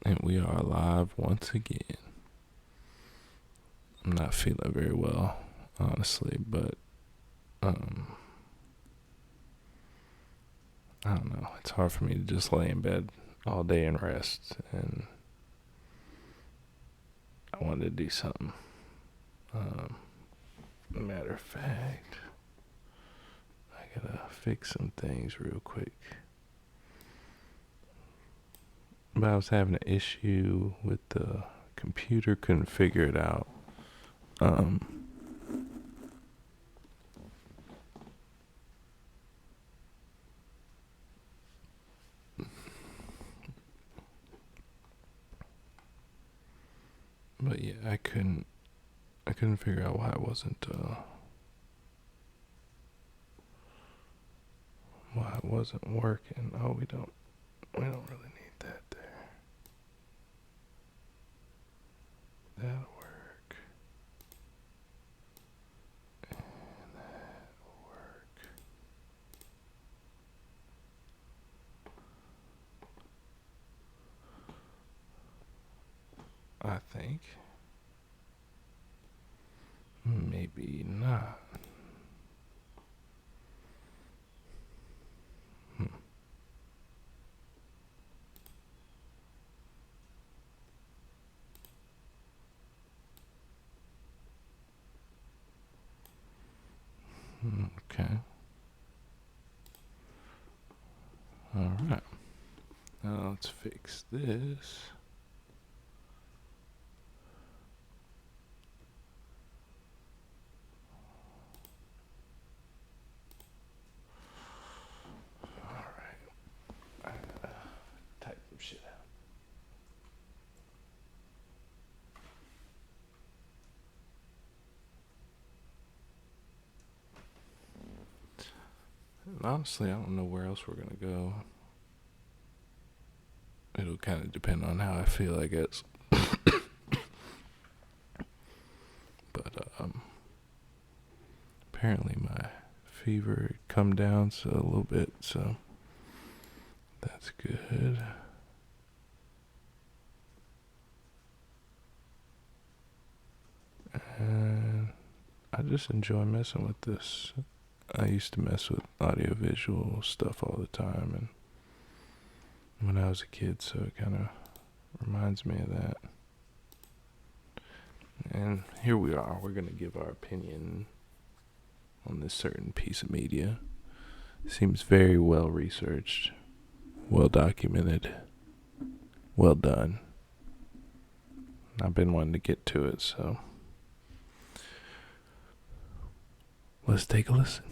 And we are live once again. I'm not feeling very well, honestly, but I don't know. It's hard for me to just lay in bed all day and rest, and I wanted to do something. Matter of fact, I gotta fix some things real quick. But I was having an issue with the computer, couldn't figure it out. But yeah, I couldn't figure out why it wasn't working. Oh, we don't really need that there. That'll work. And that'll work. I think. Maybe not. Okay. Alright. Now let's fix this. Alright. I gotta type some shit out. And honestly, I don't know where else we're gonna go. It'll kind of depend on how I feel, I guess. But apparently my fever come down a little bit, so that's good. And I just enjoy messing with this. I used to mess with audiovisual stuff all the time, and when I was a kid, so it kind of reminds me of that. And here we are. We're going to give our opinion on this certain piece of media. Seems very well researched, well documented, well done. I've been wanting to get to it, so let's take a listen.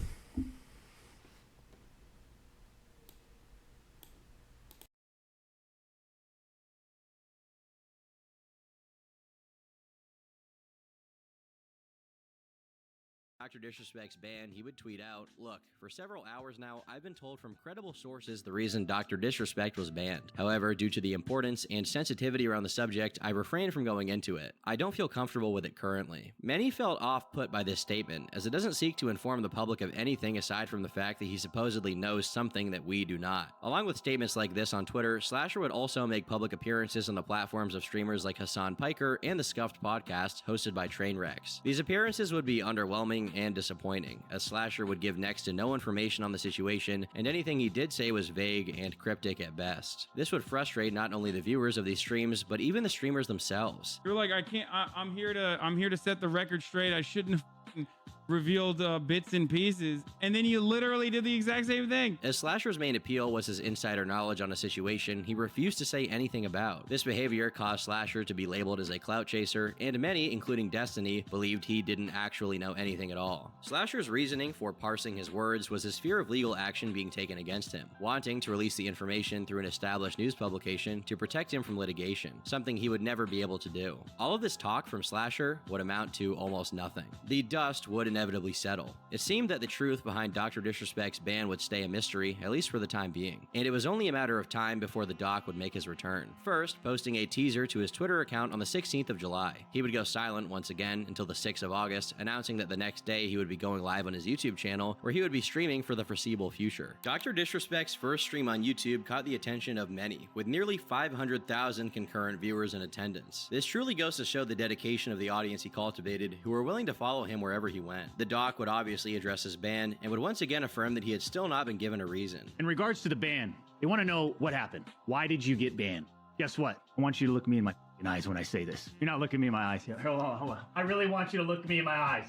Dr. Disrespect's band, he would tweet out, "Look, for several hours now, I've been told from credible sources the reason Dr. Disrespect was banned. However, due to the importance and sensitivity around the subject, I refrained from going into it. I don't feel comfortable with it currently." Many felt off-put by this statement, as it doesn't seek to inform the public of anything aside from the fact that he supposedly knows something that we do not. Along with statements like this on Twitter, Slasher would also make public appearances on the platforms of streamers like Hassan Piker and the Scuffed podcast, hosted by Trainwrecks. These appearances would be underwhelming and disappointing, as Slasher would give next to no information on the situation, and anything he did say was vague and cryptic at best. This would frustrate not only the viewers of these streams, but even the streamers themselves. You're like, I'm here to set the record straight. I shouldn't have revealed bits and pieces, and then you literally did the exact same thing. As Slasher's main appeal was his insider knowledge on a situation he refused to say anything about. This behavior caused Slasher to be labeled as a clout chaser, and many, including Destiny, believed he didn't actually know anything at all. Slasher's reasoning for parsing his words was his fear of legal action being taken against him, wanting to release the information through an established news publication to protect him from litigation, something he would never be able to do. All of this talk from Slasher would amount to almost nothing. The dust would inevitably settle. It seemed that the truth behind Dr. Disrespect's ban would stay a mystery, at least for the time being, and it was only a matter of time before the doc would make his return. First, posting a teaser to his Twitter account on the 16th of July. He would go silent once again until the 6th of August, announcing that the next day he would be going live on his YouTube channel, where he would be streaming for the foreseeable future. Dr. Disrespect's first stream on YouTube caught the attention of many, with nearly 500,000 concurrent viewers in attendance. This truly goes to show the dedication of the audience he cultivated, who were willing to follow him wherever he went. The doc would obviously address his ban, and would once again affirm that he had still not been given a reason. In regards to the ban, they want to know what happened. Why did you get banned? Guess what? I want you to look me in my eyes when I say this. You're not looking me in my eyes. Hold on. I really want you to look me in my eyes.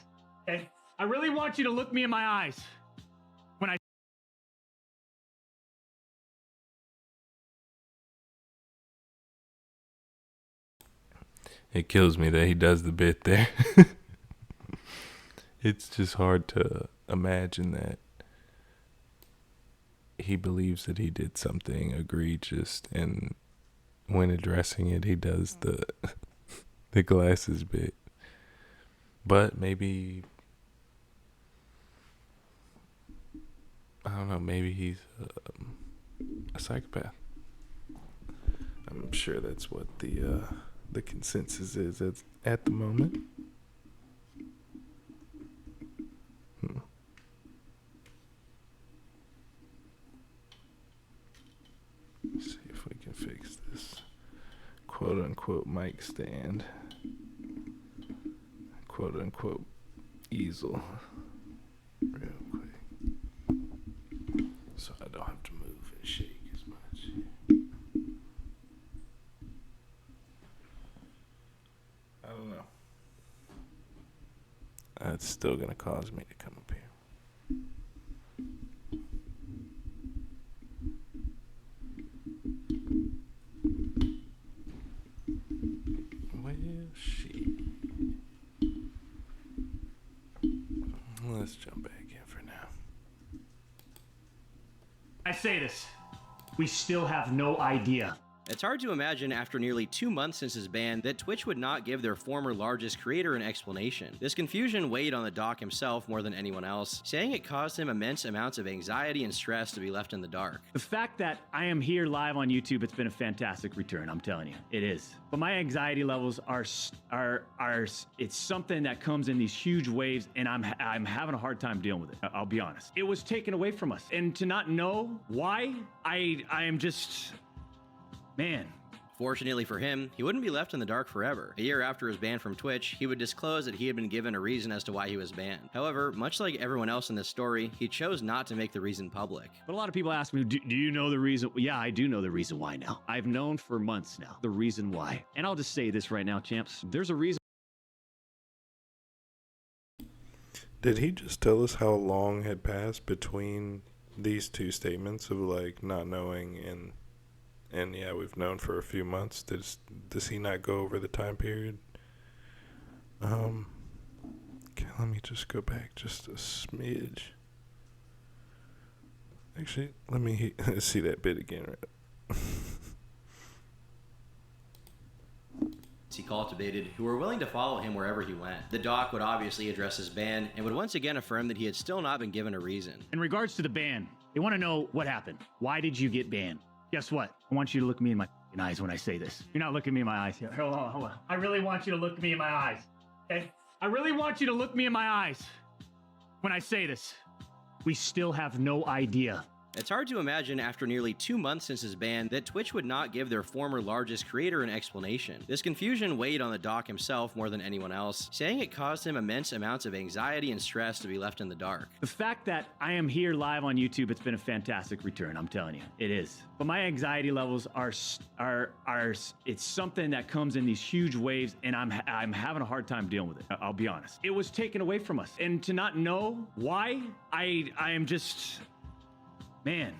Okay? I really want you to look me in my eyes when I. It kills me that he does the bit there. It's just hard to imagine that he believes that he did something egregious, and when addressing it, he does the the glasses bit. But maybe, I don't know, maybe he's a psychopath. I'm sure that's what the consensus is at the moment. Let's see if we can fix this quote unquote mic stand, quote unquote easel, real quick, so I don't have to move and shake as much. I don't know. That's still gonna cause me to come up here. Let's jump back in for now. I say this. We still have no idea. It's hard to imagine after nearly 2 months since his ban that Twitch would not give their former largest creator an explanation. This confusion weighed on the doc himself more than anyone else, saying it caused him immense amounts of anxiety and stress to be left in the dark. The fact that I am here live on YouTube, it's been a fantastic return, I'm telling you. It is. But my anxiety levels are it's something that comes in these huge waves, and I'm having a hard time dealing with it. I'll be honest. It was taken away from us. And to not know why, I am just, man. Fortunately for him, he wouldn't be left in the dark forever. A year after his ban from Twitch, he would disclose that he had been given a reason as to why he was banned. However, much like everyone else in this story, he chose not to make the reason public. But a lot of people ask me, do you know the reason? Yeah, I do know the reason why now. I've known for months now the reason why. And I'll just say this right now, champs. There's a reason. Did he just tell us how long had passed between these two statements of like not knowing and yeah, we've known for a few months? Does he not go over the time period? Okay, let me just go back just a smidge. Actually, let me see that bit again. He cultivated, who were willing to follow him wherever he went. The doc would obviously address his ban, and would once again affirm that he had still not been given a reason. In regards to the ban, they want to know what happened. Why did you get banned? Guess what? I want you to look me in my eyes when I say this. You're not looking me in my eyes. Hold on. I really want you to look me in my eyes. Okay? I really want you to look me in my eyes when I say this. We still have no idea. It's hard to imagine after nearly 2 months since his ban that Twitch would not give their former largest creator an explanation. This confusion weighed on the doc himself more than anyone else, saying it caused him immense amounts of anxiety and stress to be left in the dark. The fact that I am here live on YouTube, it's been a fantastic return, I'm telling you. It is. But my anxiety levels are it's something that comes in these huge waves, and I'm having a hard time dealing with it. I'll be honest. It was taken away from us. And to not know why, I am just, man.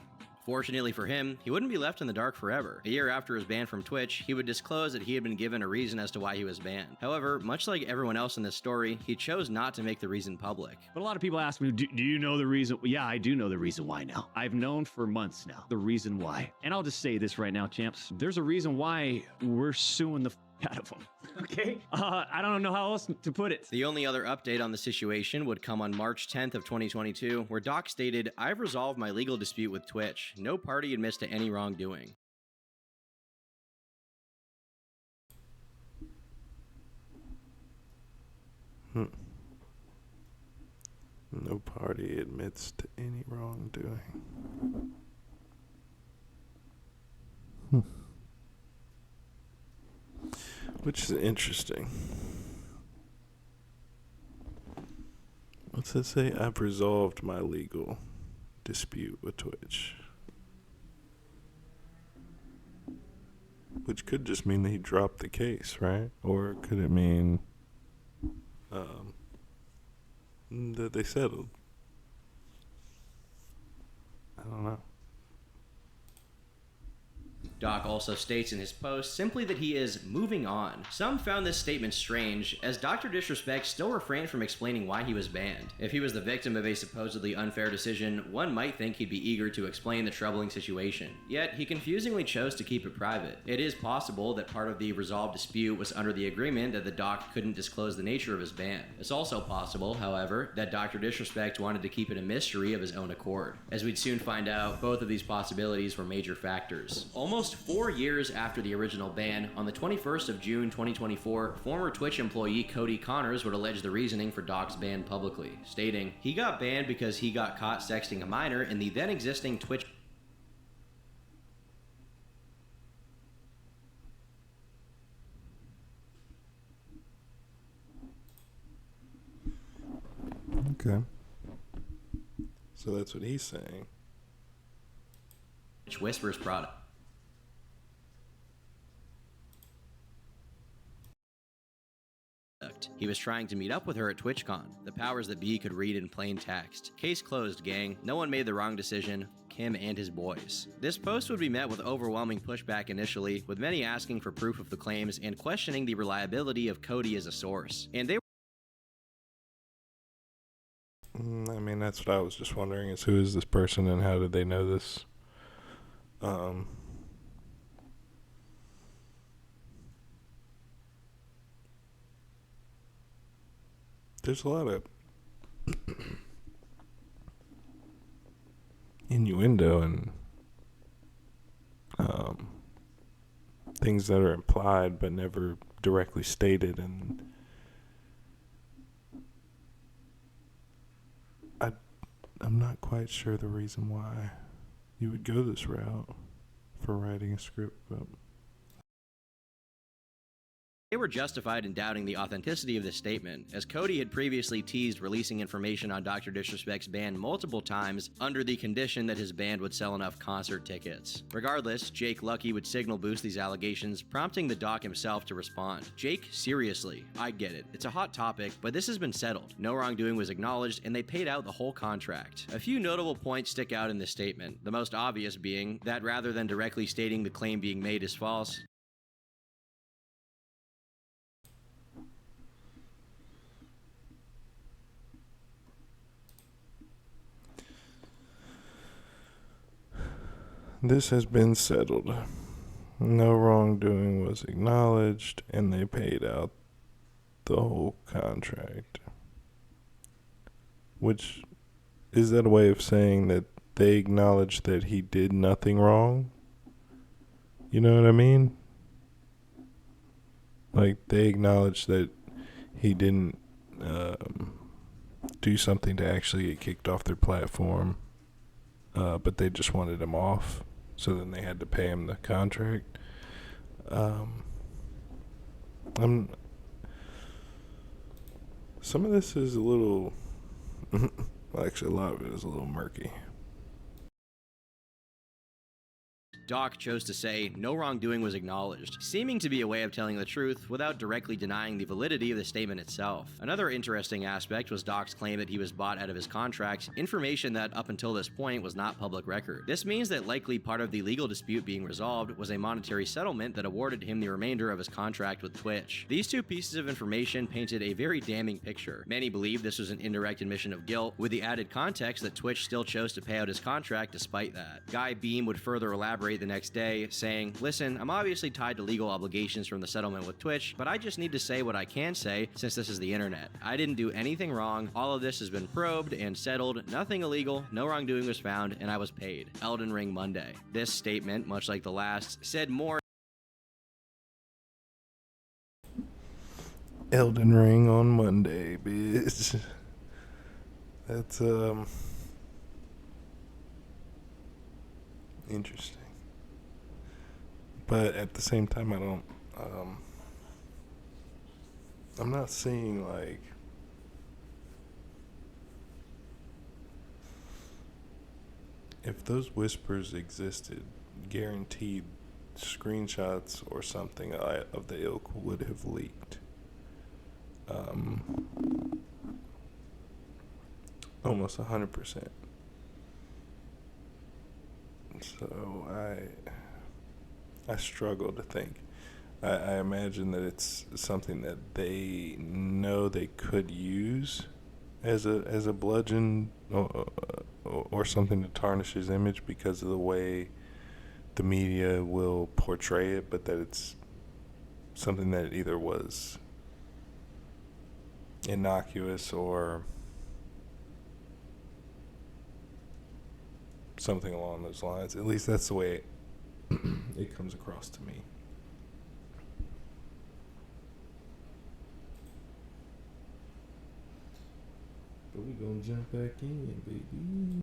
Fortunately for him, he wouldn't be left in the dark forever. A year after his ban from Twitch, he would disclose that he had been given a reason as to why he was banned. However, much like everyone else in this story, he chose not to make the reason public. But a lot of people ask me, do you know the reason? Yeah, I do know the reason why now. I've known for months now the reason why. And I'll just say this right now, champs. There's a reason why we're suing the out of him. Okay? I don't know how else to put it. The only other update on the situation would come on March 10th of 2022, where Doc stated, "I've resolved my legal dispute with Twitch. No party admits to any wrongdoing." No party admits to any wrongdoing. Which is interesting. What's it say? I've resolved my legal dispute with Twitch. Which could just mean that he dropped the case, right? Or could it mean that they settled? I don't know. Doc also states in his post simply that he is moving on. Some found this statement strange, as Dr. Disrespect still refrained from explaining why he was banned. If he was the victim of a supposedly unfair decision, one might think he'd be eager to explain the troubling situation. Yet, he confusingly chose to keep it private. It is possible that part of the resolved dispute was under the agreement that the doc couldn't disclose the nature of his ban. It's also possible, however, that Dr. Disrespect wanted to keep it a mystery of his own accord. As we'd soon find out, both of these possibilities were major factors. Almost 4 years after the original ban, on the 21st of June 2024, former Twitch employee Cody Connors would allege the reasoning for Doc's ban publicly, stating, "He got banned because he got caught sexting a minor in the then existing Twitch." Okay. So that's what he's saying. Whispers product. He was trying to meet up with her at TwitchCon. The powers that be could read in plain text. Case closed, gang. No one made the wrong decision. Kim and his boys. This post would be met with overwhelming pushback initially, with many asking for proof of the claims and questioning the reliability of Cody as a source. And they I mean, that's what I was just wondering, is who is this person and how did they know this? There's a lot of innuendo and things that are implied but never directly stated, and I'm not quite sure the reason why you would go this route for writing a script, but They were justified in doubting the authenticity of this statement, as Cody had previously teased releasing information on Dr. Disrespect's band multiple times under the condition that his band would sell enough concert tickets. Regardless, Jake Lucky would signal boost these allegations, prompting the doc himself to respond. "Jake, seriously, I get it. It's a hot topic, but this has been settled. No wrongdoing was acknowledged, and they paid out the whole contract." A few notable points stick out in this statement, the most obvious being that rather than directly stating the claim being made is false, this has been settled. No wrongdoing was acknowledged, and they paid out the whole contract. Which, is that a way of saying that they acknowledged that he did nothing wrong? You know what I mean? Like, they acknowledged that he didn't do something to actually get kicked off their platform, but they just wanted him off, so then they had to pay him the contract. Some of this is a little well, actually a lot of it is a little murky. Doc chose to say no wrongdoing was acknowledged, seeming to be a way of telling the truth without directly denying the validity of the statement itself. Another interesting aspect was Doc's claim that he was bought out of his contract, information that up until this point was not public record. This means that likely part of the legal dispute being resolved was a monetary settlement that awarded him the remainder of his contract with Twitch. These two pieces of information painted a very damning picture. Many believe this was an indirect admission of guilt, with the added context that Twitch still chose to pay out his contract despite that. Guy Beam would further elaborate the next day, saying, "Listen, I'm obviously tied to legal obligations from the settlement with Twitch, but I just need to say what I can say since this is the internet. I didn't do anything wrong. All of this has been probed and settled. Nothing illegal. No wrongdoing was found, and I was paid. Elden Ring Monday." This statement, much like the last, said more. Elden Ring on Monday, bitch. That's interesting. But at the same time, I'm not seeing like if those whispers existed, guaranteed screenshots or something of the ilk would have leaked. Almost 100%. So I struggle to think. I imagine that it's something that they know they could use as a bludgeon or something to tarnish his image because of the way the media will portray it, but that it's something that either was innocuous or something along those lines. At least that's the way it comes across to me. But we gonna jump back in, baby.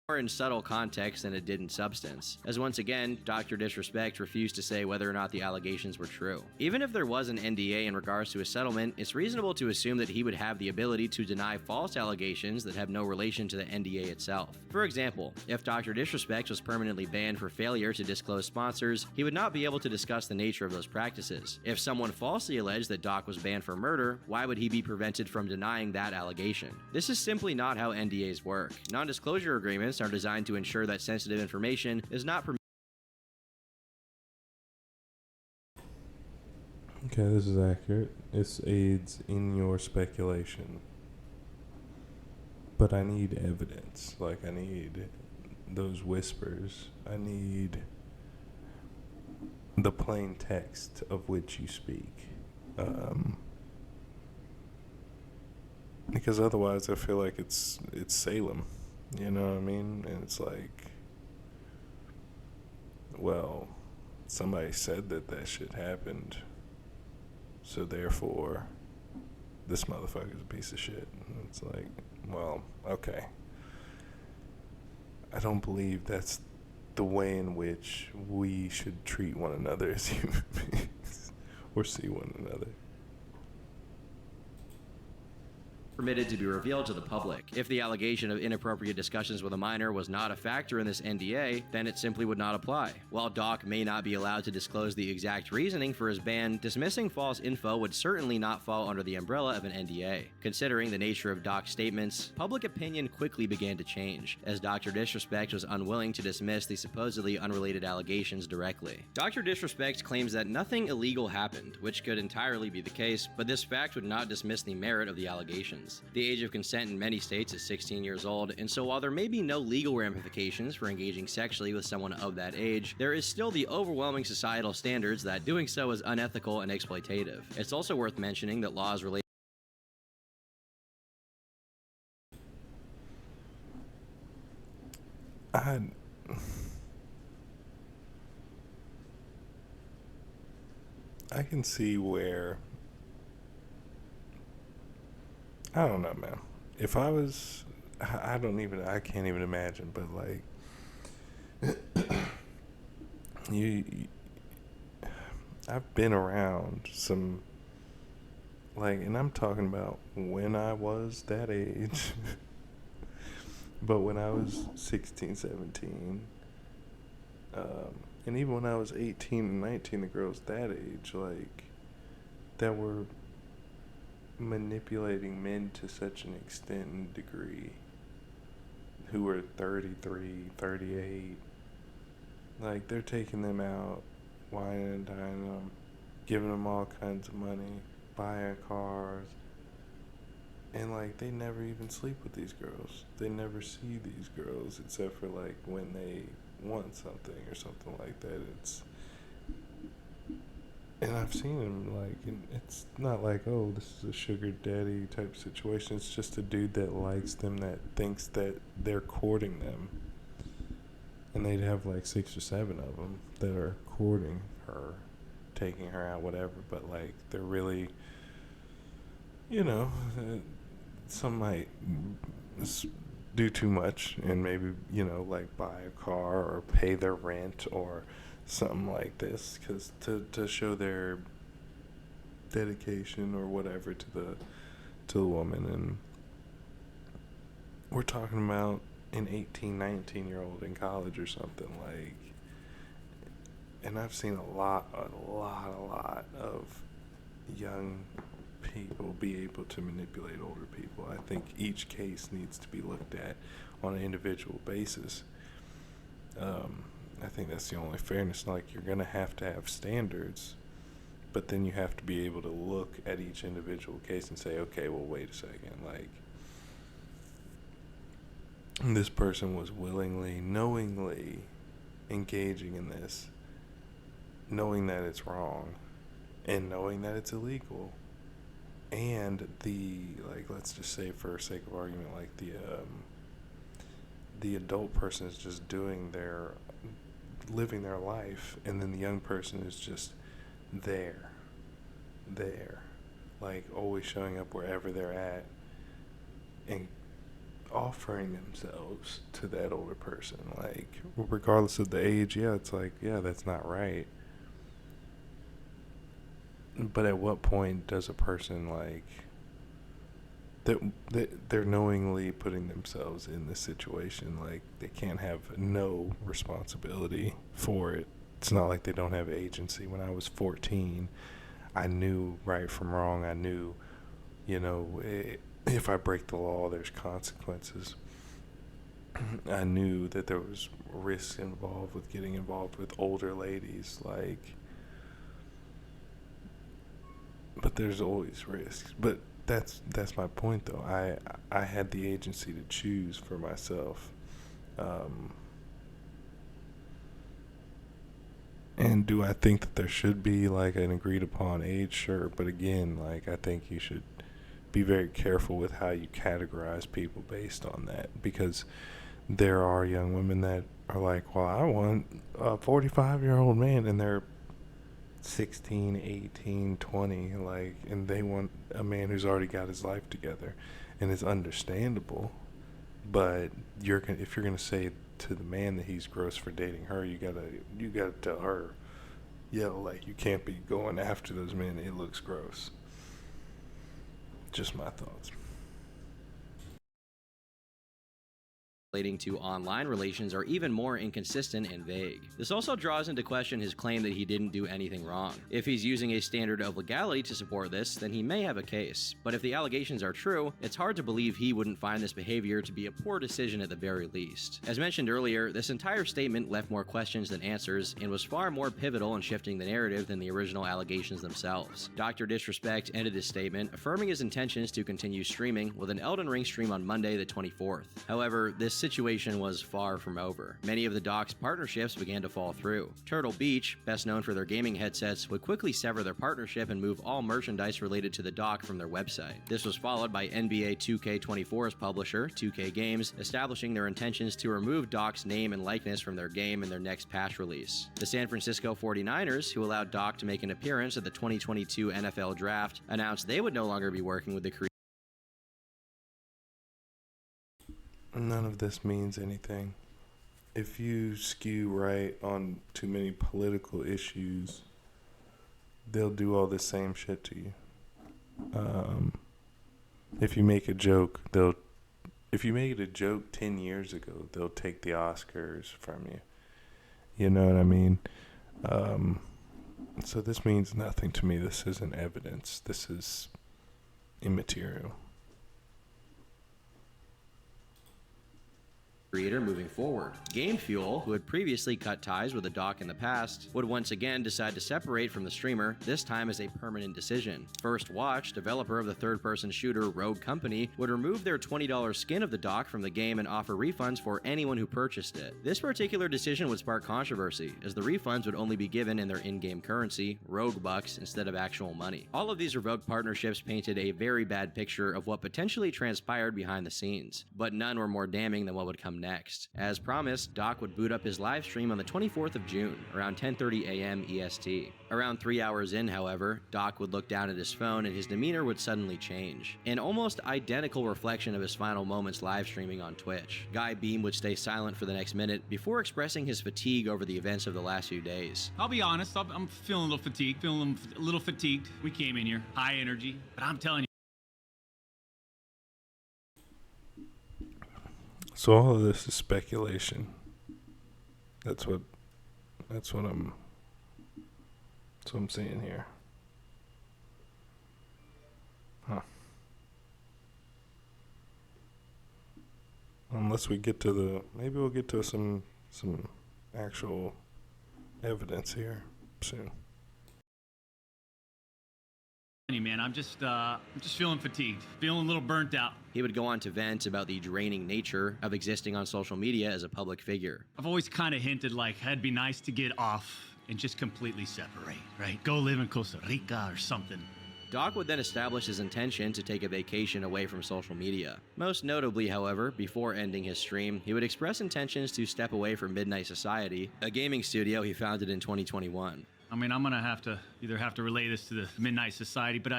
More in subtle context than it did in substance, as once again, Dr. Disrespect refused to say whether or not the allegations were true. Even if there was an NDA in regards to a settlement, it's reasonable to assume that he would have the ability to deny false allegations that have no relation to the NDA itself. For example, if Dr. Disrespect was permanently banned for failure to disclose sponsors, he would not be able to discuss the nature of those practices. If someone falsely alleged that Doc was banned for murder, why would he be prevented from denying that allegation? This is simply not how NDAs work. Non-disclosure agreements are designed to ensure that sensitive information is not permitted. Okay, this is accurate. It aids in your speculation. But I need evidence. Like, I need those whispers. I need the plain text of which you speak. Because otherwise I feel like it's Salem. You know what I mean? And it's like, well, somebody said that shit happened, so therefore this motherfucker's a piece of shit. And it's like, well, okay. I don't believe that's the way in which we should treat one another as human beings or see one another. Permitted to be revealed to the public. If the allegation of inappropriate discussions with a minor was not a factor in this NDA, then it simply would not apply. While Doc may not be allowed to disclose the exact reasoning for his ban, dismissing false info would certainly not fall under the umbrella of an NDA. Considering the nature of Doc's statements, public opinion quickly began to change, as Dr. Disrespect was unwilling to dismiss the supposedly unrelated allegations directly. Dr. Disrespect claims that nothing illegal happened, which could entirely be the case, but this fact would not dismiss the merit of the allegations. The age of consent in many states is 16 years old, and so while there may be no legal ramifications for engaging sexually with someone of that age, there is still the overwhelming societal standards that doing so is unethical and exploitative. It's also worth mentioning that laws related I can see where, I don't know, man. If I was, I can't even imagine, but like, I've been around some, like, and I'm talking about when I was that age, but when I was 16, 17, and even when I was 18 and 19, the girls that age, like, that were manipulating men to such an extent and degree, who were 33, 38, like, they're taking them out, wining and dining them, giving them all kinds of money, buying cars, And like they never even sleep with these girls. They never see these girls except for like when they want something or something like that. And I've seen him like, and it's not like, oh, this is a sugar daddy type situation. It's just a dude that likes them, that thinks that they're courting them. And they'd have like 6 or 7 of them that are courting her, taking her out, whatever. But like they're really, some might do too much and maybe, like buy a car or pay their rent or something like this, because to show their dedication or whatever to the woman. And we're talking about an 18, 19-year-old in college or something, like. And I've seen a lot of young people be able to manipulate older people. I think each case needs to be looked at on an individual basis. I think that's the only fairness. Like, you're going to have standards, but then you have to be able to look at each individual case and say, okay, well, wait a second. Like, this person was knowingly engaging in this, knowing that it's wrong and knowing that it's illegal. And let's just say for sake of argument, like the adult person is just living their life, and then the young person is just there, like always showing up wherever they're at and offering themselves to that older person, like regardless of the age. Yeah, it's like, yeah, that's not right. But at what point does a person like that they're knowingly putting themselves in this situation, like they can't have no responsibility for it? It's not like they don't have agency. When I was 14, I knew right from wrong. I knew, if I break the law, there's consequences. I knew that there was risks involved with getting involved with older ladies, like. But there's always risks. But that's my point, though. I had the agency to choose for myself. And do I think that there should be like an agreed upon age? Sure. But again, like, I think you should be very careful with how you categorize people based on that, because there are young women that are like, well, I want a 45-year-old man, and they're 16, 18, 20, like, and they want a man who's already got his life together. And it's understandable, but if you're gonna say to the man that he's gross for dating her, you gotta tell her, like, you can't be going after those men. It looks gross. Just my thoughts. Relating to online relations are even more inconsistent and vague. This also draws into question his claim that he didn't do anything wrong. If he's using a standard of legality to support this, then he may have a case. But if the allegations are true, it's hard to believe he wouldn't find this behavior to be a poor decision at the very least. As mentioned earlier, this entire statement left more questions than answers and was far more pivotal in shifting the narrative than the original allegations themselves. Dr. Disrespect ended his statement, affirming his intentions to continue streaming with an Elden Ring stream on Monday the 24th. However, this situation was far from over. Many of the doc's partnerships began to fall through. Turtle Beach, best known for their gaming headsets, would quickly sever their partnership and move all merchandise related to the dock from their website. This was followed by NBA 2K24's publisher, 2K Games, establishing their intentions to remove Doc's name and likeness from their game in their next patch release. The San Francisco 49ers, who allowed Doc to make an appearance at the 2022 NFL Draft, announced they would no longer be working with the creator. None of this means anything. If you skew right on too many political issues, they'll do all the same shit to you. If you make a joke, if you made a joke 10 years ago, they'll take the Oscars from you. You know what I mean? So this means nothing to me. This isn't evidence. This is immaterial. creator moving forward. Game Fuel, who had previously cut ties with the doc in the past, would once again decide to separate from the streamer, this time as a permanent decision. First Watch, developer of the third-person shooter Rogue Company, would remove their $20 skin of the doc from the game and offer refunds for anyone who purchased it. This particular decision would spark controversy, as the refunds would only be given in their in-game currency, Rogue Bucks, instead of actual money. All of these revoked partnerships painted a very bad picture of what potentially transpired behind the scenes, but none were more damning than what would come next. As promised, Doc would boot up his live stream on the 24th of June, around 10:30 a.m. EST. Around 3 hours in, however, Doc would look down at his phone and his demeanor would suddenly change. An almost identical reflection of his final moments live streaming on Twitch. Guy Beam would stay silent for the next minute before expressing his fatigue over the events of the last few days. I'll be honest, I'm feeling a little fatigued, We came in here, high energy, but I'm telling you. So all of this is speculation. That's what I'm seeing here. Huh. Unless we get to maybe we'll get to some actual evidence here soon. Man, I'm just feeling fatigued, feeling a little burnt out. He would go on to vent about the draining nature of existing on social media as a public figure. I've always kind of hinted like it'd be nice to get off and just completely separate, right? Go live in Costa Rica or something. Doc would then establish his intention to take a vacation away from social media. Most notably, however, before ending his stream, he would express intentions to step away from Midnight Society, a gaming studio he founded in 2021. I mean, I'm gonna have to relay this to the Midnight Society, but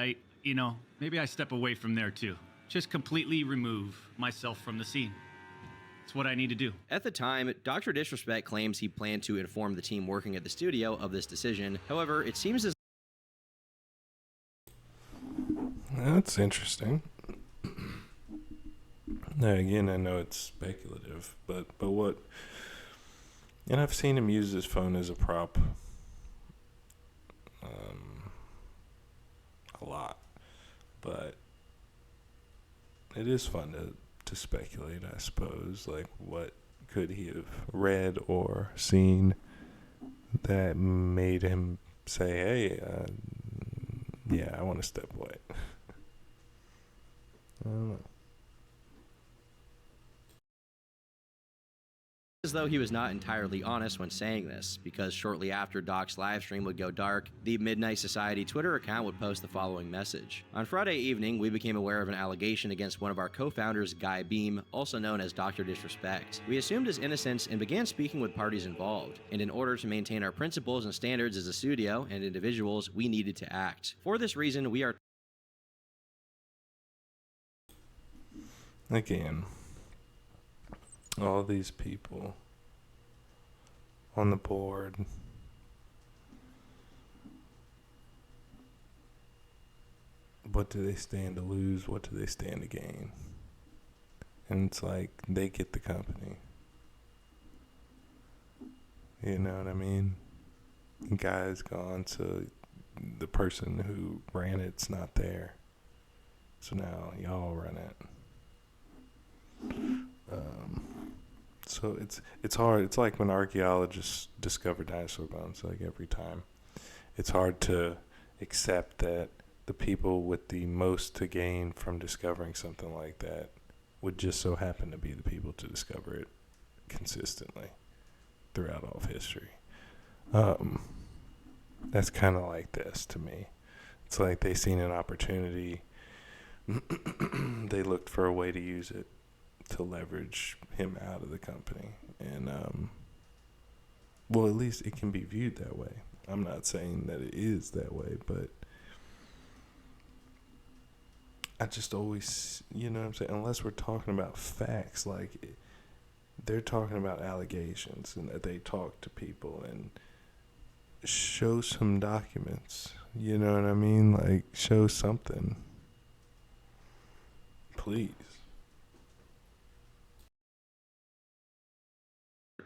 maybe I step away from there too. Just completely remove myself from the scene. It's what I need to do. At the time, Dr. Disrespect claims he planned to inform the team working at the studio of this decision. However, it seems as That's interesting. Now, again, I know it's speculative, but what? And I've seen him use his phone as a prop. A lot, but it is fun to speculate, I suppose. Like, what could he have read or seen that made him say, "Hey, yeah, I want to step away"? I don't know. as though he was not entirely honest when saying this, because shortly after Doc's livestream would go dark, the Midnight Society Twitter account would post the following message. On Friday evening, we became aware of an allegation against one of our co-founders, Guy Beam, also known as Dr. Disrespect. We assumed his innocence and began speaking with parties involved, and in order to maintain our principles and standards as a studio and individuals, we needed to act. For this reason, we are... Again, all these people on the board, what do they stand to lose? What do they stand to gain? And it's like they get the company. You know what I mean? The guy's gone, so the person who ran it's not there. So now y'all run it. So it's hard. It's like when archaeologists discover dinosaur bones. Like every time, it's hard to accept that the people with the most to gain from discovering something like that would just so happen to be the people to discover it consistently throughout all of history. That's kind of like this to me. It's like they seen an opportunity. They looked for a way to use it to leverage him out of the company. And, well, at least it can be viewed that way. I'm not saying that it is that way, but I just always, you know what I'm saying? Unless we're talking about facts, like they're talking about allegations and that they talk to people and show some documents. You know what I mean? Like, show something. Please.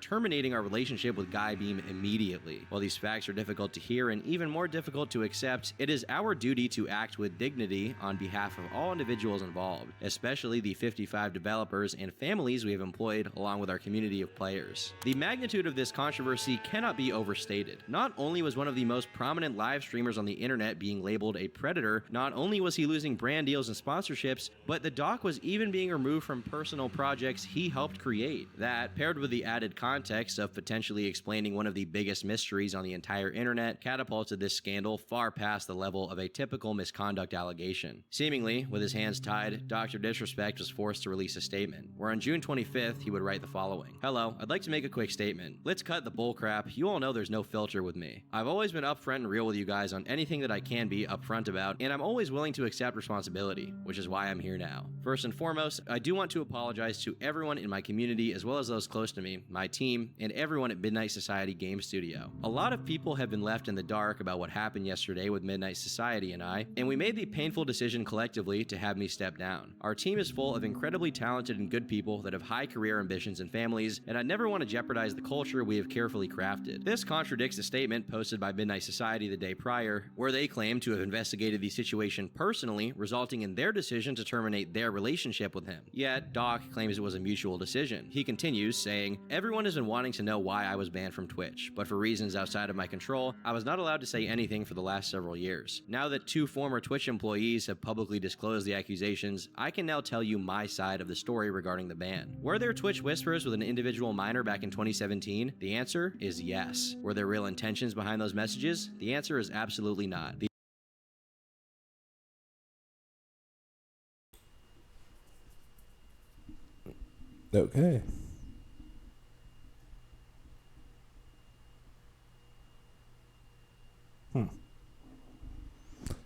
terminating our relationship with Guy Beam immediately. While these facts are difficult to hear and even more difficult to accept, it is our duty to act with dignity on behalf of all individuals involved, especially the 55 developers and families we have employed along with our community of players. The magnitude of this controversy cannot be overstated. Not only was one of the most prominent live streamers on the internet being labeled a predator, not only was he losing brand deals and sponsorships, but the doc was even being removed from personal projects he helped create. That, paired with the added context of potentially explaining one of the biggest mysteries on the entire internet, catapulted this scandal far past the level of a typical misconduct allegation. Seemingly, with his hands tied, Dr. Disrespect was forced to release a statement, where on June 25th, he would write the following. Hello, I'd like to make a quick statement. Let's cut the bullcrap. You all know there's no filter with me. I've always been upfront and real with you guys on anything that I can be upfront about, and I'm always willing to accept responsibility, which is why I'm here now. First and foremost, I do want to apologize to everyone in my community as well as those close to me, my team, and everyone at Midnight Society Game Studio. A lot of people have been left in the dark about what happened yesterday with Midnight Society and I, and we made the painful decision collectively to have me step down. Our team is full of incredibly talented and good people that have high career ambitions and families, and I never want to jeopardize the culture we have carefully crafted. This contradicts a statement posted by Midnight Society the day prior, where they claim to have investigated the situation personally, resulting in their decision to terminate their relationship with him. Yet, Doc claims it was a mutual decision. He continues, saying, "Everyone has been wanting to know why I was banned from Twitch, but for reasons outside of my control, I was not allowed to say anything for the last several years. Now that 2 former Twitch employees have publicly disclosed the accusations, I can now tell you my side of the story regarding the ban. Were there Twitch whispers with an individual minor back in 2017? The answer is yes. Were there real intentions behind those messages? The answer is absolutely not. Okay.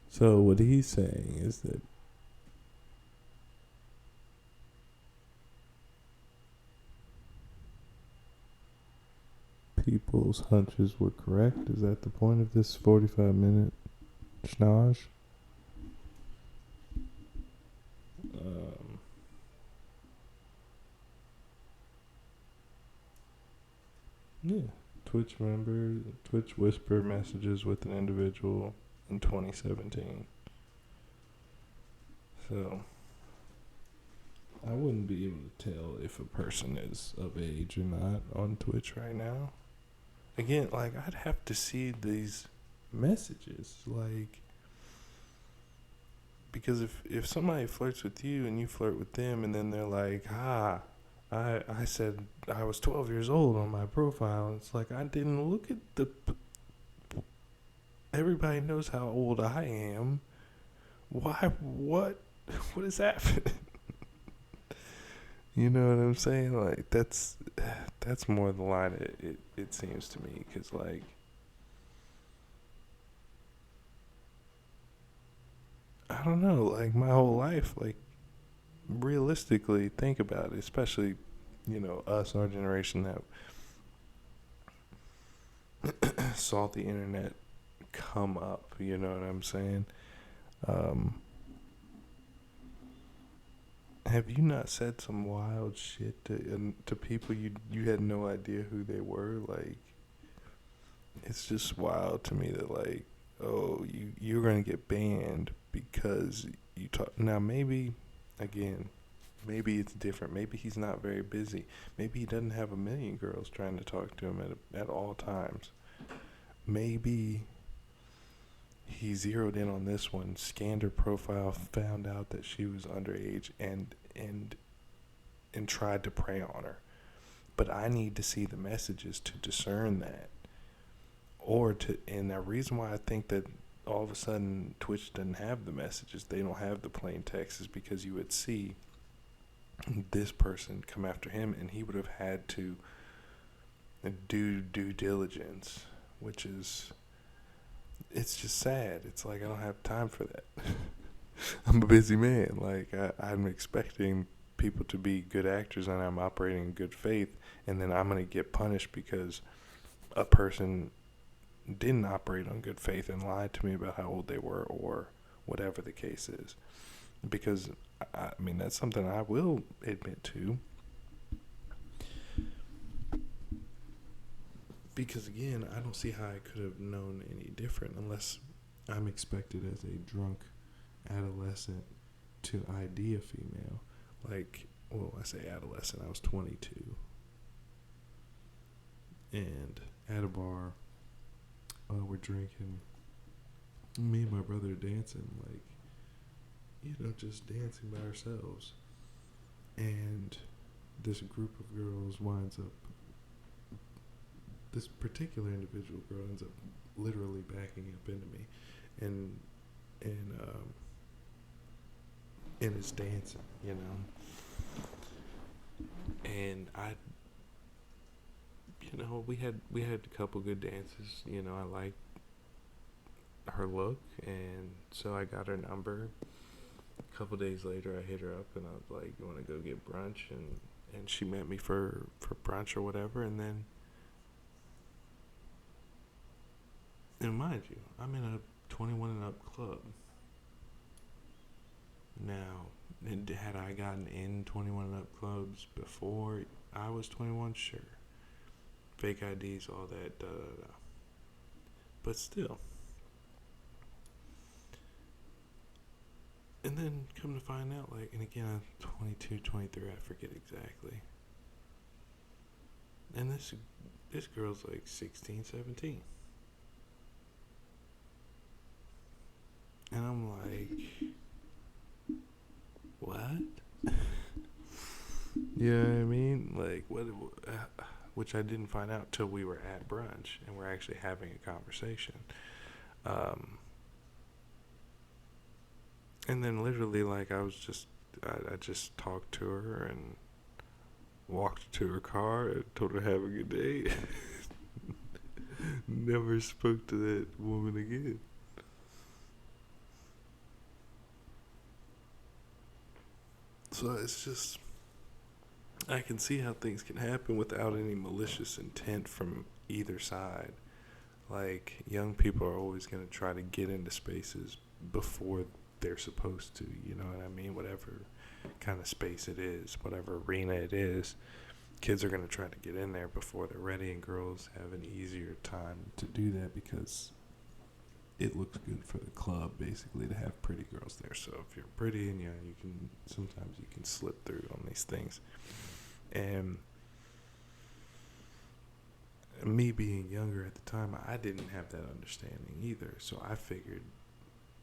So what he's saying is that people's hunches were correct. Is that the point of this 45-minute schnoz? Yeah. Twitch whisper messages with an individual in 2017. So, I wouldn't be able to tell if a person is of age or not on Twitch right now. Again, like, I'd have to see these messages, like, because if somebody flirts with you and you flirt with them and then they're like, I said I was 12 years old on my profile, and it's like, I didn't look at the... Everybody knows how old I am. Why? What is happening? You know what I'm saying? Like, that's more the line it seems to me, because, like, I don't know, like, my whole life, like, realistically, think about it, especially, you know, us, our generation that saw the internet come up, you know what I'm saying? Have you not said some wild shit to people you had no idea who they were? Like, it's just wild to me that, like, oh, you're gonna get banned because you talk. Now maybe, again, maybe it's different. Maybe he's not very busy. Maybe he doesn't have a million girls trying to talk to him at all times. Maybe he zeroed in on this one, scanned her profile, found out that she was underage, and tried to prey on her. But I need to see the messages to discern that. And the reason why I think that all of a sudden Twitch doesn't have the messages, they don't have the plain text, is because you would see this person come after him and he would have had to do due diligence, which is... It's just sad. It's like, I don't have time for that. I'm a busy man. Like, I'm expecting people to be good actors and I'm operating in good faith, and then I'm going to get punished because a person didn't operate on good faith and lied to me about how old they were or whatever the case is. Because, I mean, that's something I will admit to. because again, I don't see how I could have known any different unless I'm expected as a drunk adolescent to ID a female. Like, well, I say adolescent, I was 22. And at a bar, we're drinking. Me and my brother are dancing, like, just dancing by ourselves. And this group of girls winds up, this particular individual girl ends up literally backing up into me and is dancing, and I, we had a couple good dances. I liked her look, and so I got her number. A couple days later, I hit her up, and I was like, "You want to go get brunch?" And she met me for brunch or whatever, and then, and mind you, I'm in a 21 and up club. Now, had I gotten in 21 and up clubs before I was 21? Sure. Fake IDs, all that, da da da. But still. And then come to find out, like, and again, I'm 22, 23, I forget exactly. And this girl's like 16, 17. And I'm like, what? You know what I mean? Like, what? Which I didn't find out till we were at brunch and we're actually having a conversation. And then literally, like, I just talked to her and walked to her car and told her have a good day. Never spoke to that woman again. So it's just, I can see how things can happen without any malicious intent from either side. Like, young people are always going to try to get into spaces before they're supposed to, you know what I mean? Whatever kind of space it is, whatever arena it is, kids are going to try to get in there before they're ready, and girls have an easier time to do that because it looks good for the club, basically, to have pretty girls there. So if you're pretty and sometimes you can slip through on these things. And me being younger at the time, I didn't have that understanding either. So I figured,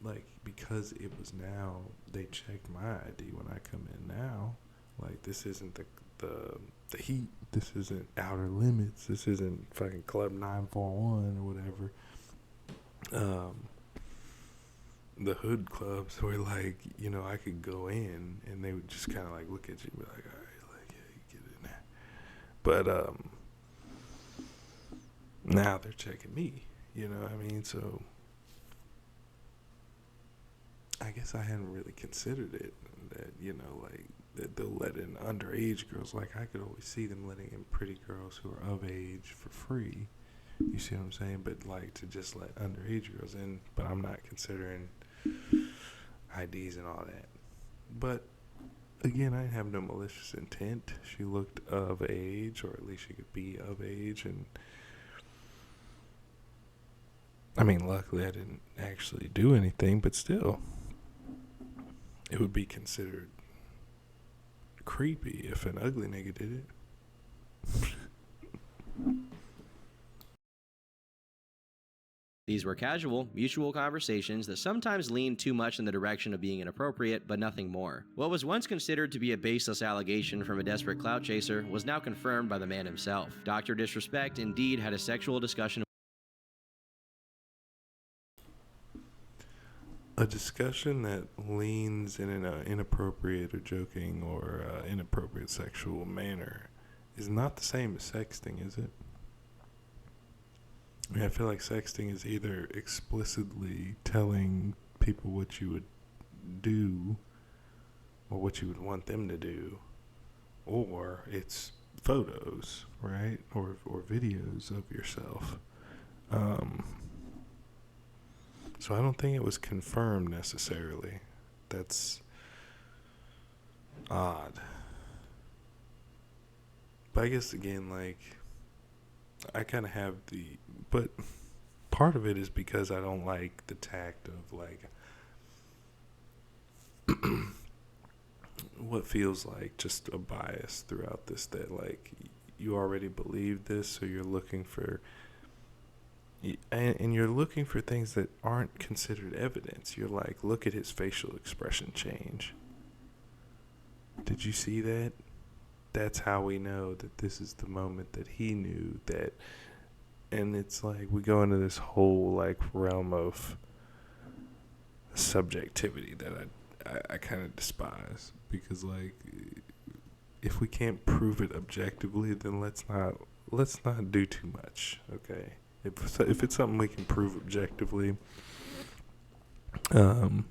like, because it was now, they checked my ID when I come in now. Like, this isn't the heat. This isn't Outer Limits. This isn't fucking Club 941 or whatever. The hood clubs where, like, I could go in and they would just kind of like look at you and be like, all right, like, yeah, you get in there. But now they're checking me, you know what I mean? So I guess I hadn't really considered it, that, like, that they'll let in underage girls. Like, I could always see them letting in pretty girls who are of age for free. You see what I'm saying? But, like, to just let underage girls in, but I'm not considering IDs and all that. But, again, I have no malicious intent. She looked of age, or at least she could be of age, and I mean, luckily I didn't actually do anything, but still, it would be considered creepy if an ugly nigga did it. These were casual, mutual conversations that sometimes leaned too much in the direction of being inappropriate, but nothing more. What was once considered to be a baseless allegation from a desperate clout chaser was now confirmed by the man himself. Dr. Disrespect indeed had a sexual discussion. A discussion that leans in an inappropriate or joking or inappropriate sexual manner is not the same as sexting, is it? I mean, I feel like sexting is either explicitly telling people what you would do or what you would want them to do, or it's photos, right? Or videos of yourself. So I don't think it was confirmed necessarily. That's odd. But I guess, again, like, I kind of have but part of it is because I don't like the tact of like what feels like just a bias throughout this, that like you already believe this, so you're looking for and you're looking for things that aren't considered evidence. You're like, look at his facial expression change. Did you see that? That's how we know that this is the moment that he knew that. And it's like we go into this whole like realm of subjectivity that I kind of despise, because like if we can't prove it objectively, then let's not do too much, okay? If it's something we can prove objectively, then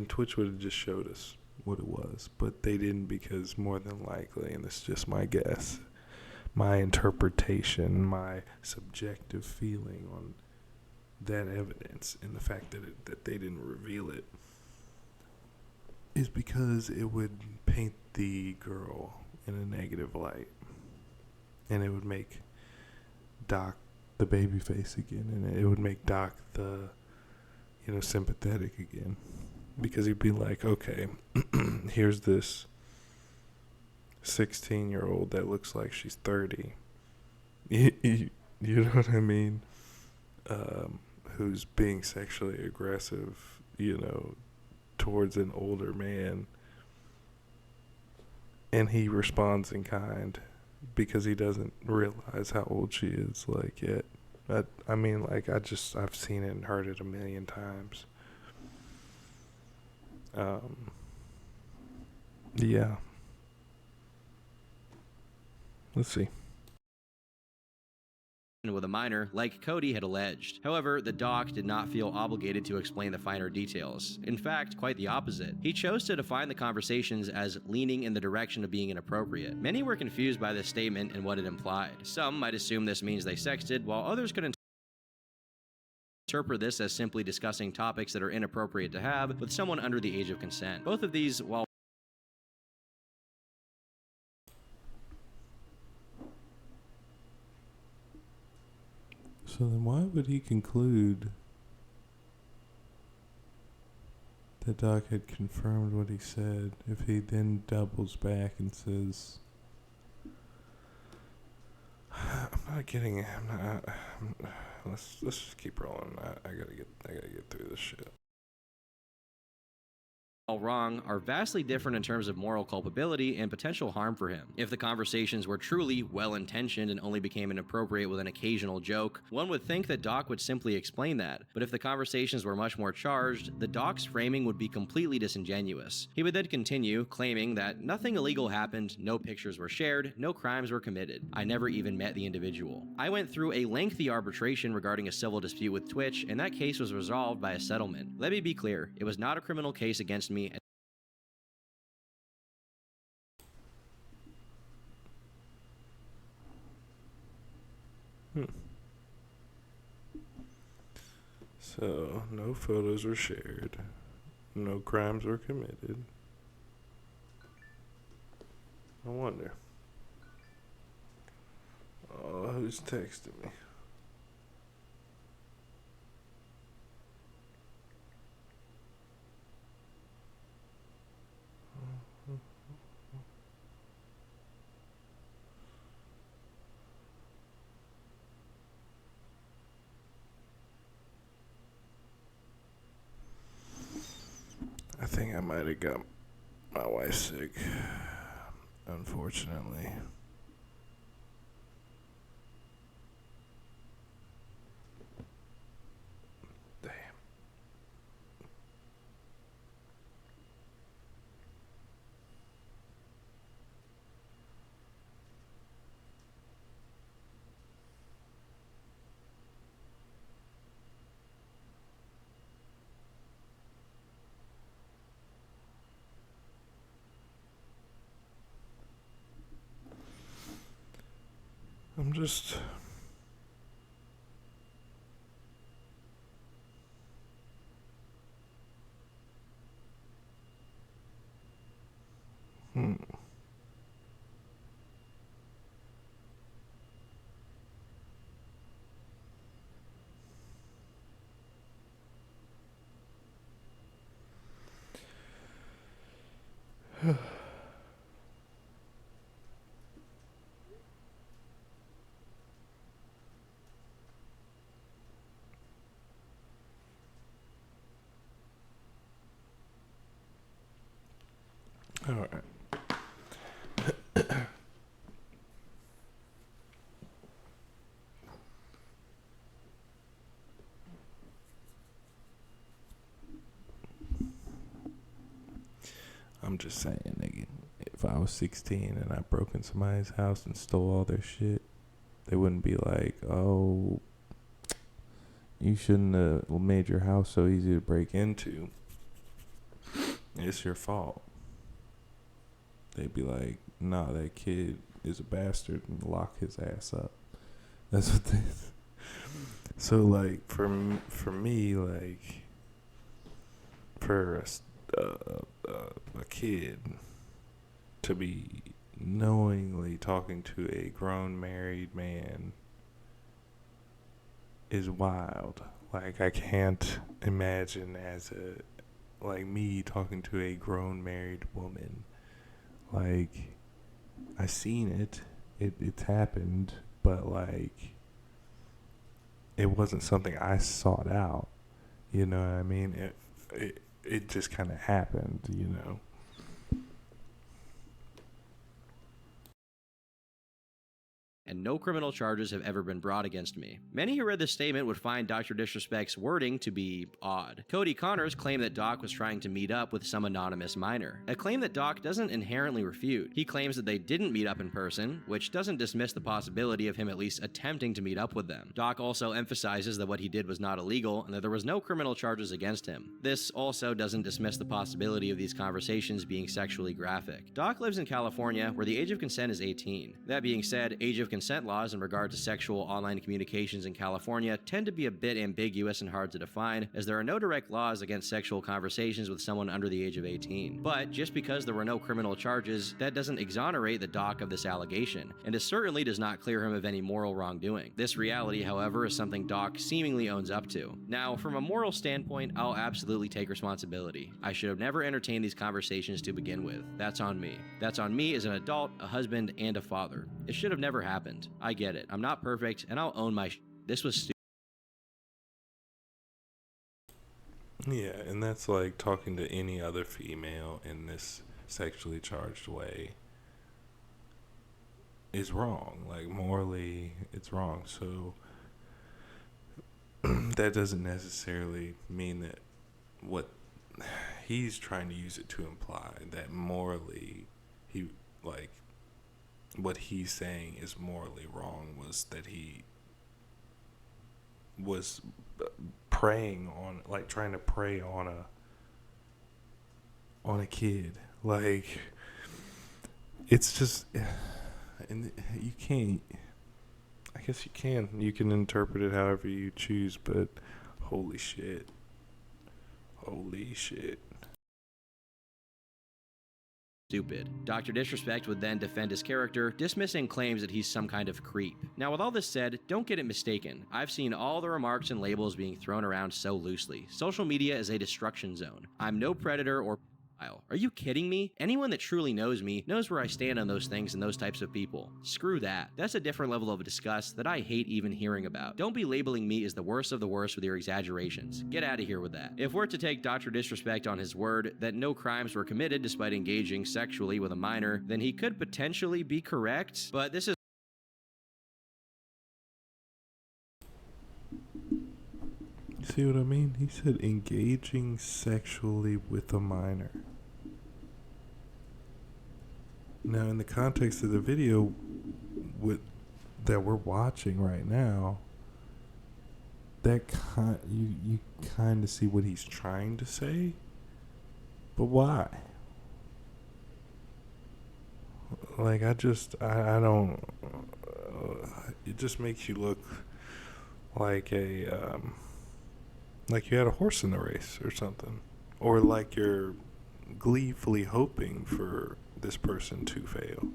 Twitch would have just showed us what it was, but they didn't, because more than likely, and this is just my guess, my interpretation, my subjective feeling on that evidence, and the fact that they didn't reveal it, is because it would paint the girl in a negative light, and it would make Doc the baby face again, and it would make Doc the sympathetic again, because he'd be like, okay, here's this 16-year-old that looks like she's 30. You know what I mean? Who's being sexually aggressive, towards an older man. And he responds in kind because he doesn't realize how old she is, like, yet. I mean, like, I've seen it and heard it a million times. Yeah. Let's see. With a minor, like Cody had alleged. However, the doc did not feel obligated to explain the finer details. In fact, quite the opposite. He chose to define the conversations as leaning in the direction of being inappropriate. Many were confused by this statement and what it implied. Some might assume this means they sexted, while others could interpret this as simply discussing topics that are inappropriate to have with someone under the age of consent. Both of these, while So then why would he conclude that Doc had confirmed what he said if he then doubles back and says, let's just keep rolling. I gotta get through this shit. all wrong, are vastly different in terms of moral culpability and potential harm for him. If the conversations were truly well-intentioned and only became inappropriate with an occasional joke, one would think that Doc would simply explain that. But if the conversations were much more charged, the Doc's framing would be completely disingenuous. He would then continue, claiming that nothing illegal happened, no pictures were shared, no crimes were committed. I never even met the individual. I went through a lengthy arbitration regarding a civil dispute with Twitch, and that case was resolved by a settlement. Let me be clear, it was not a criminal case against me. So, no photos were shared. No crimes were committed. I wonder. Oh, who's texting me? I think I might have got my wife sick, unfortunately. Damn. I'm just... I'm just saying, nigga. If I was 16 and I broke in somebody's house and stole all their shit, they wouldn't be like, oh, you shouldn't have made your house so easy to break into. It's your fault. They'd be like, nah, that kid is a bastard and lock his ass up. That's what they... So, like, for me, like, for a kid to be knowingly talking to a grown married man is wild. Like, I can't imagine like me talking to a grown married woman. Like, I seen it. It's happened, but like, it wasn't something I sought out. You know what I mean? It just kind of happened, you know. And no criminal charges have ever been brought against me. Many who read this statement would find Dr. Disrespect's wording to be odd. Cody Connors claimed that Doc was trying to meet up with some anonymous minor, a claim that Doc doesn't inherently refute. He claims that they didn't meet up in person, which doesn't dismiss the possibility of him at least attempting to meet up with them. Doc also emphasizes that what he did was not illegal and that there was no criminal charges against him. This also doesn't dismiss the possibility of these conversations being sexually graphic. Doc lives in California, where the age of consent is 18. That being said, age of consent laws in regard to sexual online communications in California tend to be a bit ambiguous and hard to define, as there are no direct laws against sexual conversations with someone under the age of 18. But just because there were no criminal charges, that doesn't exonerate the Doc of this allegation, and it certainly does not clear him of any moral wrongdoing. This reality, however, is something Doc seemingly owns up to. Now, from a moral standpoint, I'll absolutely take responsibility. I should have never entertained these conversations to begin with. That's on me. That's on me as an adult, a husband, and a father. It should have never happened. I get it. I'm not perfect, and I'll own my This was stupid. Yeah, and that's like talking to any other female in this sexually charged way is wrong. Like, morally, it's wrong. So that doesn't necessarily mean that what he's trying to use it to imply that morally he, like, what he's saying is morally wrong was that he was preying on, like, trying to prey on a kid. Like, it's just, and you can't, I guess you can interpret it however you choose, but holy shit. Stupid. Dr. Disrespect would then defend his character, dismissing claims that he's some kind of creep. Now, with all this said, don't get it mistaken. I've seen all the remarks and labels being thrown around so loosely. Social media is a destruction zone. I'm no predator or pedophile. Are you kidding me? Anyone that truly knows me knows where I stand on those things and those types of people. Screw that. That's a different level of disgust that I hate even hearing about. Don't be labeling me as the worst of the worst with your exaggerations. Get out of here with that. If we're to take Dr. Disrespect on his word that no crimes were committed despite engaging sexually with a minor, then he could potentially be correct, but this is See what I mean? He said engaging sexually with a minor. Now, in the context of the video that we're watching right now, that you kind of see what he's trying to say, but why? Like, I don't. It just makes you look like like you had a horse in the race or something, or like you're gleefully hoping for this person to fail,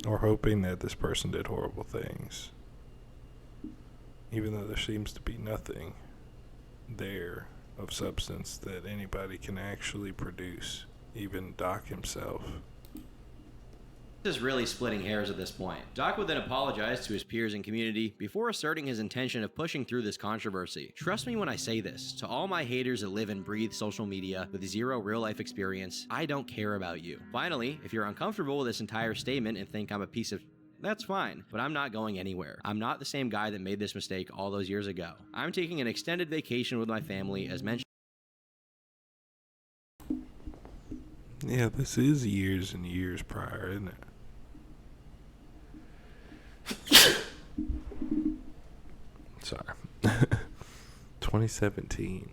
or hoping that this person did horrible things, even though there seems to be nothing there of substance that anybody can actually produce, even Doc himself. is really splitting hairs at this point. Doc would then apologize to his peers and community before asserting his intention of pushing through this controversy. Trust me when I say this, to all my haters that live and breathe social media with zero real-life experience, I don't care about you. Finally, if you're uncomfortable with this entire statement and think I'm a piece of that's fine, but I'm not going anywhere. I'm not the same guy that made this mistake all those years ago. I'm taking an extended vacation with my family, as mentioned Yeah, this is years and years prior, isn't it? Sorry. 2017.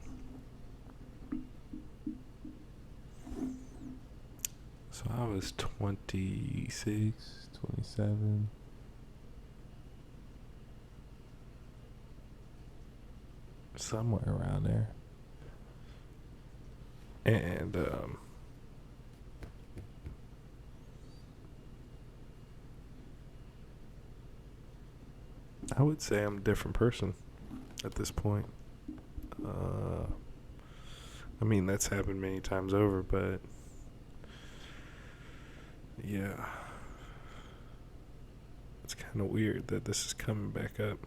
So I was 26, 27. Somewhere around there. And I would say I'm a different person at this point. I mean, that's happened many times over, but yeah, it's kind of weird that this is coming back up.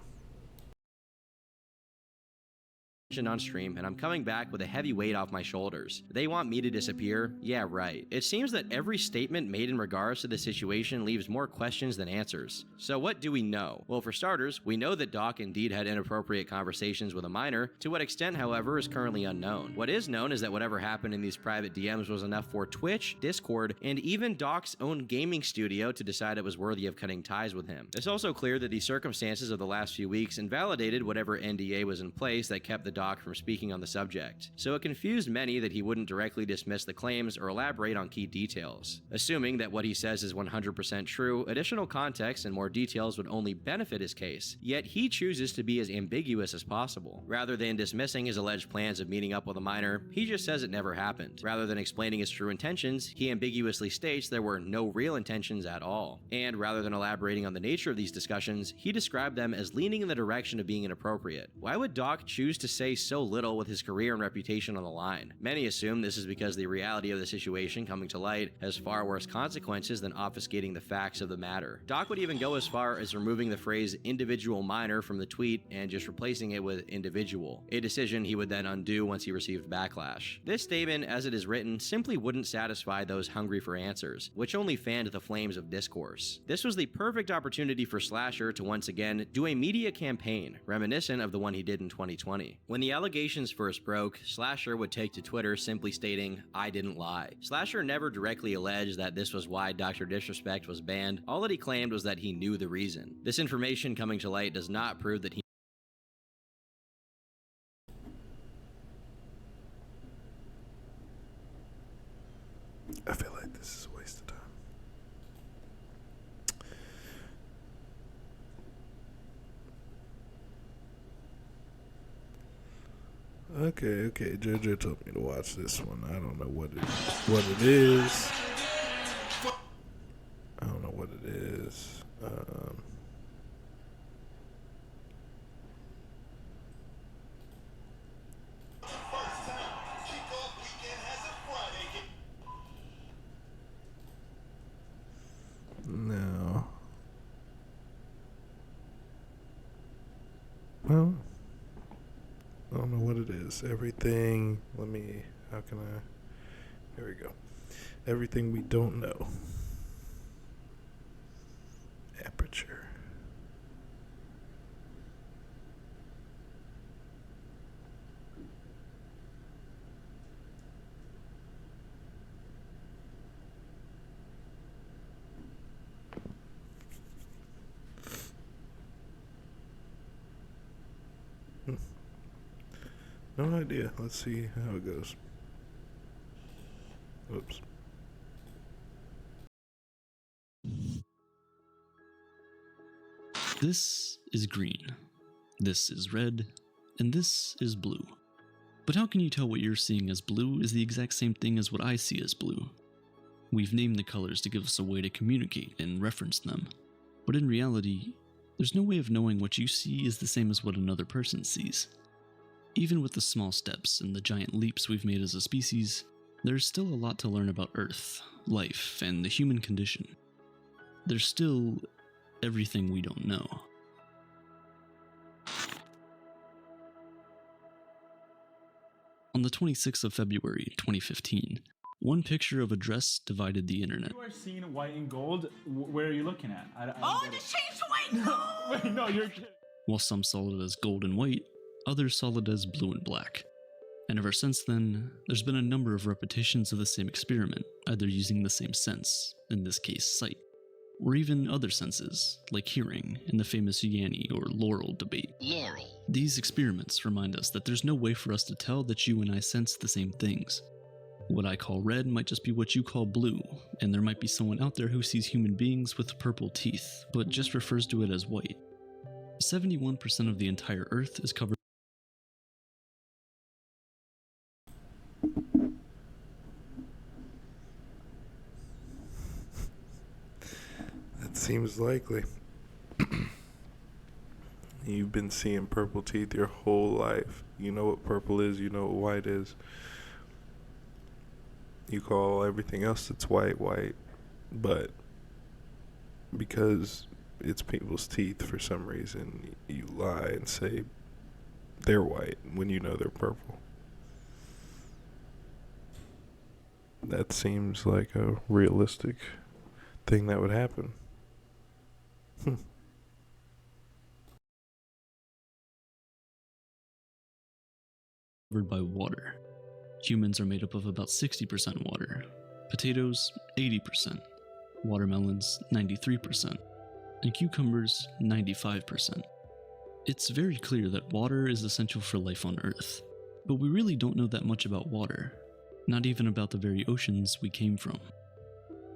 On stream, and I'm coming back with a heavy weight off my shoulders. They want me to disappear? Yeah, right. It seems that every statement made in regards to the situation leaves more questions than answers. So what do we know? Well, for starters, we know that Doc indeed had inappropriate conversations with a minor. To what extent, however, is currently unknown. What is known is that whatever happened in these private DMs was enough for Twitch, Discord, and even Doc's own gaming studio to decide it was worthy of cutting ties with him. It's also clear that the circumstances of the last few weeks invalidated whatever NDA was in place that kept the Doc from speaking on the subject, so it confused many that he wouldn't directly dismiss the claims or elaborate on key details. Assuming that what he says is 100% true, additional context and more details would only benefit his case, yet he chooses to be as ambiguous as possible. Rather than dismissing his alleged plans of meeting up with a minor, he just says it never happened. Rather than explaining his true intentions, he ambiguously states there were no real intentions at all. And rather than elaborating on the nature of these discussions, he described them as leaning in the direction of being inappropriate. Why would Doc choose to say so little with his career and reputation on the line? Many assume this is because the reality of the situation coming to light has far worse consequences than obfuscating the facts of the matter. Doc would even go as far as removing the phrase individual minor from the tweet and just replacing it with individual, a decision he would then undo once he received backlash. This statement, as it is written, simply wouldn't satisfy those hungry for answers, which only fanned the flames of discourse. This was the perfect opportunity for Slasher to once again do a media campaign, reminiscent of the one he did in 2020. When the allegations first broke, Slasher would take to Twitter simply stating, "I didn't lie." Slasher never directly alleged that this was why Dr. Disrespect was banned. All that he claimed was that he knew the reason. This information coming to light does not prove that he I feel like this is a waste of time. Okay, JoJo told me to watch this one. I don't know what it is. I don't know what it is. No. Well, I don't know what it is. Everything, how can I, here we go. Everything we don't know. Aperture. No idea. Let's see how it goes. Oops. This is green, this is red, and this is blue. But how can you tell what you're seeing as blue is the exact same thing as what I see as blue? We've named the colors to give us a way to communicate and reference them. But in reality, there's no way of knowing what you see is the same as what another person sees. Even with the small steps and the giant leaps we've made as a species, there's still a lot to learn about Earth, life, and the human condition. There's still everything we don't know. On the 26th of February 2015, one picture of a dress divided the internet. You are seeing white and gold. Where are you looking at? Oh, just change to white and gold! Wait, no, you're kidding. While some saw it as gold and white, others saw it as blue and black. And ever since then, there's been a number of repetitions of the same experiment, either using the same sense, in this case sight, or even other senses, like hearing in the famous Yanni or Laurel debate. These experiments remind us that there's no way for us to tell that you and I sense the same things. What I call red might just be what you call blue, and there might be someone out there who sees human beings with purple teeth, but just refers to it as white. 71% of the entire Earth is covered. That seems likely. You've been seeing purple teeth your whole life. You know what purple is, you know what white is. You call everything else that's white, but because it's people's teeth for some reason, you lie and say they're white when you know they're purple. That seems like a realistic thing that would happen. Covered by water. Humans are made up of about 60% water, potatoes 80%, watermelons 93%, and cucumbers 95%. It's very clear that water is essential for life on Earth, but we really don't know that much about water, not even about the very oceans we came from.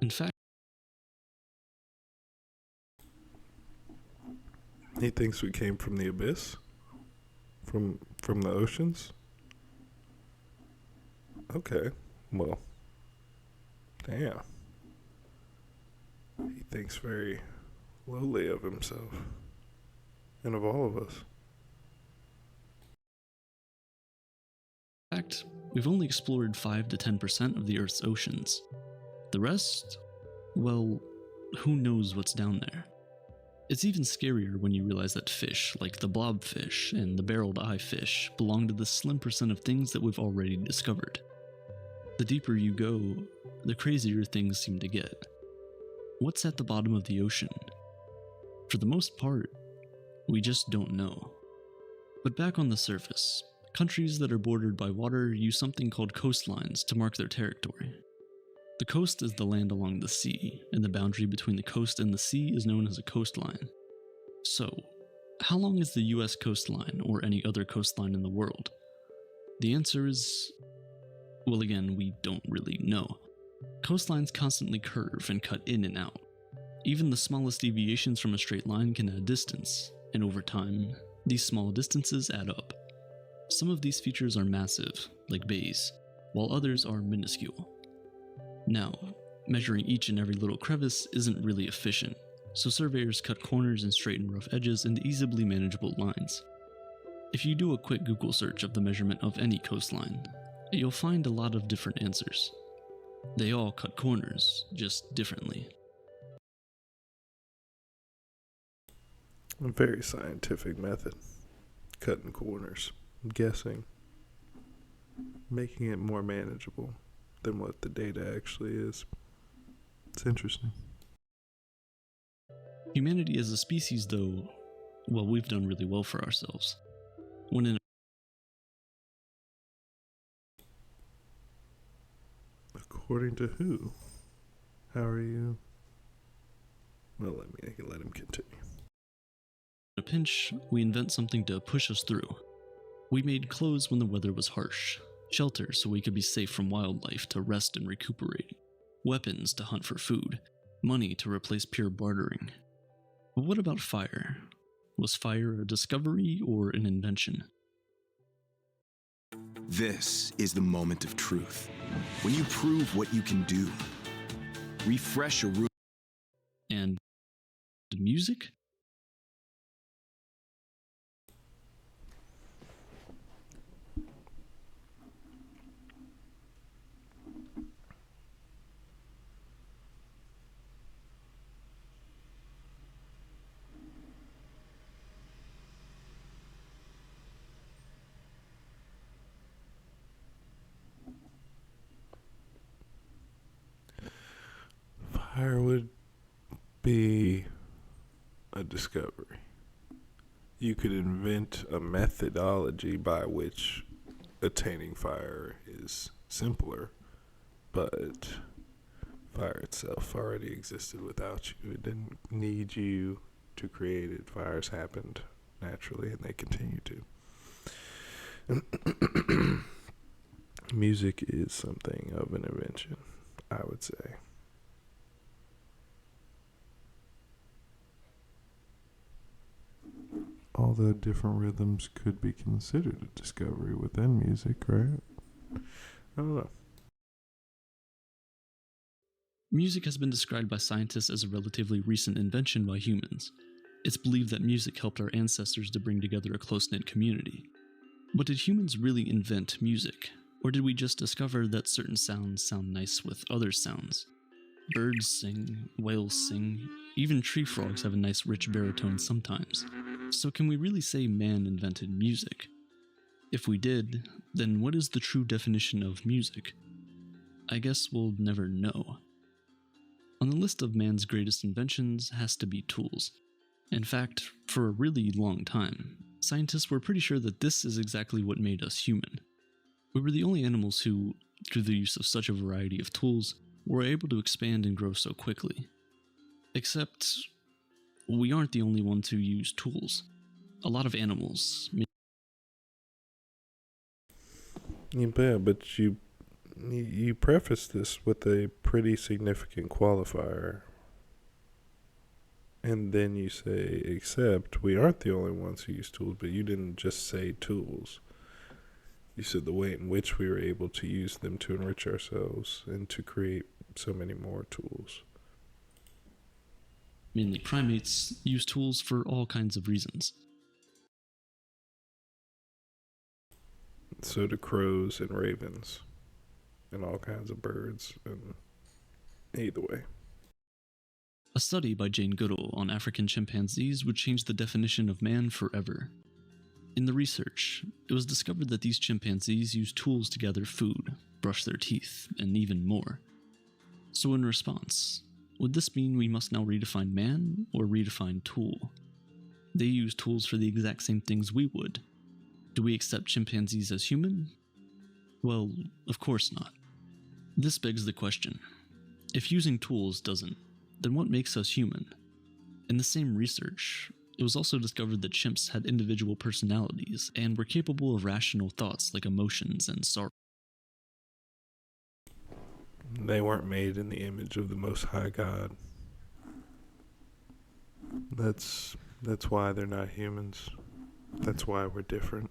In fact, He thinks we came from the abyss? From the oceans? Okay, well, damn. He thinks very lowly of himself and of all of us. in fact, we've only explored 5 to 10% of the Earth's oceans. The rest, well, who knows what's down there? It's even scarier when you realize that fish, like the blobfish and the barreled eye fish, belong to the slim percent of things that we've already discovered. The deeper you go, the crazier things seem to get. What's at the bottom of the ocean? For the most part, we just don't know. But back on the surface, countries that are bordered by water use something called coastlines to mark their territory. The coast is the land along the sea, and the boundary between the coast and the sea is known as a coastline. So, how long is the US coastline or any other coastline in the world? The answer is, well, again, we don't really know. Coastlines constantly curve and cut in and out. Even the smallest deviations from a straight line can add distance, and over time, these small distances add up. Some of these features are massive, like bays, while others are minuscule. Now, measuring each and every little crevice isn't really efficient, so surveyors cut corners and straighten rough edges into easily manageable lines. If you do a quick Google search of the measurement of any coastline, you'll find a lot of different answers. They all cut corners, just differently. A very scientific method. Cutting corners, guessing, making it more manageable than what the data actually is. It's interesting. Humanity as a species, though, well, we've done really well for ourselves. When in According to who? How are you? Well, I can let him continue. a pinch, we invent something to push us through. We made clothes when the weather was harsh, shelter so we could be safe from wildlife to rest and recuperate, weapons to hunt for food, money to replace pure bartering. But what about fire? Was fire a discovery or an invention? This is the moment of truth. When you prove what you can do. Refresh your room. And the music? Fire would be a discovery. You could invent a methodology by which attaining fire is simpler, but fire itself already existed without you. It didn't need you to create it. Fires happened naturally, and they continue to. Music is something of an invention, I would say. Although different rhythms could be considered a discovery within music, right? I don't know. Music has been described by scientists as a relatively recent invention by humans. It's believed that music helped our ancestors to bring together a close-knit community. But did humans really invent music? Or did we just discover that certain sounds sound nice with other sounds? Birds sing, whales sing, even tree frogs have a nice rich baritone sometimes. So can we really say man invented music? If we did, then what is the true definition of music? I guess we'll never know. On the list of man's greatest inventions has to be tools. In fact, for a really long time, scientists were pretty sure that this is exactly what made us human. We were the only animals who, through the use of such a variety of tools, were able to expand and grow so quickly. Except, we aren't the only ones who use tools. A lot of animals. Yeah, but you preface this with a pretty significant qualifier. And then you say, except we aren't the only ones who use tools, but you didn't just say tools. You said the way in which we were able to use them to enrich ourselves and to create so many more tools. Mainly primates use tools for all kinds of reasons. So do crows and ravens and all kinds of birds, and either way. A study by Jane Goodall on African chimpanzees would change the definition of man forever. In the research, it was discovered that these chimpanzees use tools to gather food, brush their teeth, and even more. So in response, would this mean we must now redefine man or redefine tool? They use tools for the exact same things we would. Do we accept chimpanzees as human? Well, of course not. This begs the question. If using tools doesn't, then what makes us human? In the same research, it was also discovered that chimps had individual personalities and were capable of rational thoughts like emotions and sorrow. They weren't made in the image of the Most High God. That's why they're not humans. That's why we're different.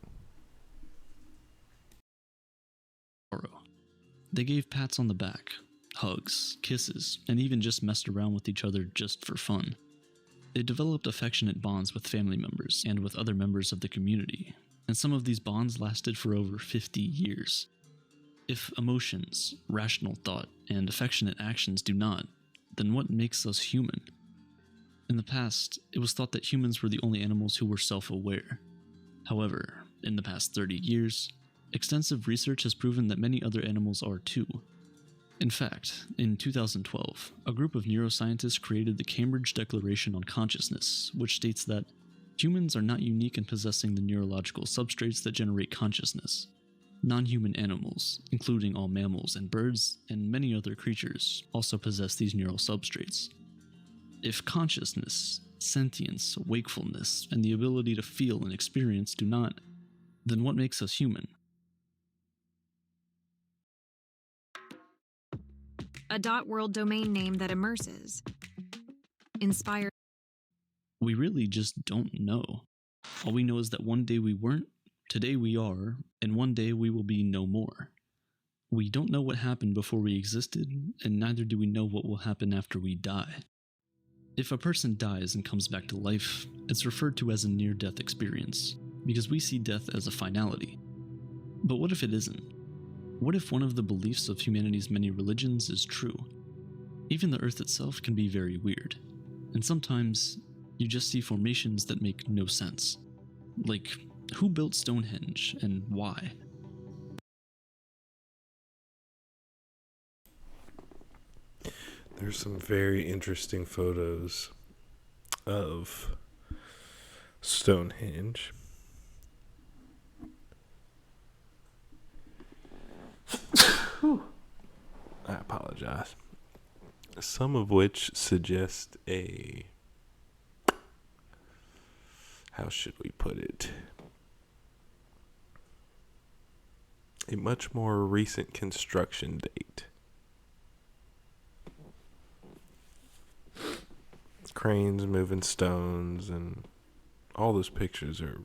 They gave pats on the back, hugs, kisses, and even just messed around with each other just for fun. They developed affectionate bonds with family members and with other members of the community, and some of these bonds lasted for over 50 years. If emotions, rational thought, and affectionate actions do not, then what makes us human? In the past, it was thought that humans were the only animals who were self-aware. However, in the past 30 years, extensive research has proven that many other animals are too. In fact, in 2012, a group of neuroscientists created the Cambridge Declaration on Consciousness, which states that humans are not unique in possessing the neurological substrates that generate consciousness. Non-human animals, including all mammals and birds and many other creatures, also possess these neural substrates. If consciousness, sentience, wakefulness, and the ability to feel and experience do not, then what makes us human? A .world domain name that immerses. Inspired. We really just don't know. All we know is that one day we weren't, today we are, and one day we will be no more. We don't know what happened before we existed, and neither do we know what will happen after we die. If a person dies and comes back to life, it's referred to as a near-death experience, because we see death as a finality. But what if it isn't? What if one of the beliefs of humanity's many religions is true? Even the Earth itself can be very weird, and sometimes you just see formations that make no sense. Like, who built Stonehenge and why? There's some very interesting photos of Stonehenge. I apologize. Some of which suggest how should we put it? A much more recent construction date. Cranes moving stones, and all those pictures are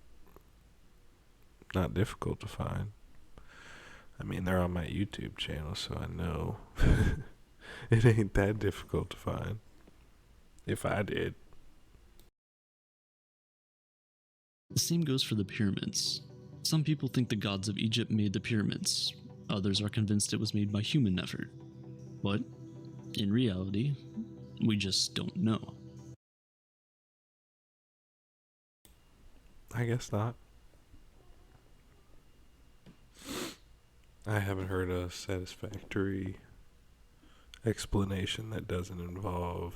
not difficult to find. I mean, they're on my YouTube channel, so I know it ain't that difficult to find. If I did. The same goes for the pyramids. Some people think the gods of Egypt made the pyramids. Others are convinced it was made by human effort. But, in reality, we just don't know. I guess not. I haven't heard a satisfactory explanation that doesn't involve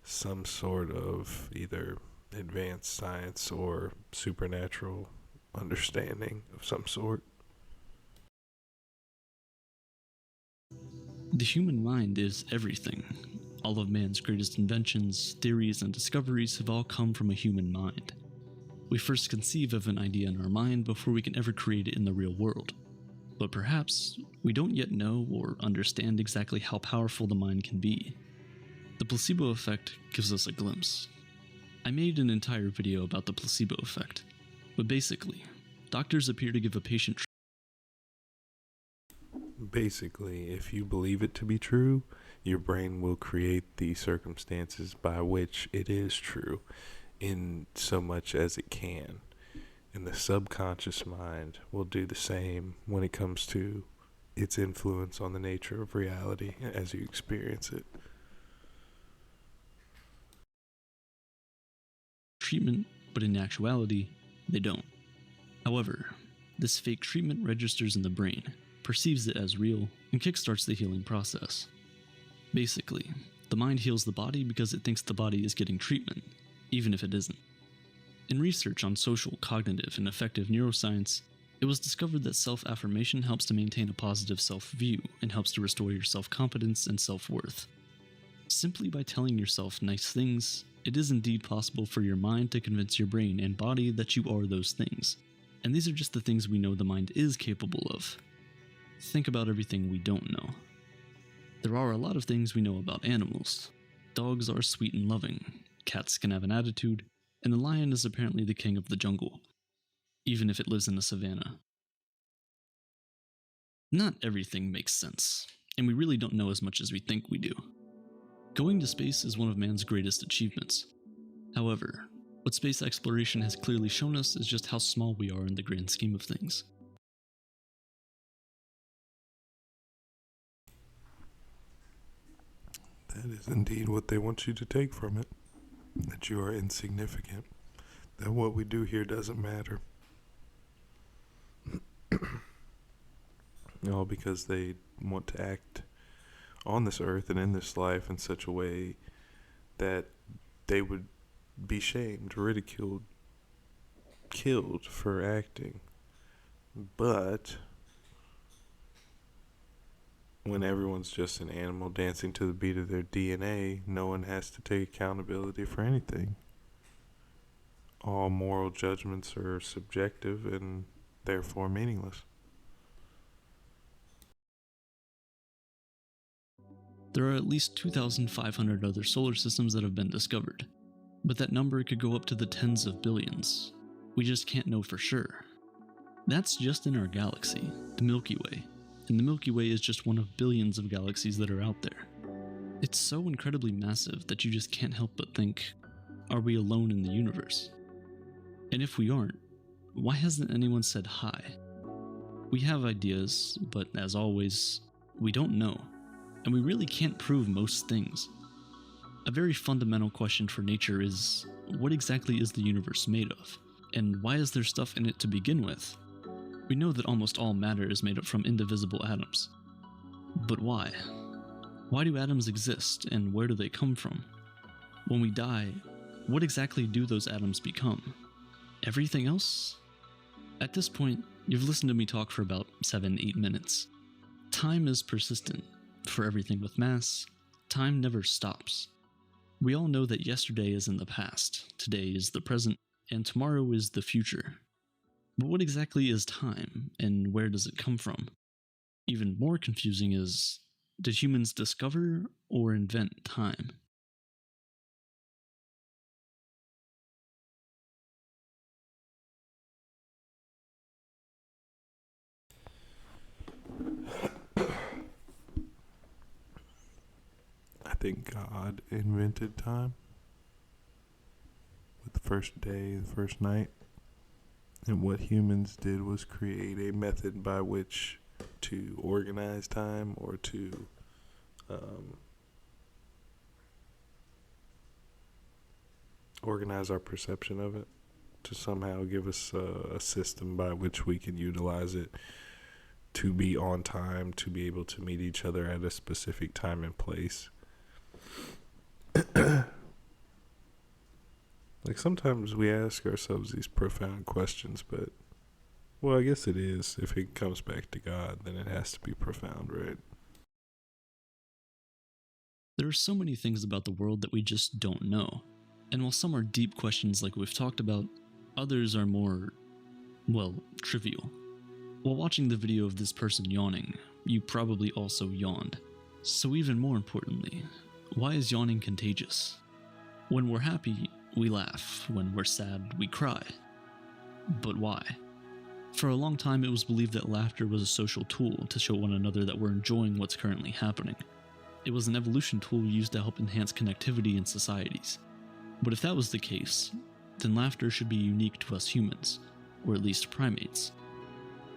some sort of either advanced science or supernatural understanding of some sort. The human mind is everything. All of man's greatest inventions, theories, and discoveries have all come from a human mind. We first conceive of an idea in our mind before we can ever create it in the real world. But perhaps we don't yet know or understand exactly how powerful the mind can be. The placebo effect gives us a glimpse. I made an entire video about the placebo effect, but basically, doctors appear to give a patient Basically, if you believe it to be true, your brain will create the circumstances by which it is true, in so much as it can. And the subconscious mind will do the same when it comes to its influence on the nature of reality as you experience it. treatment, but in actuality, they don't. However, this fake treatment registers in the brain, perceives it as real, and kickstarts the healing process. Basically, the mind heals the body because it thinks the body is getting treatment, even if it isn't. In research on social, cognitive, and affective neuroscience, it was discovered that self-affirmation helps to maintain a positive self-view and helps to restore your self-confidence and self-worth. Simply by telling yourself nice things, it is indeed possible for your mind to convince your brain and body that you are those things. And these are just the things we know the mind is capable of. Think about everything we don't know. There are a lot of things we know about animals. Dogs are sweet and loving, cats can have an attitude, and the lion is apparently the king of the jungle, even if it lives in the savannah. Not everything makes sense, and we really don't know as much as we think we do. Going to space is one of man's greatest achievements. However, what space exploration has clearly shown us is just how small we are in the grand scheme of things. That is indeed what they want you to take from it. That you are insignificant. That what we do here doesn't matter. All because they want to act on this earth and in this life in such a way that they would be shamed, ridiculed, killed for acting. But when everyone's just an animal dancing to the beat of their DNA, no one has to take accountability for anything. All moral judgments are subjective and therefore meaningless. There are at least 2,500 other solar systems that have been discovered, but that number could go up to the tens of billions. We just can't know for sure. That's just in our galaxy, the Milky Way, and the Milky Way is just one of billions of galaxies that are out there. It's so incredibly massive that you just can't help but think, are we alone in the universe? And if we aren't, why hasn't anyone said hi? We have ideas, but as always, we don't know. And we really can't prove most things. A very fundamental question for nature is, what exactly is the universe made of? And why is there stuff in it to begin with? We know that almost all matter is made up from indivisible atoms. But why? Why do atoms exist, and where do they come from? When we die, what exactly do those atoms become? Everything else? At this point, you've listened to me talk for about 7, 8 minutes. Time is persistent. For everything with mass, time never stops. We all know that yesterday is in the past, today is the present, and tomorrow is the future. But what exactly is time, and where does it come from? Even more confusing is, did humans discover or invent time? I think God invented time with the first day, the first night. And what humans did was create a method by which to organize time or to organize our perception of it, to somehow give us a system by which we can utilize it to be on time, to be able to meet each other at a specific time and place. Like, sometimes we ask ourselves these profound questions, but, well, I guess it is. If it comes back to God, then it has to be profound, right? There are so many things about the world that we just don't know. And while some are deep questions like we've talked about, others are more, well, trivial. While watching the video of this person yawning, you probably also yawned. So even more importantly, why is yawning contagious? When we're happy, we laugh. When we're sad, we cry. But why? For a long time, it was believed that laughter was a social tool to show one another that we're enjoying what's currently happening. It was an evolution tool used to help enhance connectivity in societies. But if that was the case, then laughter should be unique to us humans, or at least primates.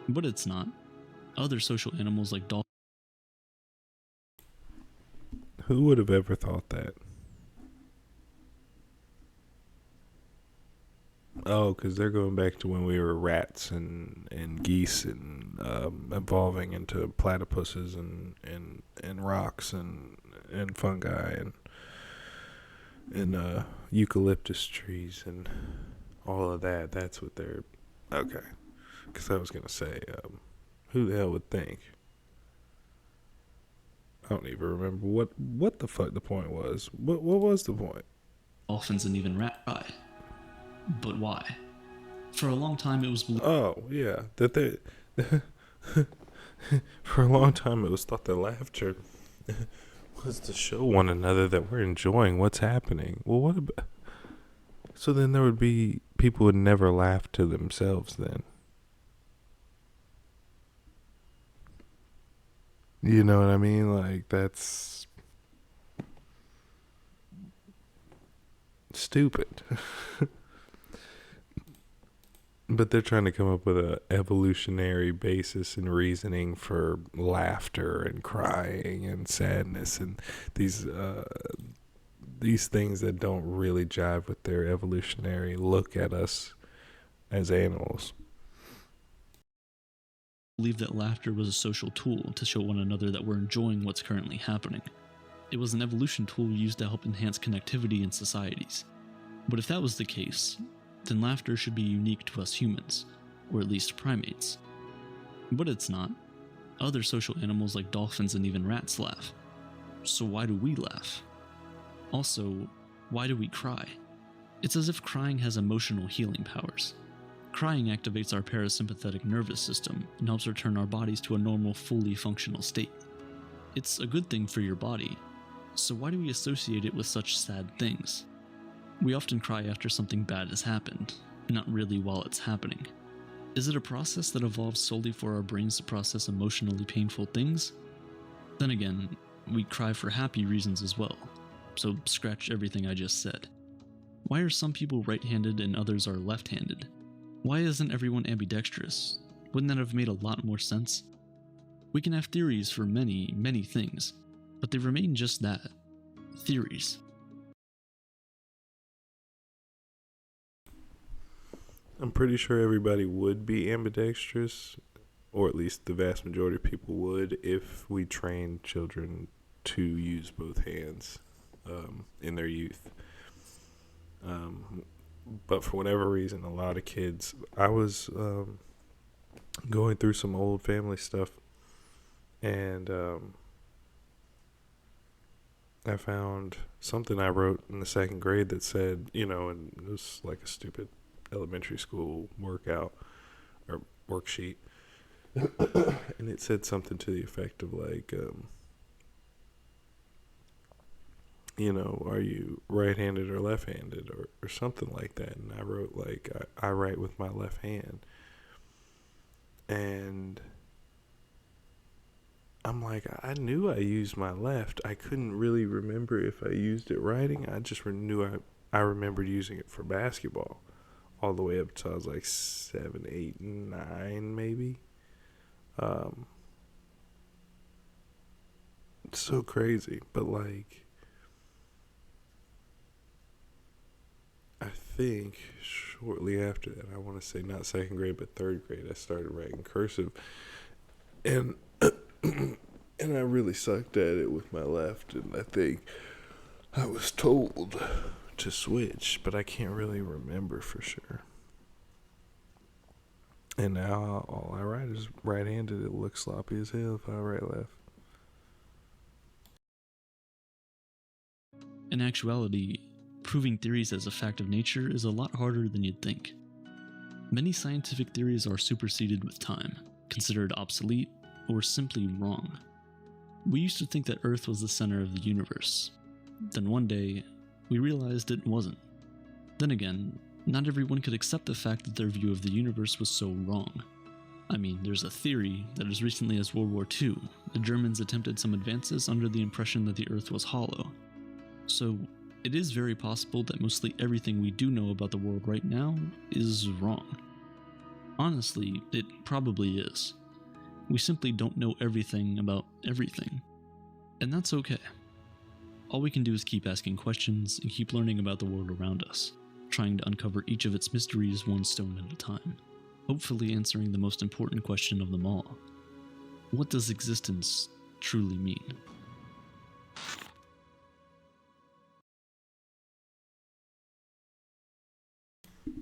But it's not. Other social animals like dolphins. Who would have ever thought that? Oh, because they're going back to when we were rats and geese and evolving into platypuses and rocks and fungi and eucalyptus trees and all of that. That's what they're... Okay. Because I was going to say, who the hell would think? I don't even remember what the fuck the point was. What was the point? Dolphins and even rats cry. But why? For a long time it was believed... Oh, yeah. That they... For a long time it was thought that laughter was to show one another that we're enjoying what's happening. Well, what about... So then there would be... People would never laugh to themselves then. You know what I mean? Like, that's... stupid. But they're trying to come up with an evolutionary basis and reasoning for laughter and crying and sadness and these things that don't really jive with their evolutionary look at us as animals. Believe that laughter was a social tool to show one another that we're enjoying what's currently happening. It was an evolution tool used to help enhance connectivity in societies. But if that was the case, then laughter should be unique to us humans, or at least primates. But it's not. Other social animals like dolphins and even rats laugh. So why do we laugh? Also, why do we cry? It's as if crying has emotional healing powers. Crying activates our parasympathetic nervous system and helps return our bodies to a normal, fully functional state. It's a good thing for your body, so why do we associate it with such sad things? We often cry after something bad has happened, not really while it's happening. Is it a process that evolved solely for our brains to process emotionally painful things? Then again, we cry for happy reasons as well, so scratch everything I just said. Why are some people right-handed and others are left-handed? Why isn't everyone ambidextrous? Wouldn't that have made a lot more sense? We can have theories for many, many things, but they remain just that, theories. I'm pretty sure everybody would be ambidextrous, or at least the vast majority of people would, if we trained children to use both hands in their youth. But for whatever reason, a lot of kids... I was going through some old family stuff, and I found something I wrote in the second grade that said, and it was like a stupid elementary school workout or worksheet. And it said something to the effect of like, are you right-handed or left-handed or something like that. And I wrote like, I write with my left hand. And I'm like, I knew I used my left. I couldn't really remember if I used it writing. I just knew I remembered using it for basketball all the way up till I was like 7, 8, 9 maybe. It's so crazy. But like, I think shortly after that, I want to say not second grade, but third grade, I started writing cursive. And and I really sucked at it with my left, and I think I was told to switch, but I can't really remember for sure. And now all I write is right-handed. It looks sloppy as hell if I write left. In actuality, proving theories as a fact of nature is a lot harder than you'd think. Many scientific theories are superseded with time, considered obsolete, or simply wrong. We used to think that Earth was the center of the universe. Then one day, we realized it wasn't. Then again, not everyone could accept the fact that their view of the universe was so wrong. I mean, there's a theory that as recently as World War II, the Germans attempted some advances under the impression that the Earth was hollow. So, it is very possible that mostly everything we do know about the world right now is wrong. Honestly, it probably is. We simply don't know everything about everything. And that's okay. All we can do is keep asking questions and keep learning about the world around us, trying to uncover each of its mysteries one stone at a time, hopefully answering the most important question of them all. What does existence truly mean?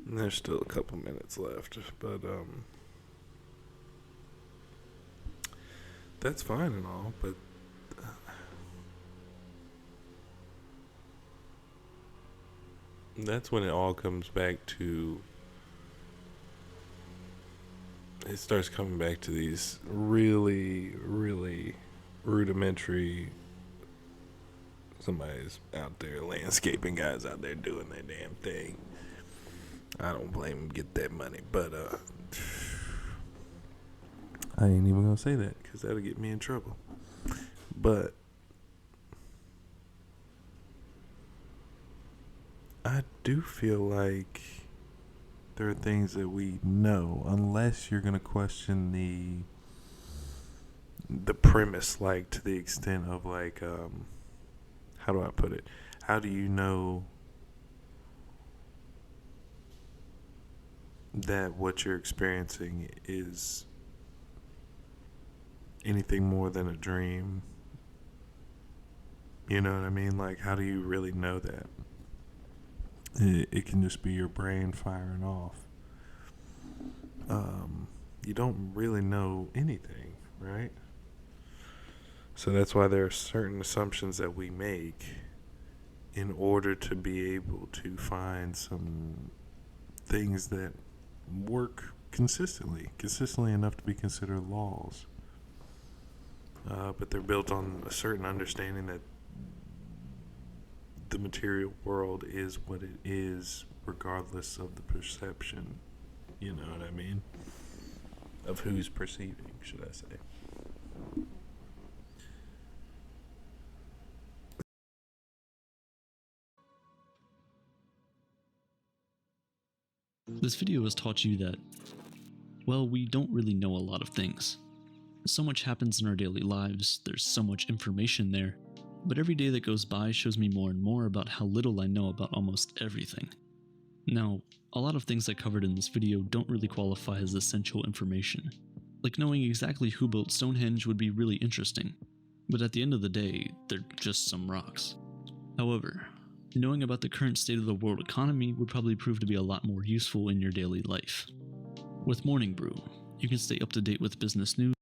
And there's still a couple minutes left, but that's fine and all, but that's when it all comes back to, it starts coming back to these really, really rudimentary, somebody's out there, landscaping guys out there doing their damn thing. I don't blame them, get that money, but I ain't even gonna say that because that'll get me in trouble. But I do feel like there are things that we know, unless you're gonna question the premise, like to the extent of like, how do I put it? How do you know that what you're experiencing is anything more than a dream? You know what I mean? Like, how do you really know that? It can just be your brain firing off. You don't really know anything, right? So that's why there are certain assumptions that we make in order to be able to find some things that work consistently enough to be considered laws. But they're built on a certain understanding that the material world is what it is, regardless of the perception. You know what I mean? Of who's perceiving, should I say. This video has taught you that, well, we don't really know a lot of things. So much happens in our daily lives, there's so much information there, but every day that goes by shows me more and more about how little I know about almost everything. Now, a lot of things I covered in this video don't really qualify as essential information. Like knowing exactly who built Stonehenge would be really interesting, but at the end of the day, they're just some rocks. However, knowing about the current state of the world economy would probably prove to be a lot more useful in your daily life. With Morning Brew, You can stay up to date with business news.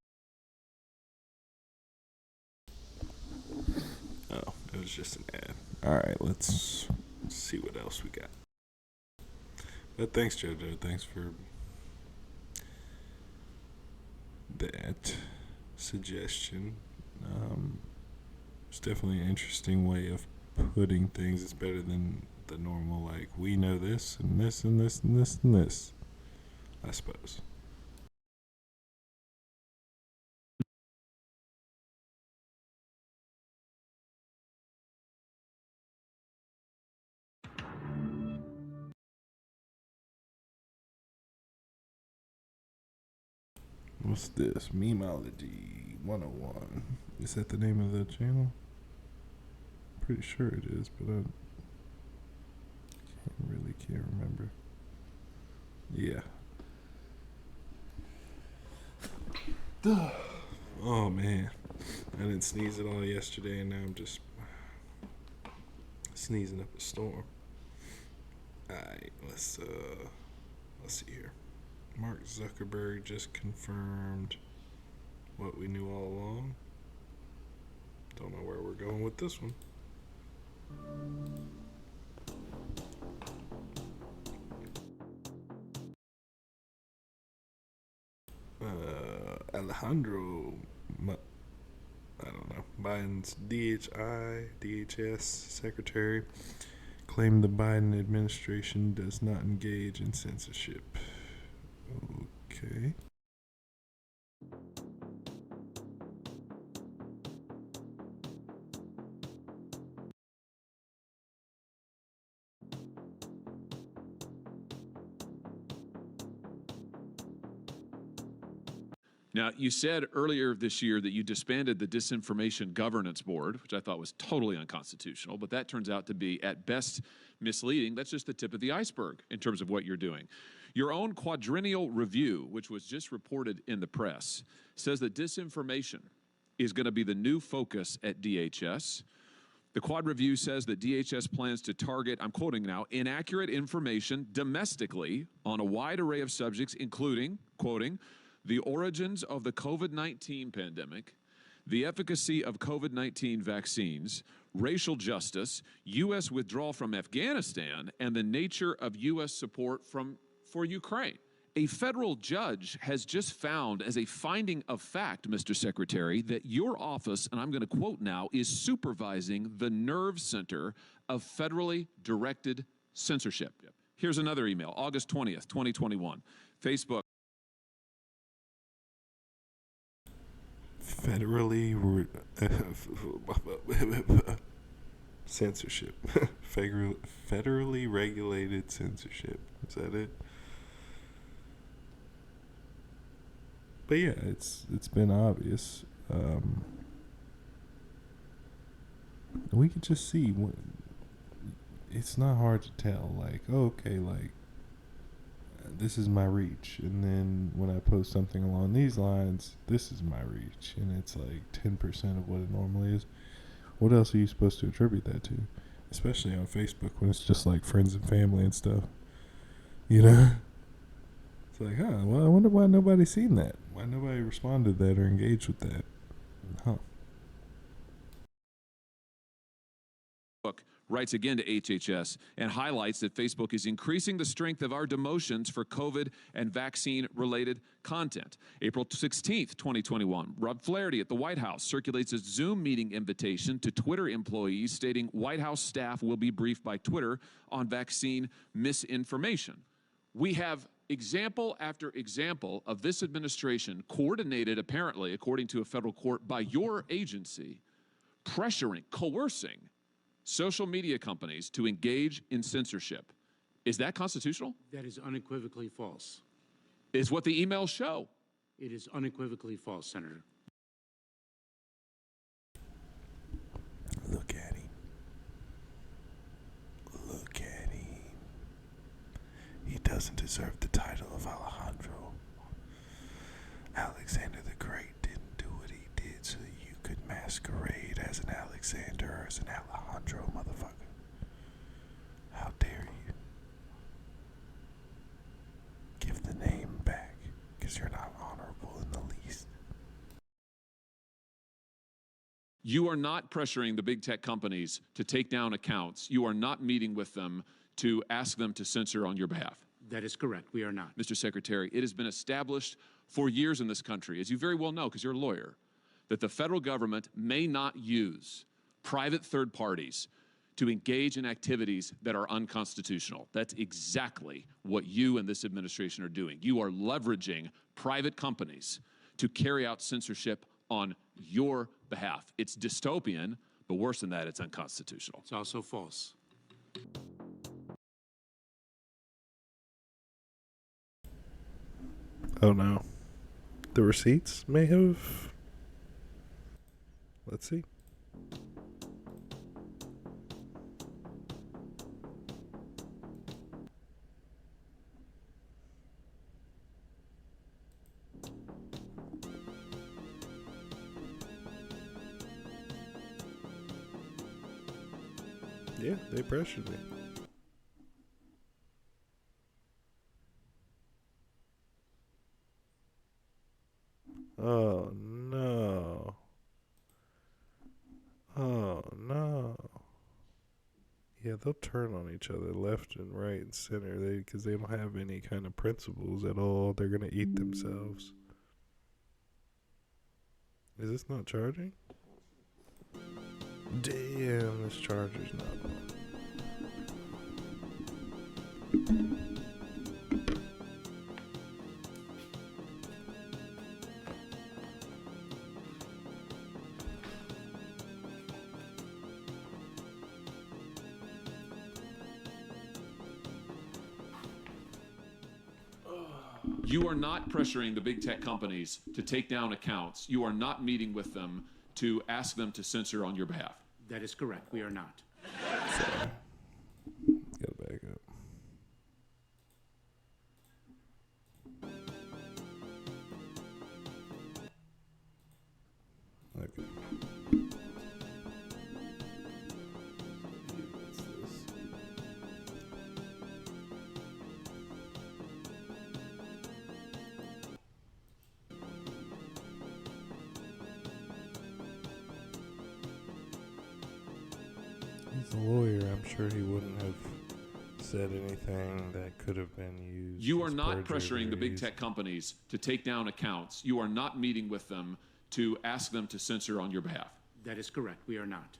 Oh, it was just an ad. Alright, let's see what else we got. But thanks, JoJo. Thanks for that suggestion. It's definitely an interesting way of putting things. It's better than the normal, like, we know this and this and this and this and this, I suppose. What's this? Memology 101. Is that the name of the channel? Pretty sure it is, but I can't remember. Yeah. Oh man, I didn't sneeze at all yesterday, and now I'm just sneezing up a storm. Alright, let's see here. Mark Zuckerberg just confirmed what we knew all along. Don't know where we're going with this one. Alejandro, I don't know, Biden's DHS secretary claimed the Biden administration does not engage in censorship. Okay. Now, you said earlier this year that you disbanded the Disinformation Governance Board, which I thought was totally unconstitutional, but that turns out to be, at best, misleading. That's just the tip of the iceberg in terms of what you're doing. Your own quadrennial review, which was just reported in the press, says that disinformation is going to be the new focus at DHS. The Quad Review says that DHS plans to target, I'm quoting now, inaccurate information domestically on a wide array of subjects, including, quoting, the origins of the COVID-19 pandemic, the efficacy of COVID-19 vaccines, racial justice, U.S. withdrawal from Afghanistan, and the nature of U.S. support for Ukraine. A federal judge has just found as a finding of fact, Mr. Secretary, that your office, and I'm going to quote now, is supervising the nerve center of federally directed censorship. Here's another email, August 20th, 2021. Facebook. Federally censorship. Federally regulated censorship. Is that it? But yeah, it's been obvious. We could just see. It's not hard to tell. Like, okay, like, this is my reach, and then when I post something along these lines, this is my reach, and it's like 10% of what it normally is. What else are you supposed to attribute that to? Especially on Facebook when it's just like friends and family and stuff. You know? It's like, well, I wonder why nobody's seen that. Why nobody responded to that or engaged with that. Writes again to HHS and highlights that Facebook is increasing the strength of our demotions for COVID and vaccine-related content. April 16th, 2021, Rob Flaherty at the White House circulates a Zoom meeting invitation to Twitter employees stating White House staff will be briefed by Twitter on vaccine misinformation. We have example after example of this administration coordinated, apparently, according to a federal court, by your agency, pressuring, coercing social media companies to engage in censorship. Is that constitutional? That is unequivocally false. Is what the emails show. It is unequivocally false, Senator. Look at him. Look at him. He doesn't deserve the title of Alejandro. Alexander the Great didn't do what he did so you could masquerade as an Alexander or as an Alejandro, motherfucker. How dare you? Give the name back, because you're not on You are not pressuring the big tech companies to take down accounts. You are not meeting with them to ask them to censor on your behalf. That is correct. We are not. Mr. Secretary, it has been established for years in this country, as you very well know because you're a lawyer, that the federal government may not use private third parties to engage in activities that are unconstitutional. That's exactly what you and this administration are doing. You are leveraging private companies to carry out censorship on your behalf. It's dystopian, but worse than that, it's unconstitutional. It's also false. Oh no. The receipts may have. Let's see. Yeah, they pressured me. Oh no. Oh no. Yeah, they'll turn on each other left and right and center because they don't have any kind of principles at all. They're gonna eat themselves. Is this not charging? Damn, this charger's not on. You are not pressuring the big tech companies to take down accounts. You are not meeting with them to ask them to censor on your behalf. That is correct. We are not. Sorry. Gotta back up. Okay. What's this? He's a lawyer. I'm sure he wouldn't have said anything that could have been used. You are as not perjury pressuring the big or tech companies to take down accounts. You are not meeting with them to ask them to censor on your behalf. That is correct. We are not.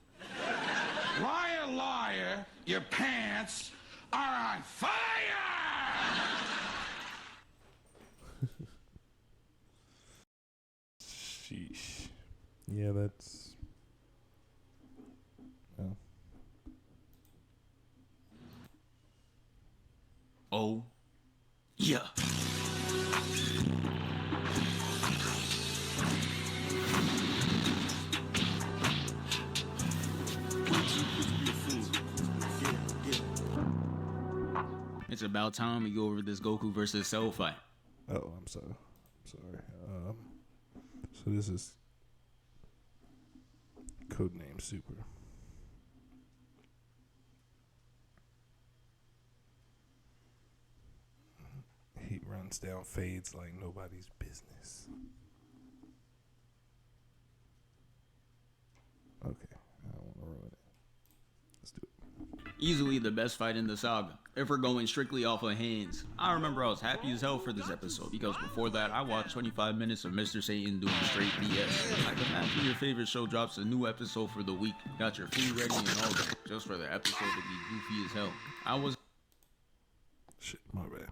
Liar, liar, your pants are on fire! Sheesh. Yeah, that's. Oh. Oh, yeah. It's about time we go over this Goku versus Cell fight. Oh, I'm sorry. So this is codename Super. He runs down fades like nobody's business. Okay, I don't want to ruin it. Let's do it. Easily the best fight in the saga. If we're going strictly off of hands, I remember I was happy as hell for this episode because before that I watched 25 minutes of Mr. Satan doing straight BS. Like imagine your favorite show drops a new episode for the week, got your food ready and all that, just for the episode to be goofy as hell. I was Shit, my bad.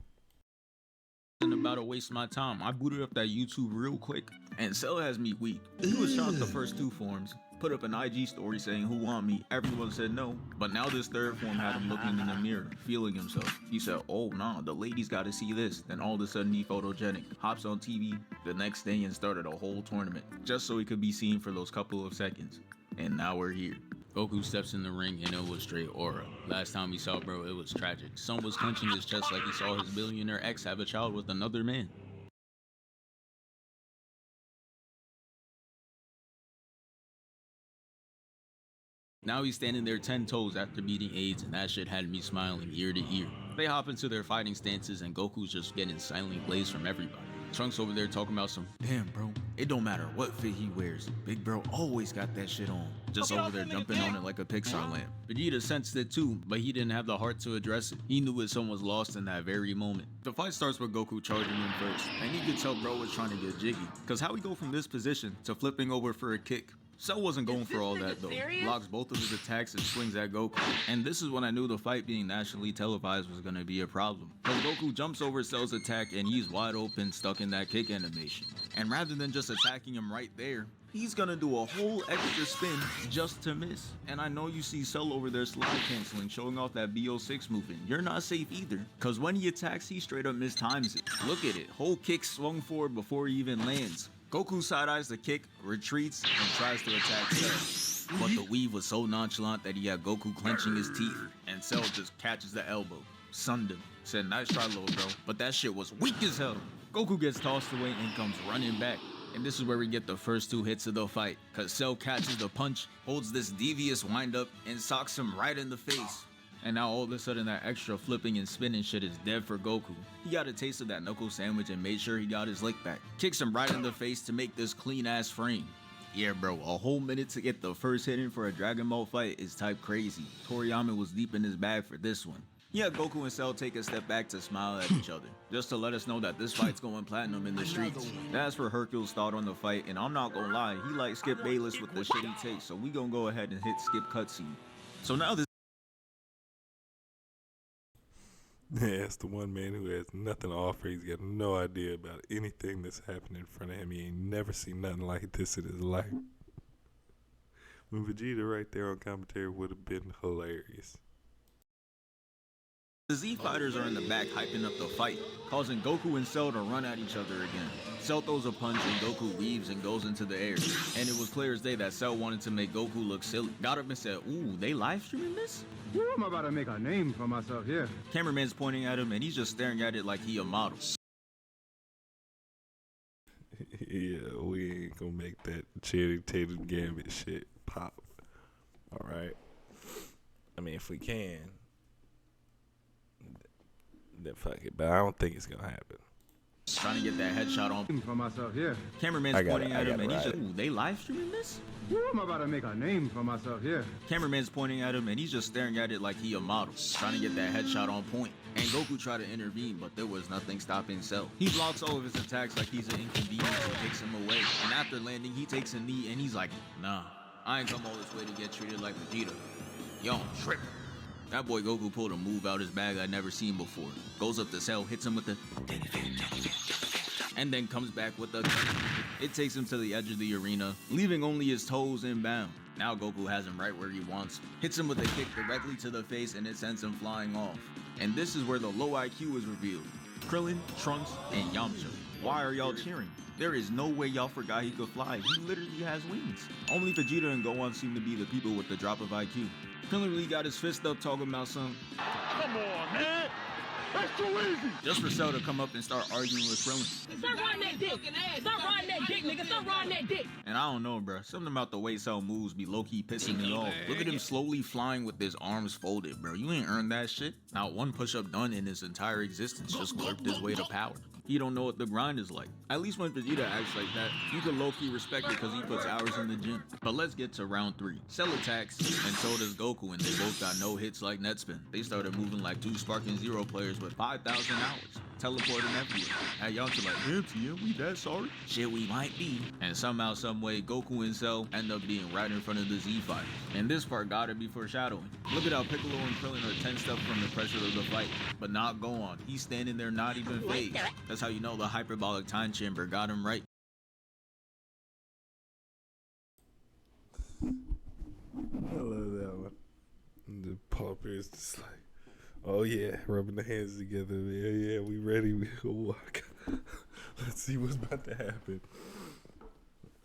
about to waste my time. I booted up that YouTube real quick, and Cell has me weak. He was shocked the first two forms, put up an IG story saying who want me, everyone said no, but now this third form had him looking in the mirror, feeling himself. He said, oh nah, the ladies gotta see this. Then all of a sudden he photogenic, hops on TV the next day and started a whole tournament, just so he could be seen for those couple of seconds. And now we're here. Goku steps in the ring and it was straight aura. Last time we saw bro, it was tragic. Son was clenching his chest like he saw his billionaire ex have a child with another man. Now he's standing there 10 toes after beating AIDS, and that shit had me smiling ear to ear. They hop into their fighting stances and Goku's just getting silent glaze from everybody. Trunks over there talking about some, damn, bro, it don't matter what fit he wears. Big bro always got that shit on. Just over there jumping on it like a Pixar lamp. Vegeta sensed it too, but he didn't have the heart to address it. He knew his son was lost in that very moment. The fight starts with Goku charging in first, and you could tell bro was trying to get jiggy. Cause how he go from this position to flipping over for a kick? Cell wasn't going for all that though. Blocks both of his attacks and swings at Goku. And this is when I knew the fight being nationally televised was gonna be a problem. Cause Goku jumps over Cell's attack and he's wide open, stuck in that kick animation. And rather than just attacking him right there, he's gonna do a whole extra spin just to miss. And I know you see Cell over there slide canceling, showing off that BO6 movement. You're not safe either. Cause when he attacks, he straight up mistimes it. Look at it, whole kick swung forward before he even lands. Goku side-eyes the kick, retreats, and tries to attack Cell. But the weave was so nonchalant that he had Goku clenching his teeth, and Cell just catches the elbow. Sunned him. Said, nice try, little bro. But that shit was weak as hell. Goku gets tossed away and comes running back. And this is where we get the first two hits of the fight. Cause Cell catches the punch, holds this devious wind-up, and socks him right in the face. And now all of a sudden that extra flipping and spinning shit is dead for Goku. He got a taste of that knuckle sandwich and made sure he got his lick back. Kicks him right in the face to make this clean ass frame. Yeah bro, a whole minute to get the first hit in for a Dragon Ball fight is type crazy. Toriyama was deep in his bag for this one. He had Goku and Cell take a step back to smile at each other, just to let us know that this fight's going platinum in the streets. That's for Hercule's thought on the fight, and I'm not gonna lie, he like Skip Bayless with the shit he takes, so we gonna go ahead and hit skip cutscene. So now this Yeah, it's the one man who has nothing to offer. He's got no idea about anything that's happening in front of him. He ain't never seen nothing like this in his life. When Vegeta right there on commentary would have been hilarious. The Z fighters are in the back hyping up the fight, causing Goku and Cell to run at each other again. Cell throws a punch and Goku weaves and goes into the air. And it was clear as day that Cell wanted to make Goku look silly. Got up and said, ooh, they live streaming this? Ooh, I'm about to make a name for myself here. Cameraman's pointing at him and he's just staring at it like he a model. Yeah, we ain't gonna make that Channing Tatum Gambit shit pop. Alright? I mean, if we can, then fuck it. But I don't think it's gonna happen. Trying to get that headshot on for myself here. Cameraman's pointing at him and he's just, ooh, they live streaming this? Ooh, I'm about to make a name for myself here. Cameraman's pointing at him and he's just staring at it like he a model. Trying to get that headshot on point. And Goku tried to intervene, but there was nothing stopping Cell. He blocks all of his attacks like he's an inconvenience and kicks him away. And after landing, he takes a knee and he's like, nah, I ain't come all this way to get treated like Vegeta. Yo, I'm tripping. That boy Goku pulled a move out his bag I'd never seen before. Goes up to Cell, hits him with the and then comes back with the it takes him to the edge of the arena, leaving only his toes inbound. Now Goku has him right where he wants him. Hits him with a kick directly to the face and it sends him flying off. And this is where the low IQ is revealed. Krillin, Trunks, and Yamcha. Why are y'all cheering? There is no way y'all forgot he could fly. He literally has wings. Only Vegeta and Gohan seem to be the people with the drop of IQ. Krillin really got his fist up talking about some. Come on, man. That's too easy. Just for Cell to come up and start arguing with Krillin. Stop riding that dick. Stop riding that dick, nigga. Stop riding that dick. And I don't know, bro. Something about the way Cell moves be low-key pissing me off. Look at him slowly flying with his arms folded, bro. You ain't earned that shit. Not one push-up done in his entire existence. Just slurped his way to power. He don't know what the grind is like. At least when Vegeta acts like that, you can low-key respect it because he puts hours in the gym. But let's get to round 3. Cell attacks, and so does Goku, and they both got no hits like Netspin. They started moving like 2 Sparking Zero players with 5,000 hours. Teleporting everywhere. At Yamcha like, damn TM, we that sorry? Shit, we might be. And somehow, someway, Goku and Cell end up being right in front of the Z fighters. And this part gotta be foreshadowing. Look at how Piccolo and Krillin are 10 steps from the pressure of the fight. But not Gohan. He's standing there not even phased. That's how you know the hyperbolic time chamber got him right. I love that one. And the Pauper is just like, oh yeah, rubbing the hands together. Yeah, we ready. We go walk. Let's see what's about to happen.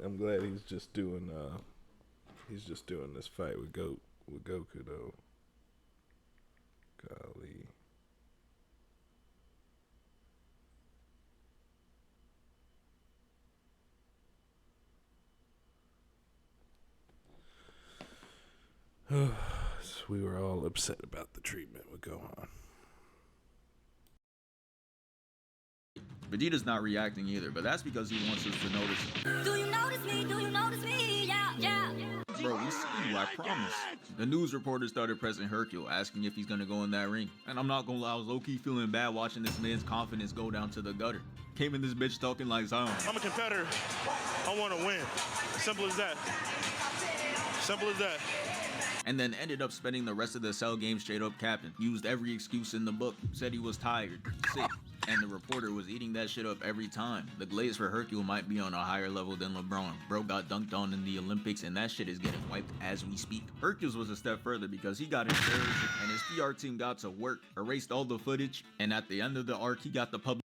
I'm glad he's just doing this fight with Goku though. Golly. So we were all upset about the treatment with Gohan. Vegeta's not reacting either, but that's because he wants us to notice him. Do you notice me? Do you notice me? Yeah, yeah. Bro, we see you, I promise. The news reporter started pressing Hercule, asking if he's gonna go in that ring. And I'm not gonna lie, I was low-key feeling bad watching this man's confidence go down to the gutter. Came in this bitch talking like Zion. I'm a competitor. I want to win. Simple as that. Simple as that. And then ended up spending the rest of the Cell game straight up capping. Used every excuse in the book. Said he was tired, sick. And the reporter was eating that shit up every time. The glaze for Hercule might be on a higher level than LeBron. Bro got dunked on in the Olympics and that shit is getting wiped as we speak. Hercules was a step further because he got embarrassed and his PR team got to work, erased all the footage, and at the end of the arc, he got the public.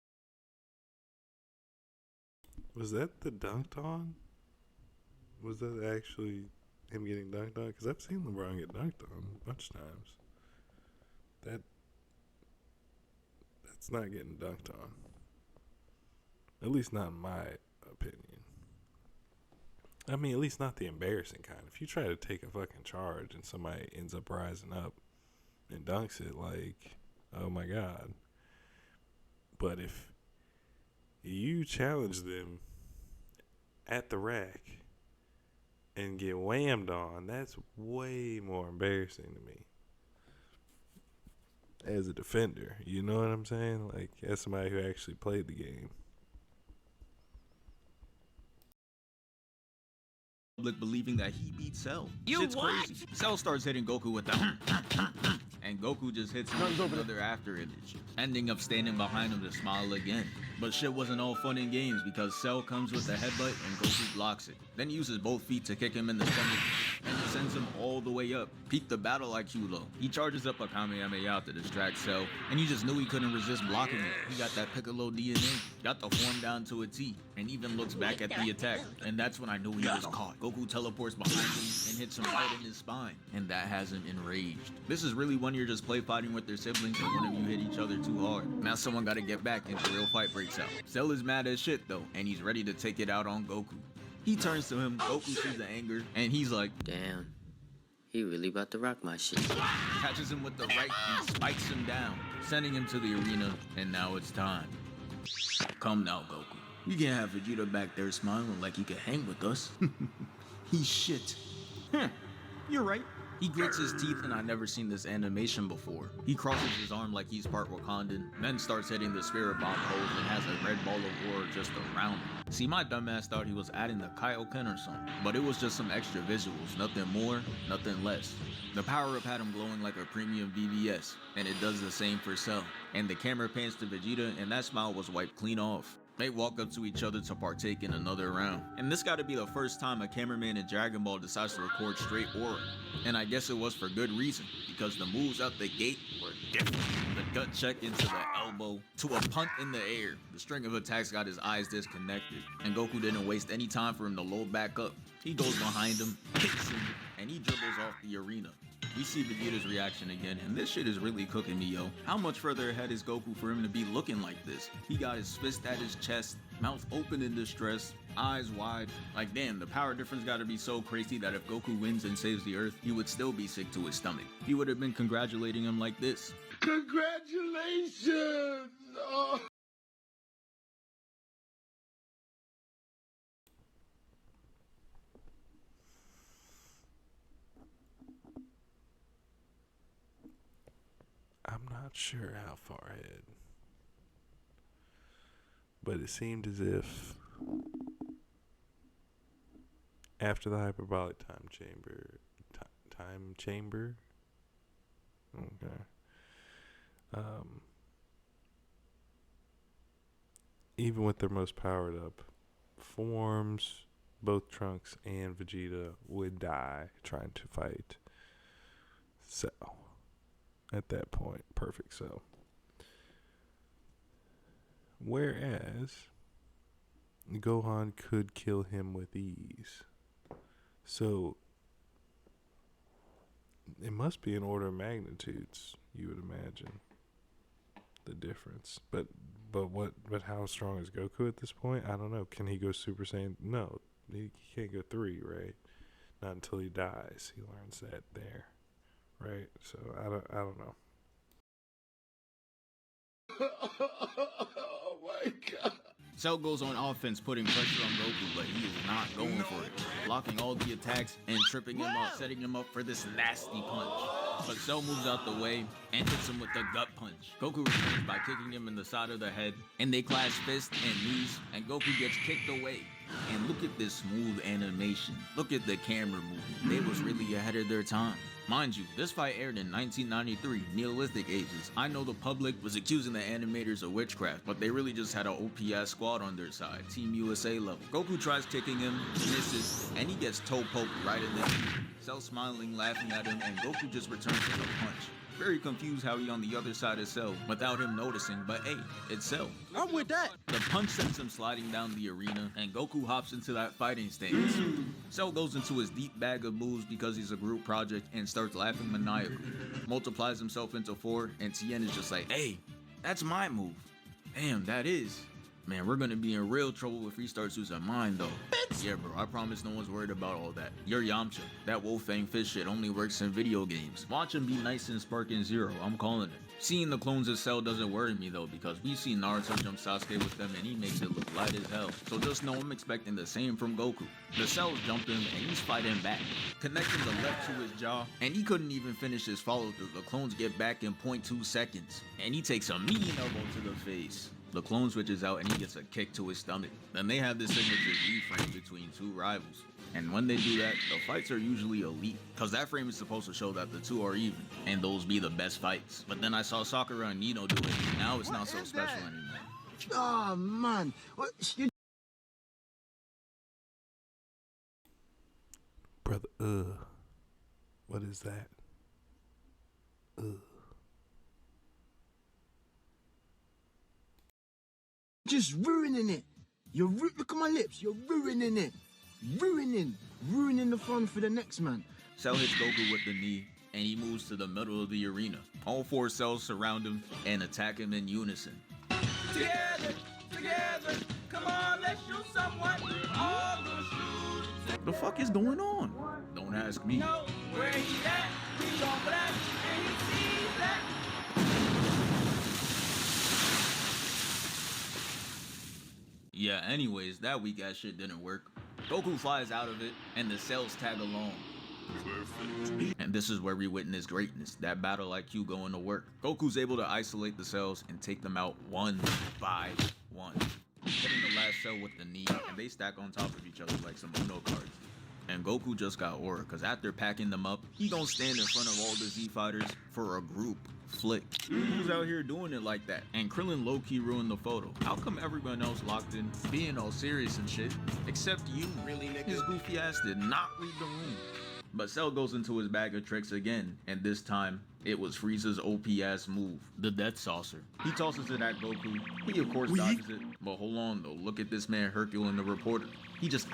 Was that the dunked on? Was that actually him getting dunked on? Because I've seen LeBron get dunked on a bunch of times. That's not getting dunked on. At least not in my opinion. I mean, at least not the embarrassing kind. If you try to take a fucking charge and somebody ends up rising up and dunks it, like, oh my God. But if you challenge them at the rack and get whammed on, that's way more embarrassing to me. As a defender, you know what I'm saying? Like, as somebody who actually played the game. Public believing that he beat Cell. You Shit's what? crazy. Cell starts hitting Goku with that, and Goku just hits him with another after image, ending up standing behind him to smile again. But shit wasn't all fun and games because Cell comes with a headbutt and Goku blocks it, then uses both feet to kick him in the stomach and sends him all the way up. Peak the battle IQ low. He charges up a Kamehameha to distract Cell, and you just knew he couldn't resist blocking it. He got that Piccolo DNA, got the form down to a T, and even looks back at the attack. And that's when I knew he was caught. Goku teleports behind him and hits him right in his spine, and that has him enraged. This is really when you're just play fighting with their siblings and one of you hit each other too hard. Now someone gotta get back and the real fight breaks out. Cell is mad as shit though, and he's ready to take it out on Goku. He turns to him, Goku sees the anger, and he's like, damn, he really about to rock my shit. Catches him with the right and spikes him down, sending him to the arena, and now it's time. Come now, Goku. You can't have Vegeta back there smiling like he could hang with us. He's shit. You're right. He grits his teeth, and I've never seen this animation before. He crosses his arm like he's part Wakandan, then starts hitting the spirit bomb pose and has a red ball of war just around him. See, my dumbass thought he was adding the Kaioken or something, but it was just some extra visuals, nothing more, nothing less. The power-up had him glowing like a premium VVS, and it does the same for Cell. And the camera pans to Vegeta, and that smile was wiped clean off. They walk up to each other to partake in another round. And this gotta be the first time a cameraman in Dragon Ball decides to record straight aura. And I guess it was for good reason, because the moves out the gate were different. The gut check into the elbow, to a punt in the air. The string of attacks got his eyes disconnected, and Goku didn't waste any time for him to load back up. He goes behind him, kicks him, and he dribbles off the arena. We see Vegeta's reaction again, and this shit is really cooking me, yo. How much further ahead is Goku for him to be looking like this? He got his fist at his chest, mouth open in distress, eyes wide. Like, damn, the power difference gotta be so crazy that if Goku wins and saves the Earth, he would still be sick to his stomach. He would have been congratulating him like this. Congratulations! Oh. I'm not sure how far ahead, but it seemed as if after the hyperbolic time chamber, okay, even with their most powered up forms, both Trunks and Vegeta would die trying to fight Cell. At that point, perfect Cell. Whereas Gohan could kill him with ease. So it must be an order of magnitudes, you would imagine, the difference. But how strong is Goku at this point? I don't know. Can he go Super Saiyan? No, he can't go 3, right? Not until he dies. He learns that there. Right, so I don't know. Oh my God. Cell goes on offense, putting pressure on Goku, but he is not going for it. Blocking all the attacks and tripping him up, setting him up for this nasty punch. But Cell moves out the way and hits him with the gut punch. Goku responds by kicking him in the side of the head, and they clash fists and knees, and Goku gets kicked away. And look at this smooth animation. Look at the camera movement. They was really ahead of their time. Mind you, this fight aired in 1993, Neolithic ages. I know the public was accusing the animators of witchcraft, but they really just had an OPS squad on their side, Team USA level. Goku tries kicking him, misses, and he gets toe poked right in the knee. Cell smiling, laughing at him, and Goku just returns with a punch. Very confused how he on the other side of Cell without him noticing, but hey, it's Cell. I'm with that. The punch sends him sliding down the arena, and Goku hops into that fighting stance. Cell goes into his deep bag of moves because he's a group project and starts laughing maniacally. Multiplies himself into 4, and Tien is just like, hey, that's my move. Damn, that is. Man, we're gonna be in real trouble if he starts using mine though. Yeah, bro, I promise no one's worried about all that. You're Yamcha. That Wolfang fish shit only works in video games. Watch him be nice and Sparking Zero, I'm calling it. Seeing the clones of Cell doesn't worry me though, because we've seen Naruto jump Sasuke with them and he makes it look light as hell. So just know I'm expecting the same from Goku. The Cell's jumping and he's fighting back, connecting the left to his jaw, and he couldn't even finish his follow through. The clones get back in 0.2 seconds, and he takes a mean elbow to the face. The clone switches out and he gets a kick to his stomach. Then they have this signature Z-frame between two rivals. And when they do that, the fights are usually elite, cause that frame is supposed to show that the two are even, and those be the best fights. But then I saw Sakura and Nino do it, and now it's not so special anymore. Oh man, Brother, what is that? just ruining it. Look at my lips. You're ruining it. Ruining the fun for the next man. Cell hits Goku with the knee, and he moves to the middle of the arena. All 4 cells surround him and attack him in unison. Together, come on, let's shoot someone. All the shoot. The fuck is going on? Don't ask me. Know where he at? We on black, and he sees that. Yeah, anyways, that weak ass shit didn't work. Goku flies out of it, and the cells tag along. Perfect. And this is where we witness greatness, that battle IQ going to work. Goku's able to isolate the cells and take them out one by one, hitting the last cell with the knee, and they stack on top of each other like some Uno cards. And Goku just got aura, cause after packing them up, he don't stand in front of all the Z fighters for a group flick. Who's out here doing it like that? And Krillin low-key ruined the photo. How come everyone else locked in, being all serious and shit, except you? Really, nigga? His goofy ass did not read the room. But Cell goes into his bag of tricks again, and this time, it was Frieza's OP-ass move, the Death Saucer. He tosses it at Goku. He of course dodges it, but hold on though, look at this man Hercule and the reporter. He just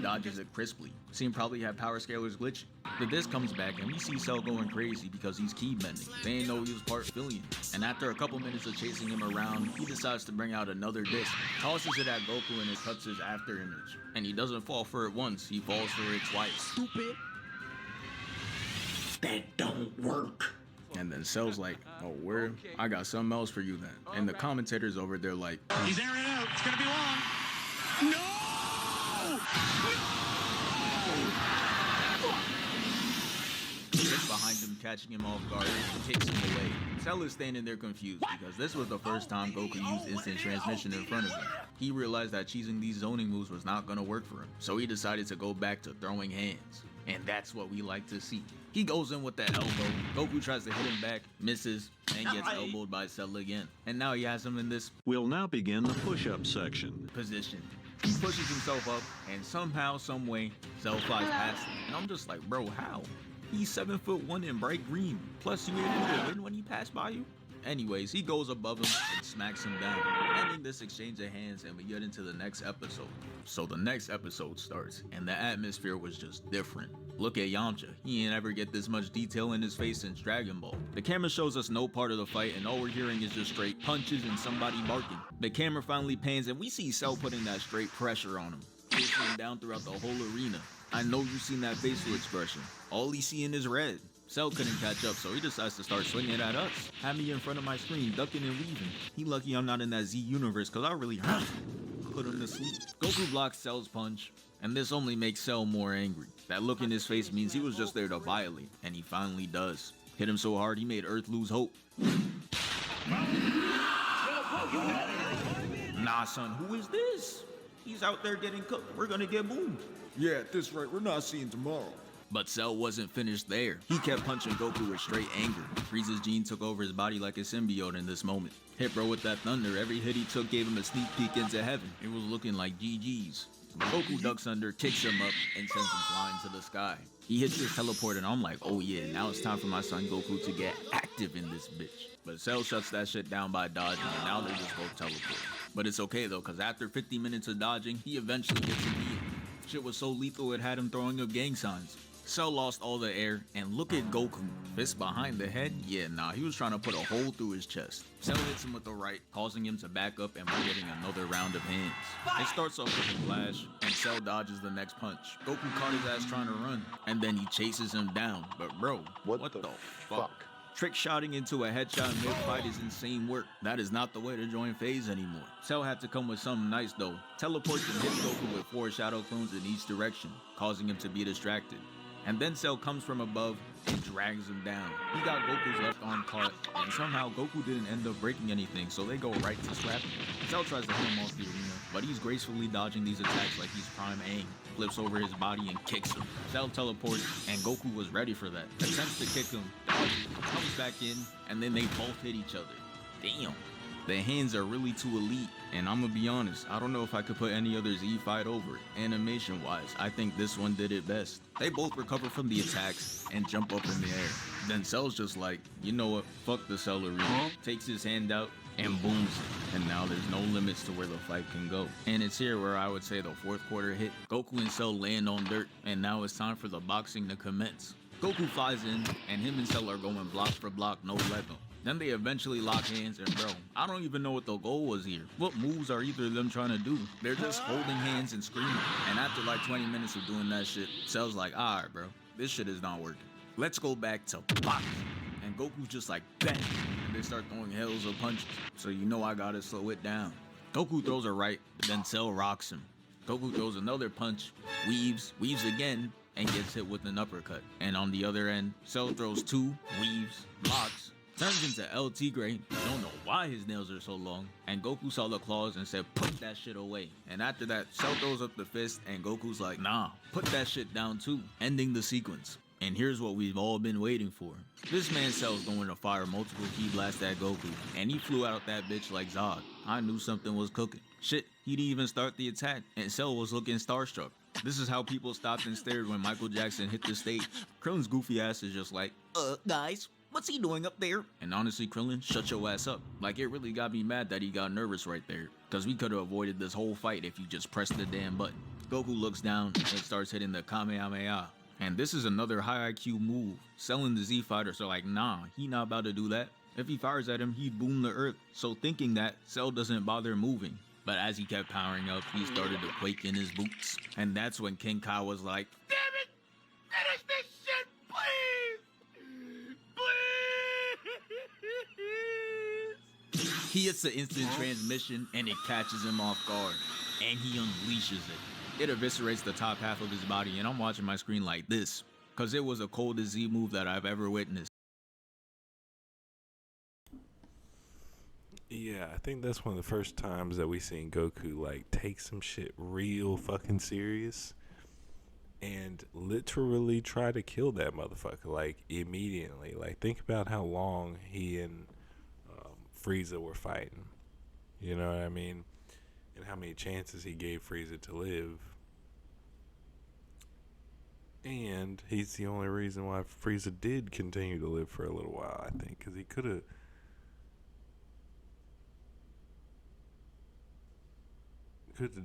dodges it crisply. Scene probably had power scalers glitching. The disc comes back and we see Cell going crazy because he's key bending. They ain't know he was part Fillion. And after a couple minutes of chasing him around, he decides to bring out another disc, tosses it at Goku and it cuts his after image. And he doesn't fall for it once, he falls for it twice. Stupid. That don't work. And then Cell's like, oh, where? I got something else for you then. And the commentators over there like, He's airing it out. It's gonna be long. No! Just behind him, catching him off guard, kicks him away. Cell is standing there confused because this was the first time Goku used instant transmission in front of him. He realized that cheesing these zoning moves was not gonna work for him, so he decided to go back to throwing hands. And that's what we like to see. He goes in with that elbow. Goku tries to hit him back, misses, and gets elbowed by Cell again. And now he has him in this We'll now begin the push-up section. position. He pushes himself up, and somehow, someway, Cell flies past him. And I'm just like, bro, how? He's 7'1" in bright green. Plus, you able to win when he passed by you? Anyways, he goes above him and smacks him down, ending this exchange of hands, and we get into the next episode. So the next episode starts, and the atmosphere was just different. Look at Yamcha. He ain't ever get this much detail in his face since Dragon Ball. The camera shows us no part of the fight, and all we're hearing is just straight punches and somebody barking. The camera finally pans, and we see Cell putting that straight pressure on him, pushing him down throughout the whole arena. I know you've seen that facial expression. All he's seeing is red. Cell couldn't catch up, so he decides to start swinging at us. Had me in front of my screen, ducking and weaving. He lucky I'm not in that Z universe, cause I really hurt. put him to sleep. Goku blocks Cell's punch, and this only makes Cell more angry. That look in his face means he was just there to violate, and he finally does. Hit him so hard he made Earth lose hope. Nah, son, who is this? He's out there getting cooked. We're gonna get boomed. Yeah, at this rate, we're not seeing tomorrow. But Cell wasn't finished there. He kept punching Goku with straight anger. Frieza's gene took over his body like a symbiote in this moment. Hit bro with that thunder. Every hit he took gave him a sneak peek into heaven. It was looking like GG's. Goku ducks under, kicks him up, and sends him flying to the sky. He hits his teleport, and I'm like, oh yeah, now it's time for my son Goku to get active in this bitch. But Cell shuts that shit down by dodging, and now they just both teleport. But it's okay though, cause after 50 minutes of dodging, he eventually gets a heal. Shit was so lethal it had him throwing up gang signs. Cell lost all the air, and look at Goku. Fist behind the head? Yeah, nah, he was trying to put a hole through his chest. Cell hits him with the right, causing him to back up and we're getting another round of hands. It starts off with a flash, and Cell dodges the next punch. Goku caught his ass trying to run, and then he chases him down. But bro, what the fuck? Trick shotting into a headshot mid-fight is insane work. That is not the way to join phase anymore. Cell had to come with something nice though. Teleports and hits Goku with 4 shadow clones in each direction, causing him to be distracted. And then Cell comes from above and drags him down. He got Goku's left arm caught, and somehow Goku didn't end up breaking anything, so they go right to scrapping. Cell tries to hit him off the arena, but he's gracefully dodging these attacks like he's Prime Aang. Flips over his body and kicks him. Cell teleports, and Goku was ready for that. Attempts to kick him, dodges, comes back in, and then they both hit each other. Damn. The hands are really too elite, and I'm gonna be honest, I don't know if I could put any other Z fight over it. Animation wise, I think this one did it best. They both recover from the attacks and jump up in the air. Then Cell's just like, you know what, fuck the Cell arena. Takes his hand out and booms it. And now there's no limits to where the fight can go. And it's here where I would say the 4th quarter hit. Goku and Cell land on dirt, and now it's time for the boxing to commence. Goku flies in, and him and Cell are going block for block, no let them. Then they eventually lock hands, and bro, I don't even know what the goal was here. What moves are either of them trying to do? They're just holding hands and screaming. And after like 20 minutes of doing that shit, Cell's like, alright bro, this shit is not working. Let's go back to boxing. And Goku's just like, bang! And they start throwing hells of punches. So you know I gotta slow it down. Goku throws a right, but then Cell rocks him. Goku throws another punch, weaves again, and gets hit with an uppercut. And on the other end, Cell throws 2, weaves, blocks, turns into El Tigre, don't know why his nails are so long, and Goku saw the claws and said, put that shit away. And after that, Cell throws up the fist, and Goku's like, nah, put that shit down too, ending the sequence. And here's what we've all been waiting for. This man Cell's going to fire multiple ki blasts at Goku, and he flew out that bitch like Zod. I knew something was cooking. Shit, he didn't even start the attack, and Cell was looking starstruck. This is how people stopped and stared when Michael Jackson hit the stage. Krillin's goofy ass is just like, guys, what's he doing up there? And honestly, Krillin, shut your ass up. Like, it really got me mad that he got nervous right there, because we could have avoided this whole fight if you just pressed the damn button. Goku looks down and starts hitting the Kamehameha. And this is another high IQ move. Cell and the Z fighters are like, nah, he not about to do that. If he fires at him, he'd boom the earth. So thinking that, Cell doesn't bother moving. But as he kept powering up, he started to quake in his boots. And that's when King Kai was like, Damn it! Finish this shit, please! He hits the instant transmission and it catches him off guard. And he unleashes it. It eviscerates the top half of his body, and I'm watching my screen like this, cause it was the coldest Z move that I've ever witnessed. Yeah, I think that's one of the first times that we seen Goku like take some shit real fucking serious and literally try to kill that motherfucker like immediately. Like, think about how long he and Frieza were fighting. You know what I mean? And how many chances he gave Frieza to live. And he's the only reason why Frieza did continue to live for a little while, I think, because he could have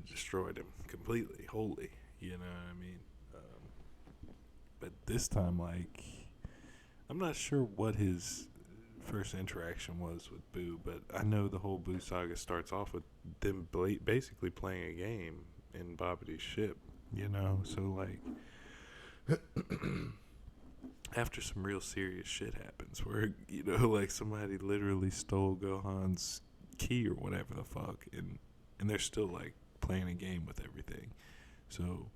destroyed him completely, wholly. You know what I mean? But this time, like, I'm not sure what his first interaction was with Boo, but I know the whole Boo saga starts off with them basically playing a game in Babidi's ship, you know? So, like, after some real serious shit happens where, you know, like, somebody literally stole Gohan's key or whatever the fuck, and they're still, like, playing a game with everything. So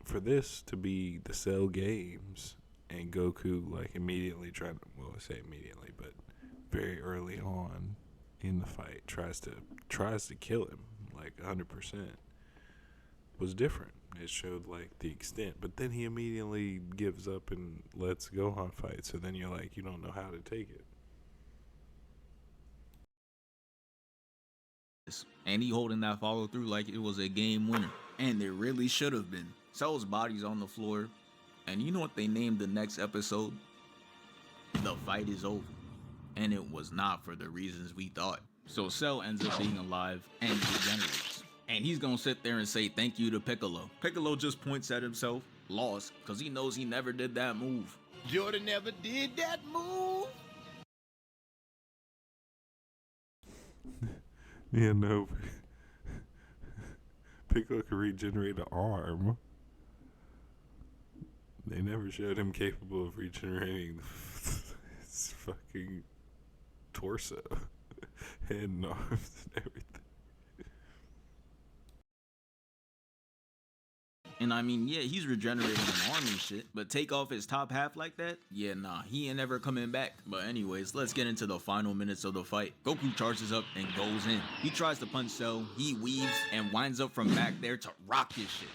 for this to be the Cell games and Goku like immediately trying to, well, I say immediately, but very early on in the fight tries to kill him like 100% was different. It showed like the extent, but then he immediately gives up and lets Gohan fight. So then you're like, you don't know how to take it. And he holding that follow through like it was a game winner. And there really should have been. Cell's body's on the floor. And you know what they named the next episode? The Fight Is Over. And it was not for the reasons we thought. So Cell ends up being alive and regenerates. And he's gonna sit there and say thank you to Piccolo. Piccolo just points at himself, lost, because he knows he never did that move. Jordan never did that move. Yeah, no. Piccolo could regenerate an arm. They never showed him capable of regenerating his fucking torso, head and arms and everything. And I mean, yeah, he's regenerating an arm and shit, but take off his top half like that? Yeah, nah, he ain't ever coming back. But anyways, let's get into the final minutes of the fight. Goku charges up and goes in. He tries to punch Cell, he weaves, and winds up from back there to rock his shit.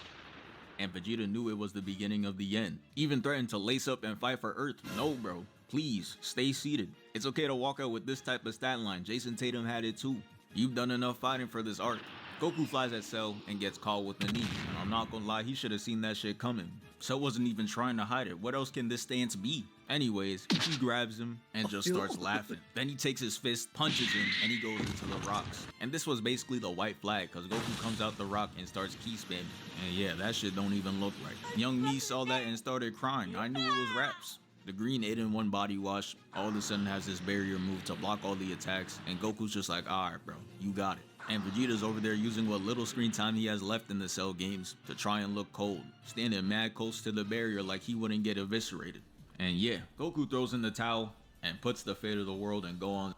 And Vegeta knew it was the beginning of the end. Even threatened to lace up and fight for Earth. No, bro. Please, stay seated. It's okay to walk out with this type of stat line. Jason Tatum had it too. You've done enough fighting for this arc. Goku flies at Cell and gets caught with the knee. And I'm not gonna lie, he should have seen that shit coming. Cell wasn't even trying to hide it. What else can this stance be? Anyways, he grabs him and just starts laughing. Then he takes his fist, punches him, and he goes into the rocks. And this was basically the white flag, because Goku comes out the rock and starts key spamming. And yeah, that shit don't even look right. Young me saw that and started crying. I knew it was raps. The green 8-in-1 body wash all of a sudden has this barrier move to block all the attacks, and Goku's just like, alright bro, you got it. And Vegeta's over there using what little screen time he has left in the Cell games to try and look cold, standing mad close to the barrier like he wouldn't get eviscerated. And yeah, Goku throws in the towel and puts the fate of the world and go on.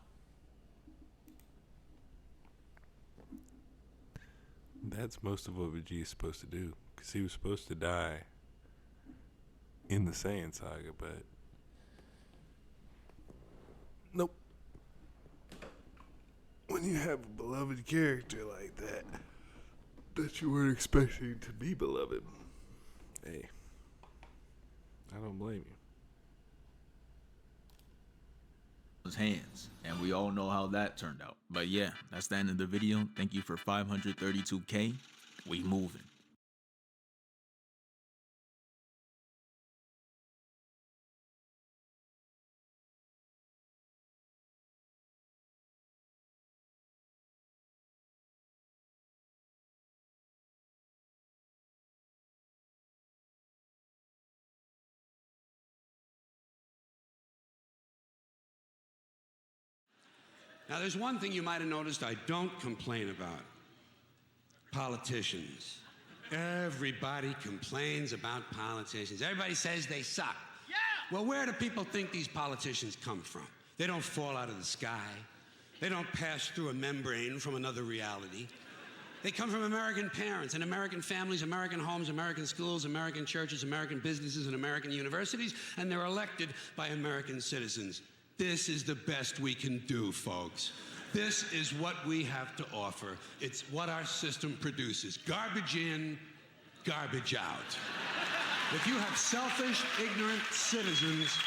That's most of what Vegeta's supposed to do, because he was supposed to die in the Saiyan saga, but nope. When you have a beloved character like that you weren't expecting to be beloved, hey, I don't blame you. His hands, and we all know how that turned out. But yeah, that's the end of the video. Thank you for 532K. We moving. Now, there's one thing you might have noticed I don't complain about. Politicians. Everybody complains about politicians. Everybody says they suck. Yeah! Well, where do people think these politicians come from? They don't fall out of the sky. They don't pass through a membrane from another reality. They come from American parents and American families, American homes, American schools, American churches, American businesses, and American universities, and they're elected by American citizens. This is the best we can do, folks. This is what we have to offer. It's what our system produces. Garbage in, garbage out. If you have selfish, ignorant citizens,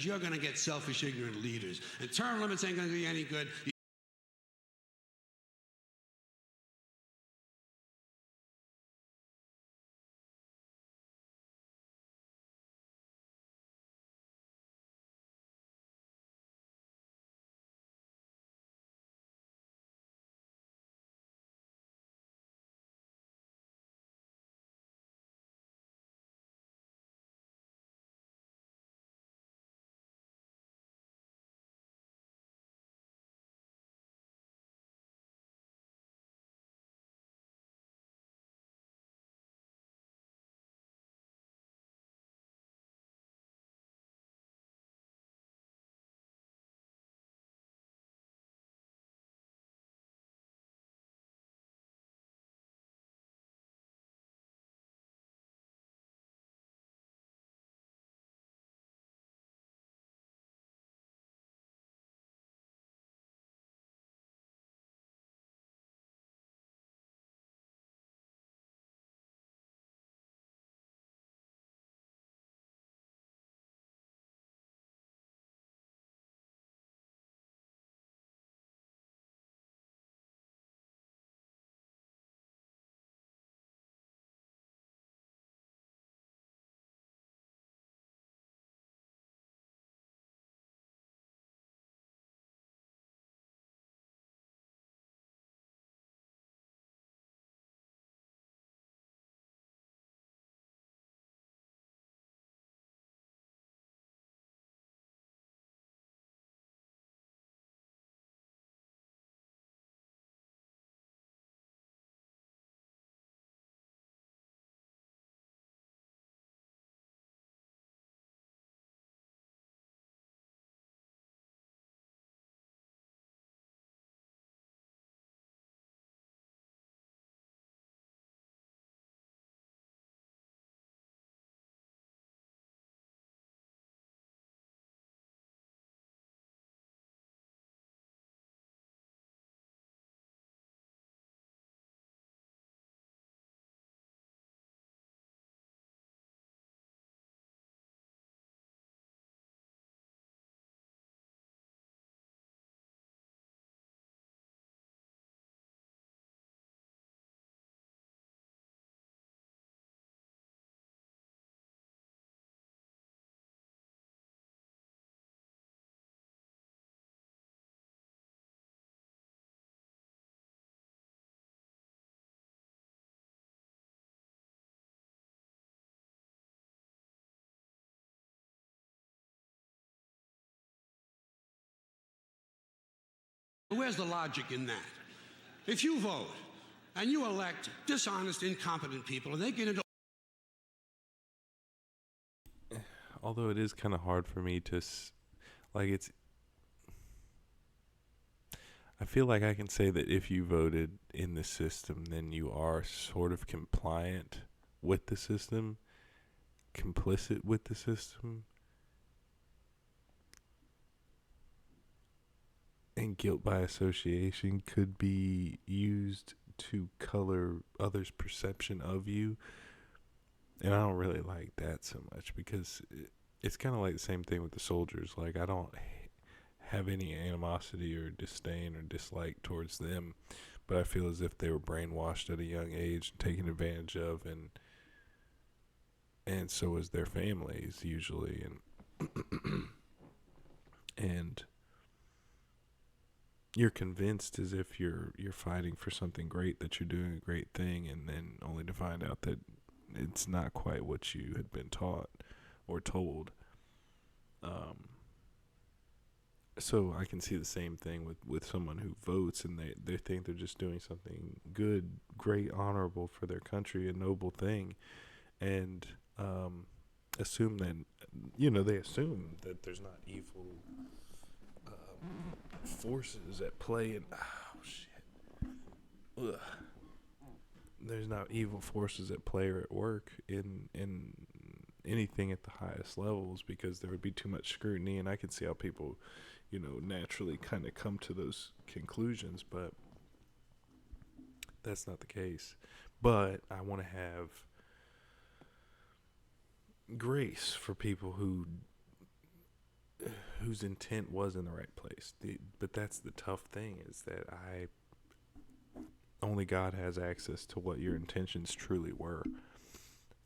you're going to get selfish, ignorant leaders. And term limits ain't going to do you any good. Where's the logic in that? If you vote and you elect dishonest, incompetent people and they get into... Although it is kind of hard for me to, I feel like I can say that if you voted in the system, then you are sort of compliant with the system, complicit with the system. And guilt by association could be used to color others' perception of you. And I don't really like that so much because it's kind of like the same thing with the soldiers. Like, I don't have any animosity or disdain or dislike towards them, but I feel as if they were brainwashed at a young age and taken advantage of, and so is their families usually, and you're convinced as if you're fighting for something great, that you're doing a great thing, and then only to find out that it's not quite what you had been taught or told. So I can see the same thing with someone who votes and they think they're just doing something good, great, honorable for their country, a noble thing, and assume that, they assume that there's not evil forces at play, and there's not evil forces at play or at work in anything at the highest levels, because there would be too much scrutiny, and I can see how people naturally kind of come to those conclusions, but that's not the case. But I want to have grace for people whose intent was in the right place. But that's the tough thing, is that only God has access to what your intentions truly were.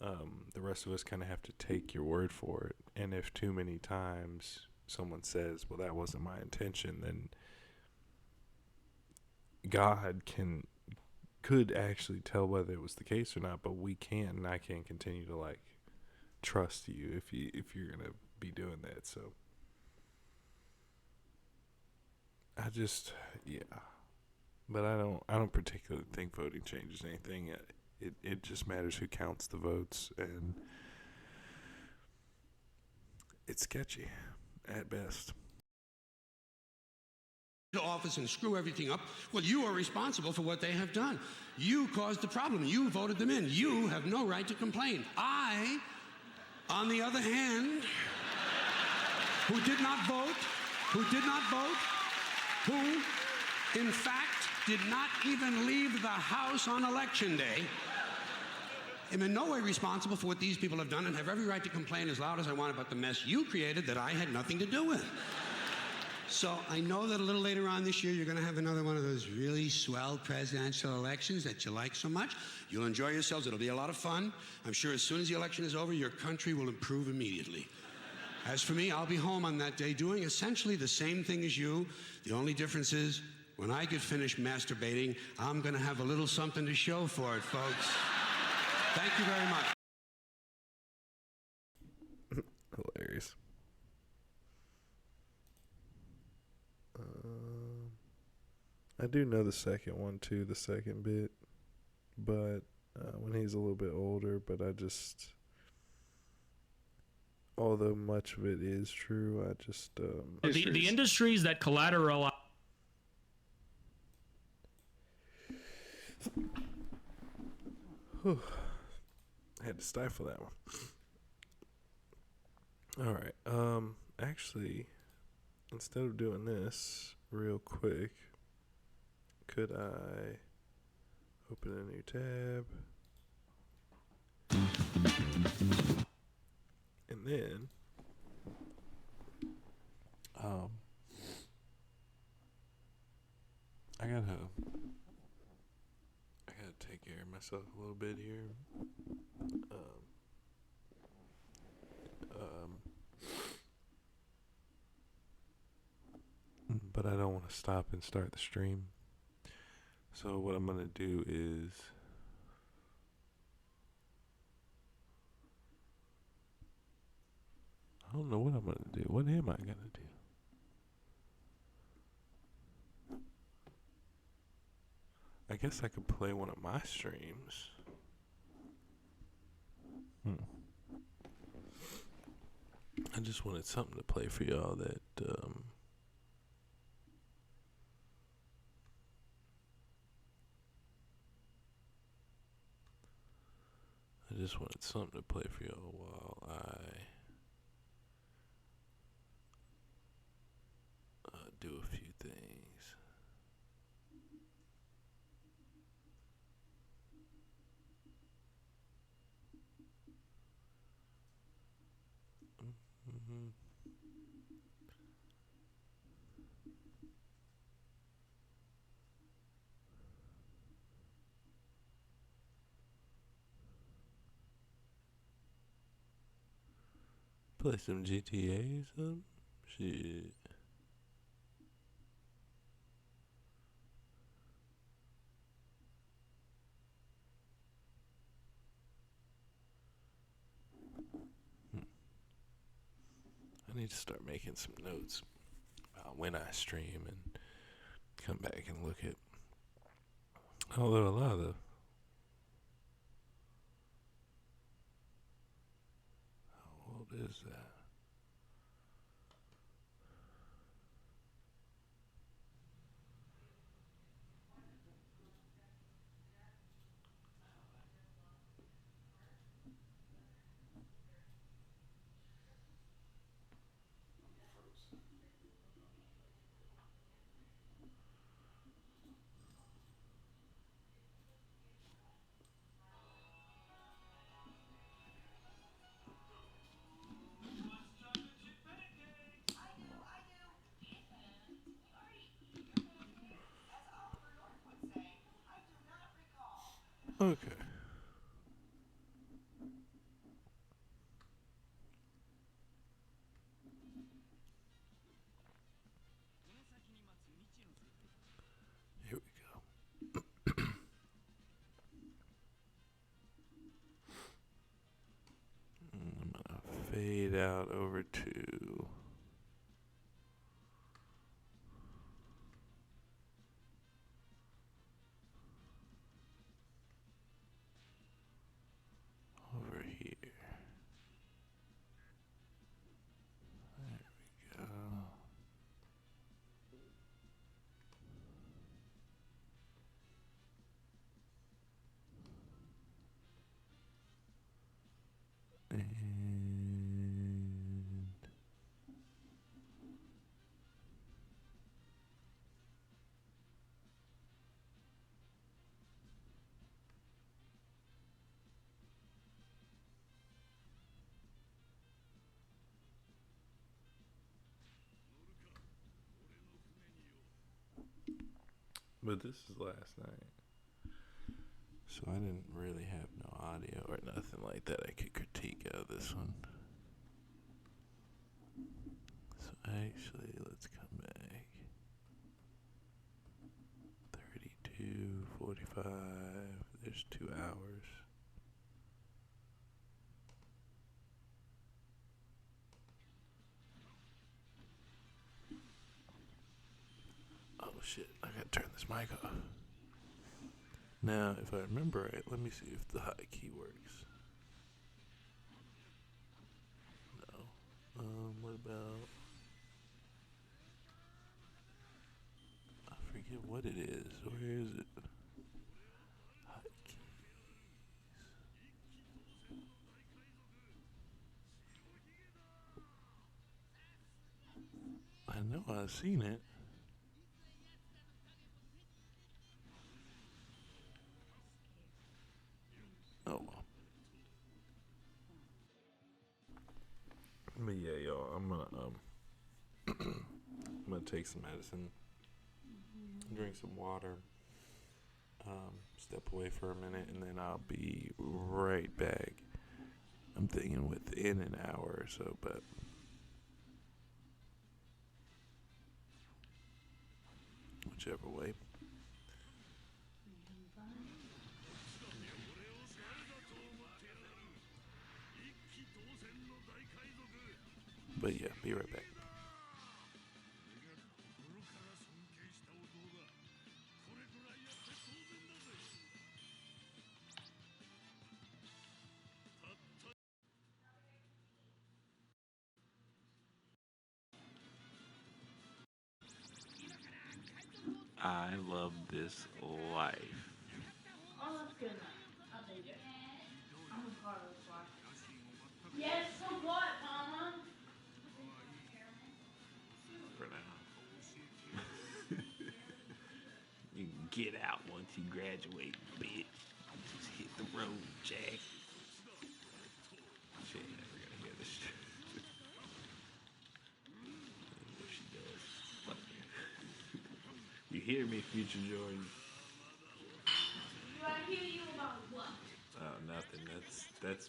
The rest of us kind of have to take your word for it. And if too many times someone says, well, that wasn't my intention, then God could actually tell whether it was the case or not, but we can't, and I can't continue to trust you if you're gonna be doing that. So but I don't particularly think voting changes anything. It just matters who counts the votes, and it's sketchy at best. To office and screw everything up, well, you are responsible for what they have done. You caused the problem. You voted them in. You have no right to complain. I, on the other hand, who did not vote, who, in fact, did not even leave the house on election day, am in no way responsible for what these people have done, and have every right to complain as loud as I want about the mess you created that I had nothing to do with. So I know that a little later on this year, you're going to have another one of those really swell presidential elections that you like so much. You'll enjoy yourselves. It'll be a lot of fun. I'm sure as soon as the election is over, your country will improve immediately. As for me, I'll be home on that day doing essentially the same thing as you. The only difference is, when I get finished masturbating, I'm going to have a little something to show for it, folks. Thank you very much. Hilarious. I do know the second one too, the second bit, but when he's a little bit older, but although much of it is true, I just the industries that collateralize. I had to stifle that one. All right. Actually, instead of doing this real quick, could I open a new tab? And then I gotta take care of myself a little bit here. But I don't want to stop and start the stream. So what I'm gonna do is I don't know what I'm gonna do. What am I gonna do? I guess I could play one of my streams. I just wanted something to play for y'all that I just wanted something to play for y'all while I do a few things. Play some GTA or something? Shit. I need to start making some notes about when I stream and come back and look at. Although a lot of the. How old is that? Okay. Here we go. I'm gonna fade out over to. Over here. There we go. And but this is last night, so I didn't really have no audio or nothing like that I could critique out of this one. So actually, let's come back. 32:45. There's 2 hours. Oh shit, I gotta turn this mic off. Now, if I remember right, let me see if the hotkey works. No. What about... I forget what it is. Where is it? Hotkeys. I know I've seen it. Oh well. But yeah, y'all, I'm gonna take some medicine, drink some water, step away for a minute, and then I'll be right back. I'm thinking within an hour or so, but whichever way. But yeah, be right back. I love this life. Oh, that's good enough. I'll take it. I'm a part of this life. Yes, so what, Mama? For now. You can get out once you graduate, bitch. Just hit the road, Jack. She ain't never gonna hear this shit. If she does, fuck her. You hear me, future Jordan? Do I hear you about what? Oh, nothing. That's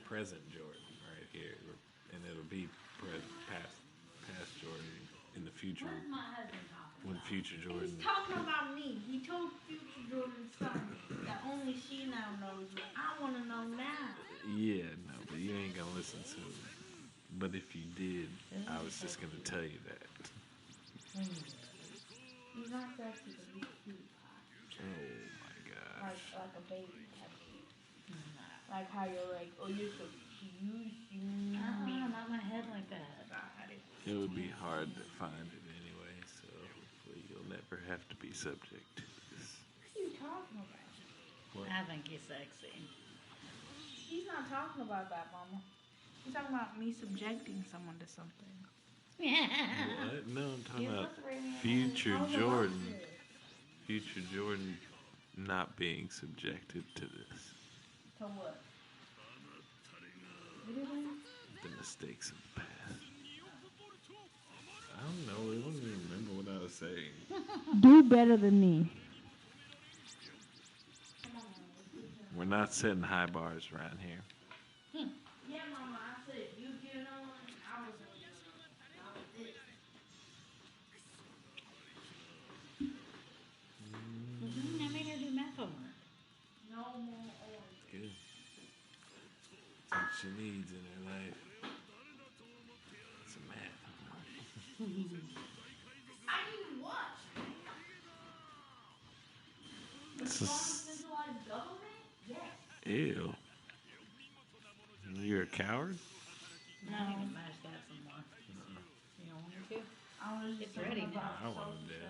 present Jordan right here, and it'll be past Jordan in the future. What's my husband talking When about? future Jordan. He's talking about me. He told future Jordan something that only she now knows. But I want to know now. Yeah, no, but you ain't gonna listen to it. But if you did, I was just gonna tell you that. He's not sexy, but he's cute. Oh my gosh. Like a baby type of cute. Like how you're like, oh, you're so cute. Not my head like that. It would be hard to find it anyway, so hopefully you'll never have to be subject to this. What are you talking about? What? I think he's sexy. He's not talking about that, Mama. He's talking about me subjecting someone to something. What? No, I'm talking about future Jordan. Future Jordan not being subjected to this. To what? The mistakes of the past. I don't know. I don't even remember what I was saying. Do better than me. We're not setting high bars around here. Yeah, Mama, I said if you get on, I was it. I made her do math homework. No more orange. Good. That's what she needs in her life. Some math. I need what? The centralized government? Yes. Ew. You're a coward? No. I need to mash that some more. You don't want me to? It's ready now. I want to do it.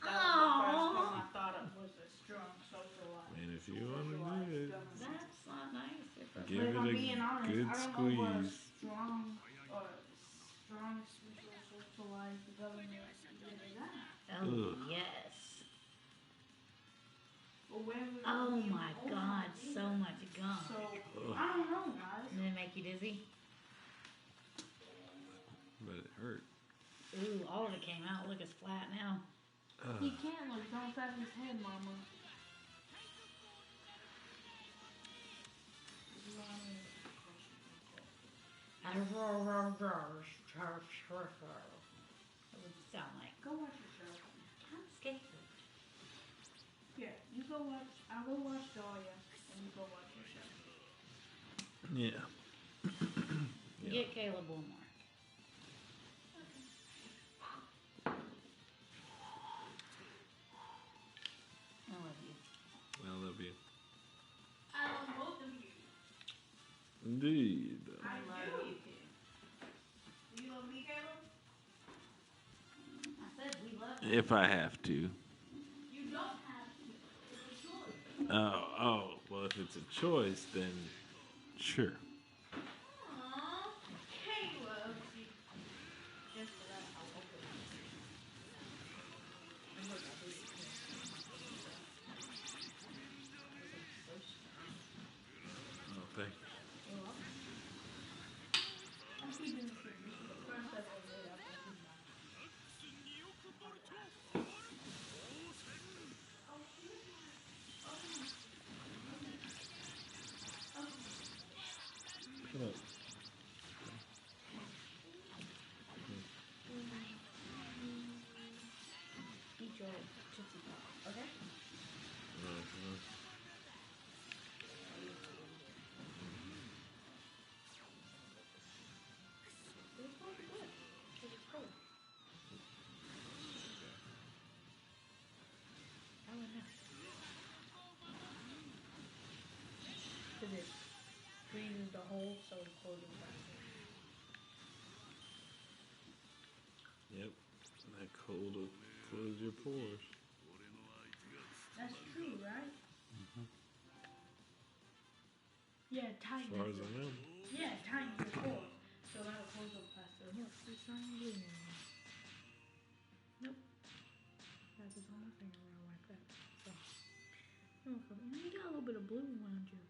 That was the first time I thought it was a strong social life. Man, if you want to do it, That's not nice. give it a good squeeze. Strong socialized government is that? Ugh. Yes. Oh my God, so much gum. So, I don't know, guys. Did it make you dizzy? But it hurt. Ooh, all of it came out. Look, it's flat now. He can't look. Don't pat his head, Mama. What would it sound like? Go watch your show. I'm scared. Here, you go watch. I'll go watch Dahlia, and you go watch your show. Yeah. Get Caleb one more. I love you. I love you. I love both of you. Indeed. I love you too. Do you love me, Caleb? I said we love you. If I have to. You don't have to. It's a choice. Oh, well, if it's a choice, then sure. Aww, Caleb. Just for that, I'll open it. And look, I did it. Oh, thank you. You're welcome. I'm keeping this here. This is the first I've ever made up. Come on. Eat your Tootsie Pop, okay? It's supposed to be good, because it's cold. I don't know. Because it freezes the hole, so it's cold and faster. Yep. That cold will Close your pores. That's true, right? Yeah, tighten. As far as I know. Yeah, tighten your pores. So that'll close up faster. Look, there's not blue in there. Nope. That was on my finger when I wiped that. So, you got a little bit of blue around your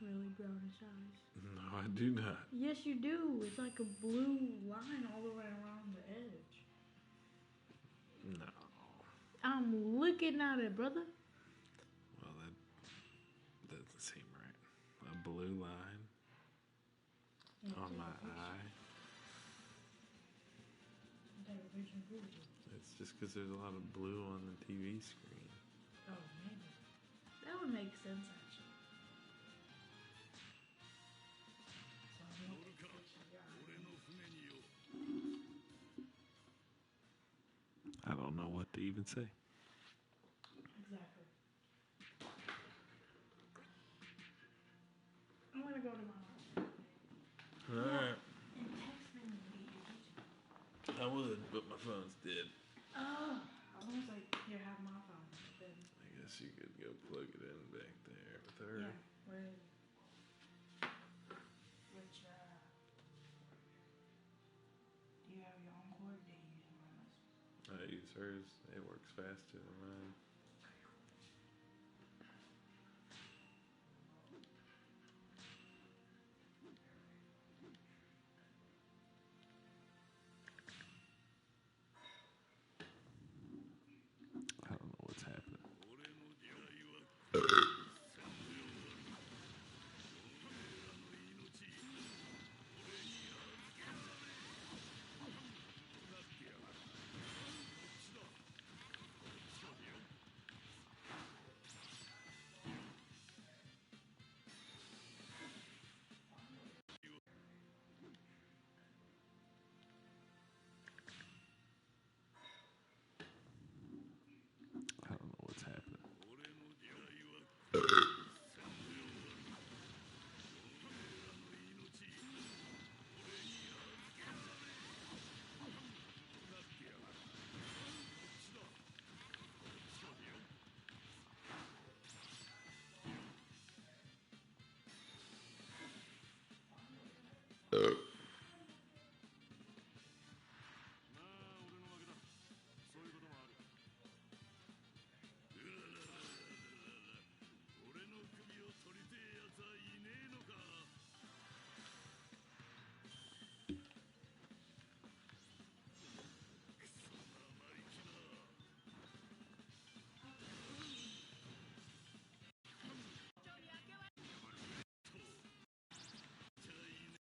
really brownish eyes. No, I do not. Yes, you do. It's like a blue line all the way around the edge. No. I'm looking at it, brother. Well, that doesn't seem right. A blue line on my eye. It's just because there's a lot of blue on the TV screen. Oh, maybe. That would make sense, actually. So I'm looking at your eye. I don't know what to even say. Exactly. I'm gonna go to my house. Alright. And text me when you get your YouTube. I would, but my phone's dead. Oh, I was like, here, have my phone. But then, I guess you could go plug it in back there with her. yeah, where is it? Which, do you have your own cord or do you use mine? I use hers. It works faster than mine. I don't know what's happening. I don't know what's happening.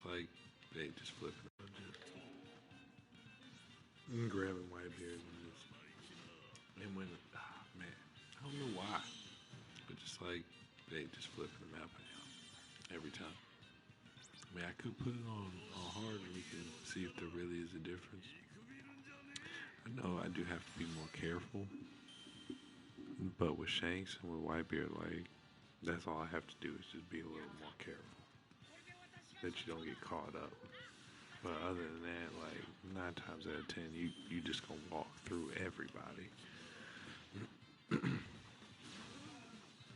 Like, they just flipping a budget. And grabbing Whitebeard and just. And when. Ah, man. I don't know why. But just like, they just flipping the map every time. I mean, I could put it on hard and we can see if there really is a difference. I know I do have to be more careful. But with Shanks and with Whitebeard, like, that's all I have to do is just be a little more careful. That you don't get caught up. But other than that, like 9 times out of 10, you just gonna walk through everybody,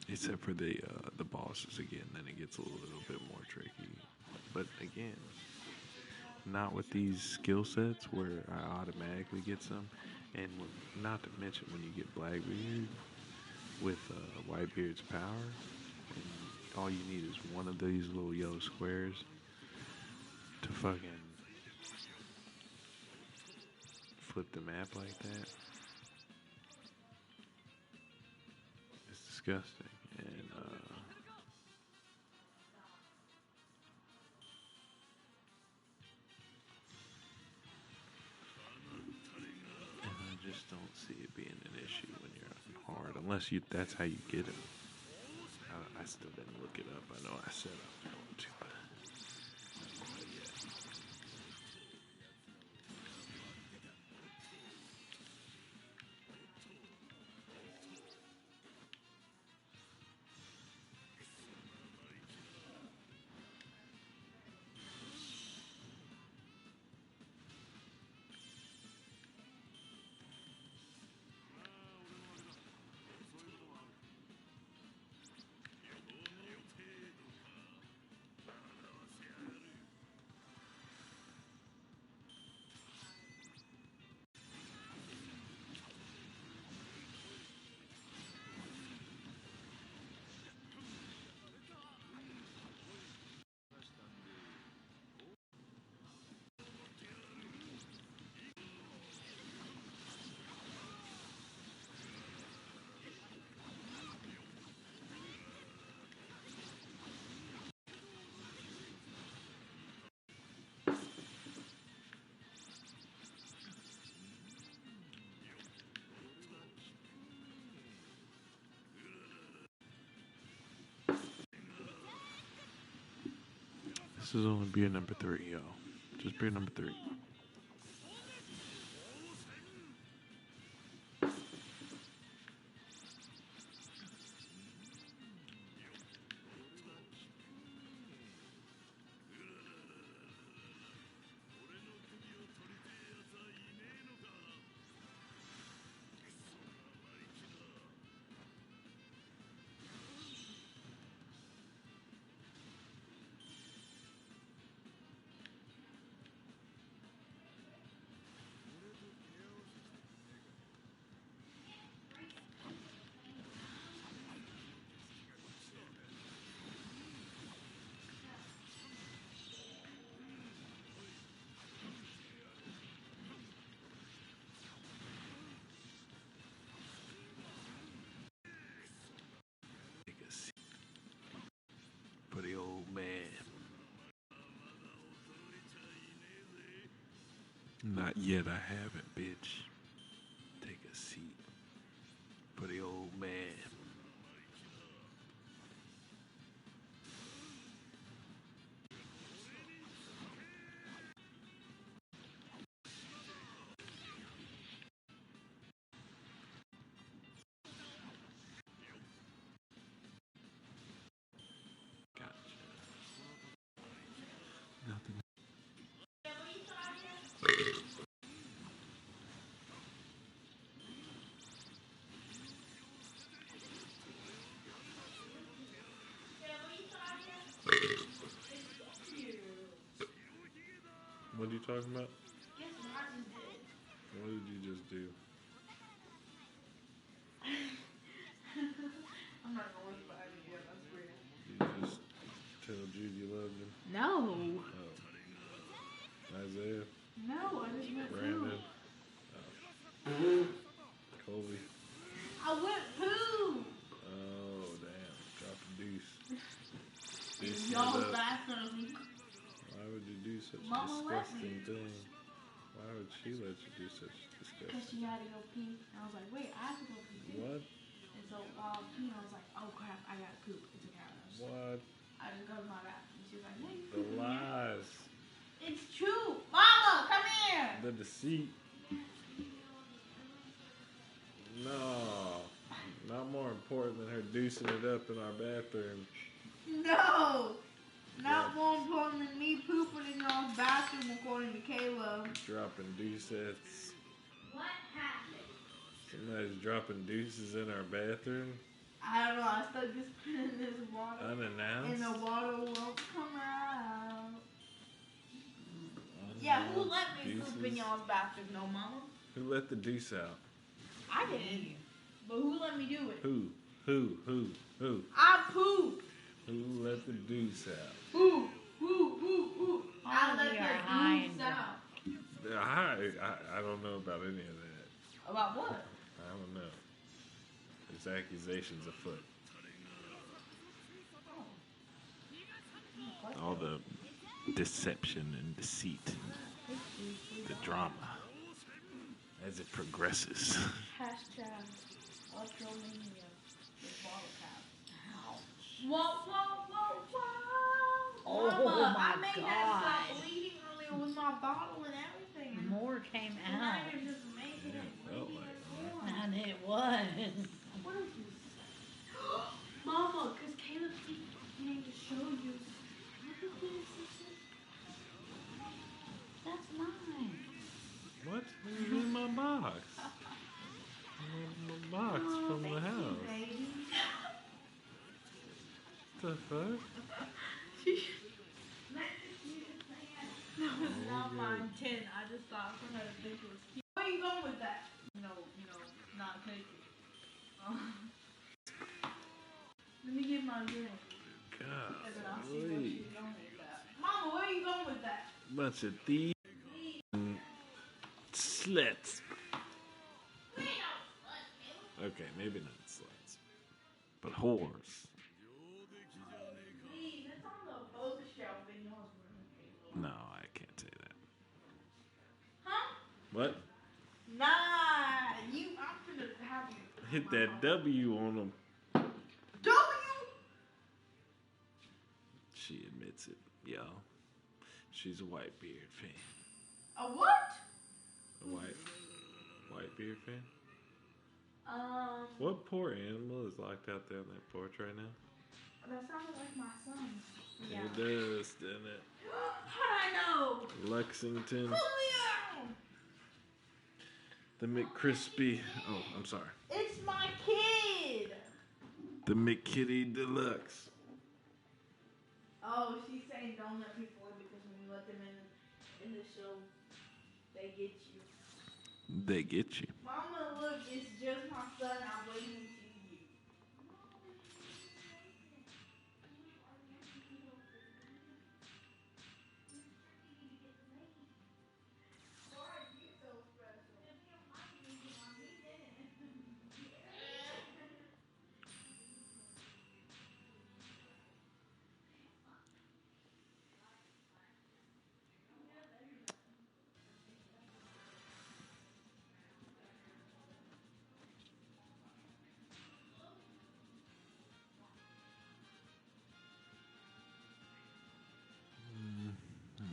except for the bosses. Again, then it gets a little bit more tricky. But again, not with these skill sets where I automatically get some, and not to mention when you get Blackbeard with Whitebeard's power, and all you need is one of these little yellow squares to fucking flip the map like that. It's disgusting. And I just don't see it being an issue when you're on hard, unless that's how you get him. I still didn't look it up. I know I said I was going to, but yeah. This is only beer number 3, y'all. Just beer number 3. For the old man. Not yet, I haven't, bitch. Take a seat. For the old man. Nothing. What are you talking about? Guess what I just did? What did you just do? I'm not gonna worry about it again, I swear. You just told Jude you loved him? No. Oh. Isaiah? No, I just went Brandon? poo. Oh. Colby? I went poo. Oh, damn. Drop a deuce. Deuce Y'all's bathroom. Why would you do such Mama a let me. disgusting thing? Why would she let you do such Because disgusting? she had to go pee. And I was like, wait, I have to go pee too. What? And so while I was peeing, I was like, oh crap, I gotta poop. It's okay. What? I just go to my bathroom. She was like, what are you The pooping here? lies. It's true. Mama, come here. The deceit. No. Not more important than her deucing it up in our bathroom. No. Not more important than me pooping in y'all's bathroom, according to Caleb. Dropping deucettes. What happened? Somebody's dropping deuces in our bathroom. I don't know. I stuck this pen in this water. Unannounced? And the water won't come out. Yeah, who let me poop in y'all's bathroom? No, Mama? Who let the deuce out? I didn't. But who let me do it? Who? I pooped. Who let the deuce out? Who? I let the deuce out. I don't know about any of that. About what? I don't know. There's accusations afoot. All the deception and deceit. The drama. As it progresses. Hashtag Electromania with bottle caps. Whoa. Oh Mama, my I made God. that stop bleeding earlier with my bottle and everything. More came And out. I didn't just make it Felt bleeding like more. And it was. What is this? Mama, because Caleb keeps wanting to show you. Look at this. That's mine. What? This is in my box. My box from the house. Baby. What the fuck? No, it's not mine. 10. I just thought for her to think it was cute. Where are you going with that? No, not take it. Let me get my drink. God. And then I'll see where she's going with that. Mama, where are you going with that? Bunch of thieves and sluts. Okay, maybe not sluts, but whores. Please, it's on the bookshelf in y'all's room. No, I can't say that. Huh? What? Nah, I'm finna have you. Hit that W on them. W? She admits it, y'all. She's a Whitebeard fan. A what? A Whitebeard fan? What poor animal is locked out there on that porch right now? That sounded like my son. Yeah. It does, doesn't it? How'd I know? Lexington. Julio! The McCrispy. Oh, I'm sorry. It's my kid! The McKitty Deluxe. Oh, she's saying don't let people in because when you let them in the show, they get you. They get you. Mama, look, it's just my son. I'm waiting to see you.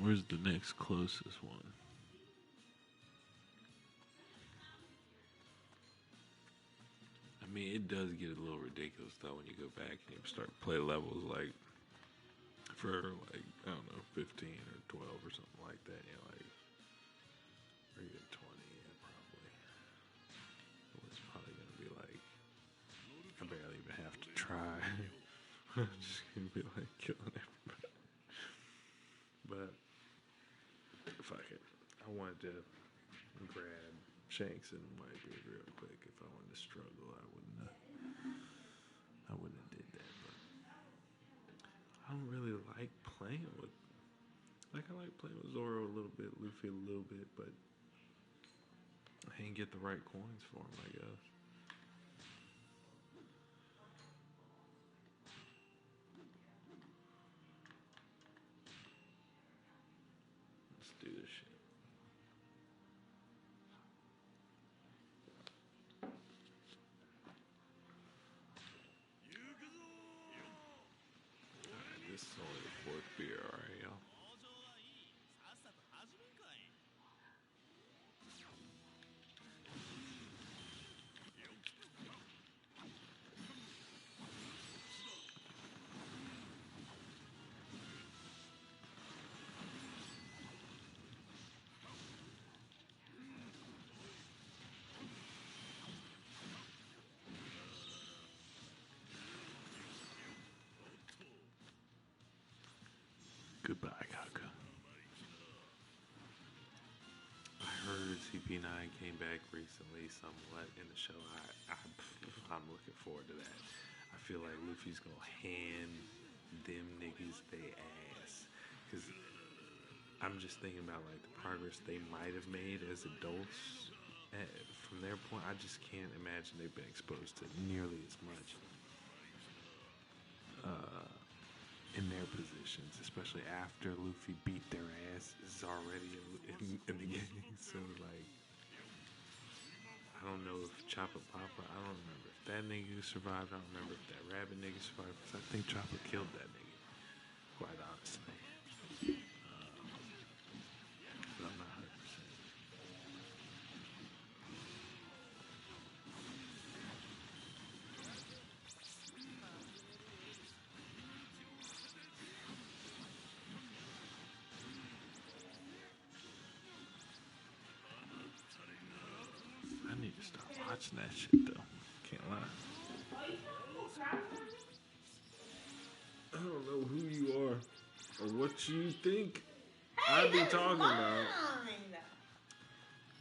Where's the next closest one? I mean, it does get a little ridiculous though when you go back and you start to play levels like for like, I don't know, 15 or 12 or something like that. You know, like, or even 20, yeah, probably. It's probably gonna be like, I barely even have to try. I'm just gonna be like killing everybody. But fuck it. I wanted to grab Shanks and Whitebeard real quick. If I wanted to struggle, I wouldn't have did that. But I don't really like playing with. Like I like playing with Zoro a little bit, Luffy a little bit, but I ain't get the right coins for him, I guess. Let's do this shit. Alright, this is only the fourth beer, alright, y'all. Goodbye, Kaka. I heard CP9 came back recently somewhat in the show. I'm looking forward to that. I feel like Luffy's gonna hand them niggas they ass. Because I'm just thinking about like the progress they might have made as adults. From their point, I just can't imagine they've been exposed to nearly as much. In their positions, especially after Luffy beat their asses already in the game. So, like, I don't know if Chopper Papa, I don't remember if that nigga survived. I don't remember if that rabbit nigga survived, because I think Chopper killed that nigga, quite honestly. But I'm not 100%. I need to start watching that shit though. Can't lie. I don't know who you are or what you think I be talking about.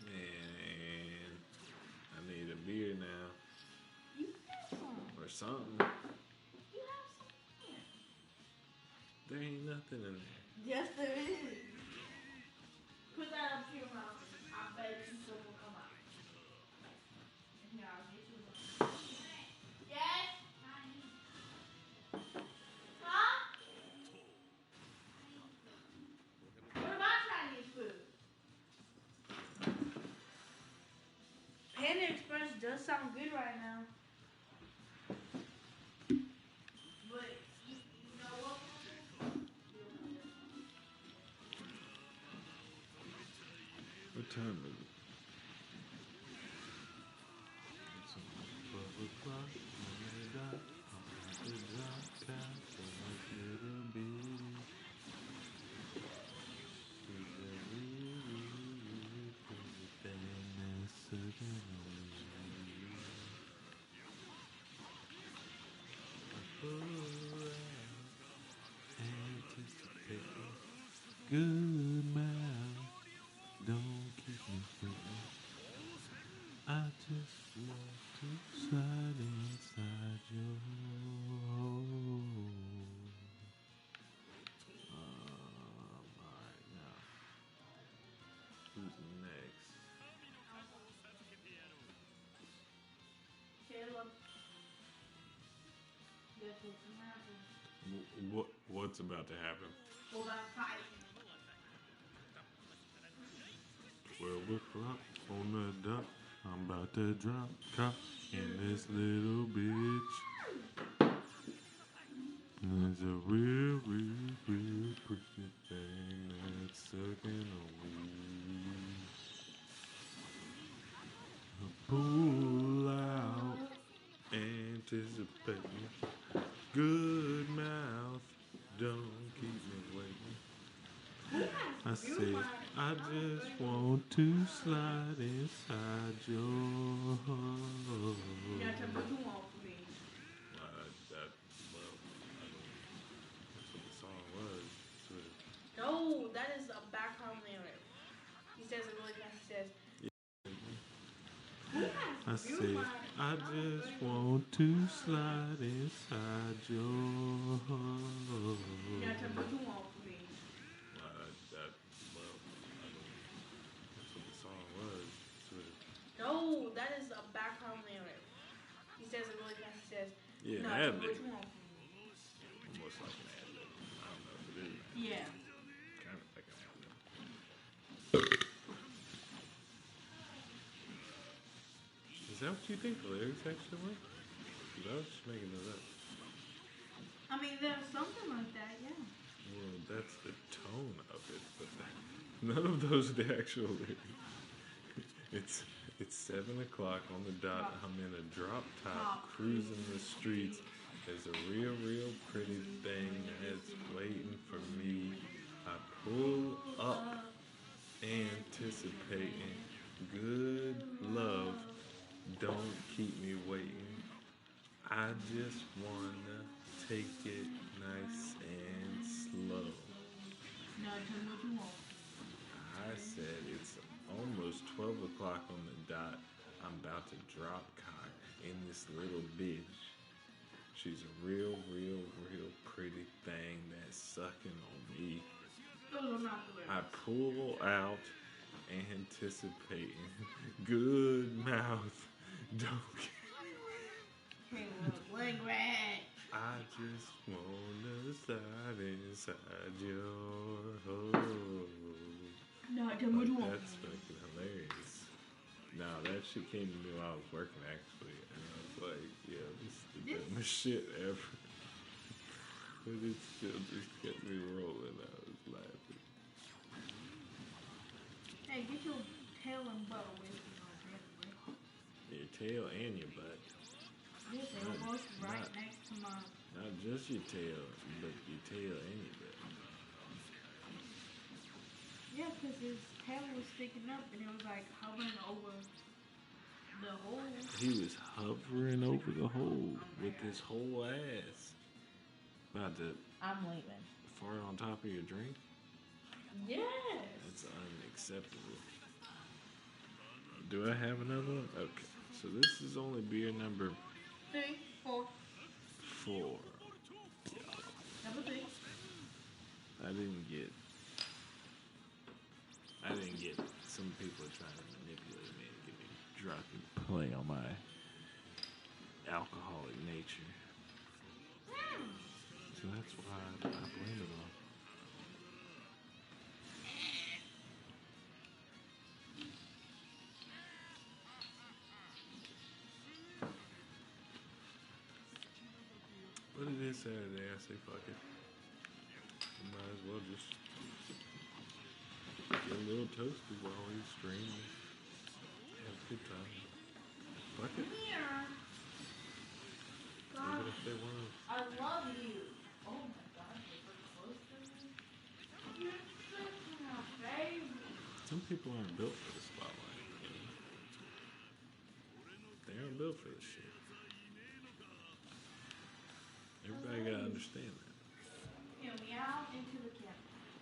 Man, I need a beer now. Or something. There ain't nothing in there. Yes, there is. Put that up to your mouth. I bet you some will come out. And here, I'll get you one. Yes? Huh? What about Chinese food? Panda Express does sound good right now. But you know what? time is it? It's 12 o'clock. Good man, don't keep me waiting. I just want to slide inside your hole. Alright, now, who's next? Caleb. Guess what's gonna happen? What's about to happen? We're gonna fight. 12 o'clock on the dot. I'm about to drop cop in this little bitch. There's a real, real, real pretty thing that's sucking on me. Pull out, anticipating. Good mouth, don't keep me waiting. I said, I just want to slide inside your hole. You gotta tell me what you want from me. That's what the song was. No, that is a background lyric. He says it really fast. He says, I said, I just want to slide inside your hole. You gotta tell me what you want from me. That's what the song was. No, that is a background lyric. He says it really fast. He says, yeah, no, an tell me ad-lib. what you want from me. Almost like an ad-lib. I don't know if it is. Yeah. Kind of like an ad-lib. Is that what you think the lyrics actually were? Because I was just making those up. I mean, there's something like that, yeah. Well, that's the tone of it, but none of those are the actual lyrics. It's 7 o'clock on the dot. I'm in a drop top, cruising the streets. There's a real, real pretty thing that's waiting for me. I pull up, anticipating. Good love, don't keep me waiting. I just wanna take it nice and slow. No, tell me what you want. I said it's almost 12 o'clock on the dot. I'm about to drop cock in this little bitch. She's a real, real, real pretty thing that's sucking on me. Those are not the lyrics. I pull out, anticipating. Good mouth, don't Language. I just wanna slide inside your hole. No, tell me what you want. That's fucking hilarious. Now that shit came to me while I was working actually, and I was like, yeah, this is the dumbest shit ever. But it still just kept me rolling. I was laughing. Hey, get your tail and butt away from my drink. Your tail and your butt. Yes, they were both right next to my... Not just your tail, but your tail and your butt. Yeah, because his tail was sticking up and it was like hovering over the hole. He was hovering over the hole with his whole ass. About to I'm leaving. fart on top of your drink? Yes. That's unacceptable. Do I have another one? Okay. So this is only beer number 3, 4. 4. Number 3. I didn't get some people are trying to manipulate me and get me drunk and play on my alcoholic nature. So that's why I blame it on. But it is Saturday, I say fuck it. I might as well just Get a little toasty while we stream. Have a good time. Fuck it. Here. Even if they want to. I love you. Oh my God, you're so close to me. You're such my baby. Some people aren't built for the spotlight. They aren't built for this shit. Everybody gotta understand that. Meow into the camera.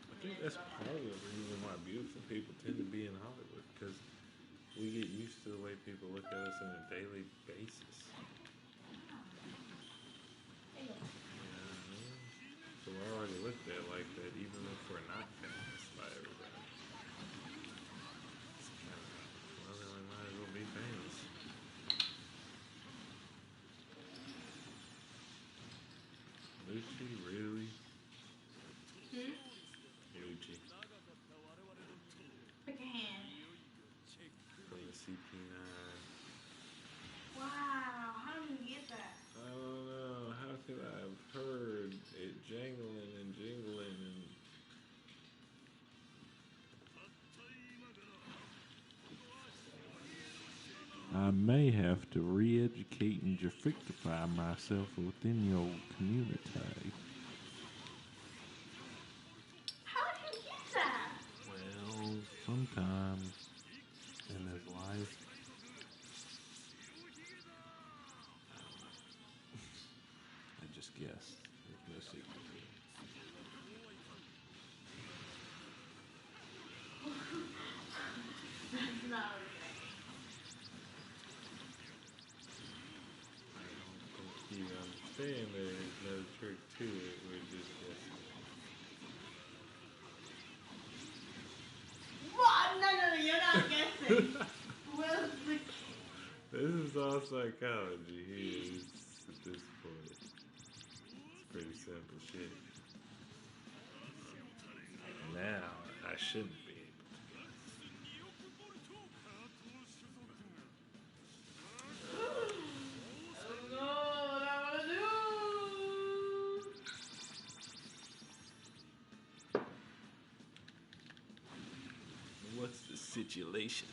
I think that's part of the reason why beautiful people tend to be in Hollywood, because we get used to the way people look at us on a daily basis. You know? So we're already looked at like that, even if we're not famous by everybody. It's kind of, well, then we might as well be famous. Lucci, really? Lucci. Pick a hand. From the CP9. Wow, how did you get that? I don't know. How could I have heard it jangling and jingling and... I may have to re-educate and justify myself within your community. How did you get that? Well, sometimes in this life, I just guess. There's no secret to it. That's not okay. You understand there's no trick to it, we're just guessing. What? No, you're not guessing. Where's the... This is all psychology here at this point. It's pretty simple shit. Now, I shouldn't be able to guess. What's the situation?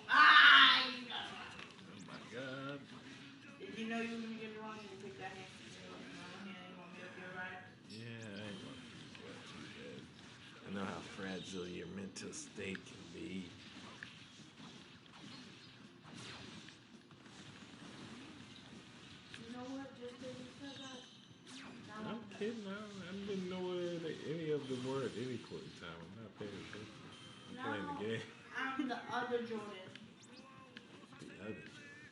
Ah, you got it. Oh my god. Did you know you were going to get it wrong? You picked that hand. You want me to get it right? Yeah, I ain't gonna do too bad. I know how fragile your mental state can be. You know what? Just because you said that. I'm kidding. I didn't know what any of them were at any point in time. I'm not paying attention. I'm playing the game. I'm the other Jordan. The other Jordan.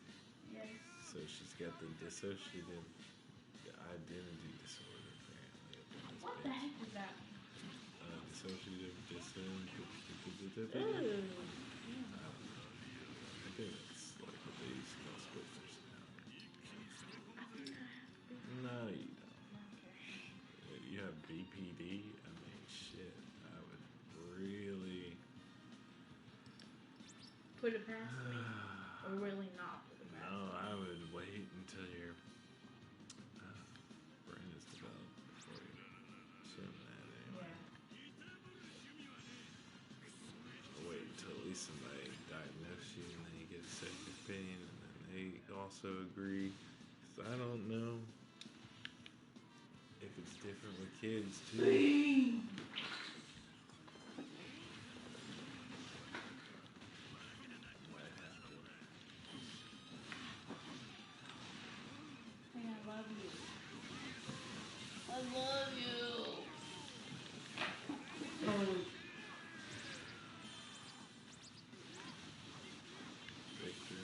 Yes. So she's got the dissociative identity disorder, apparently. What the heck is that? Dissociative disorder. Ooh. I don't know. I think that's like what they used to call split personality. No, you don't. You have BPD? I mean, shit. I would really... Put it past me? Or really not put it past me? No, I would wait until your brain is developed before you assume that anyway. I'll wait until at least somebody diagnoses you and then you get a second opinion and then they also agree. 'Cause I don't know if it's different with kids too. I love you. I love you. Victor.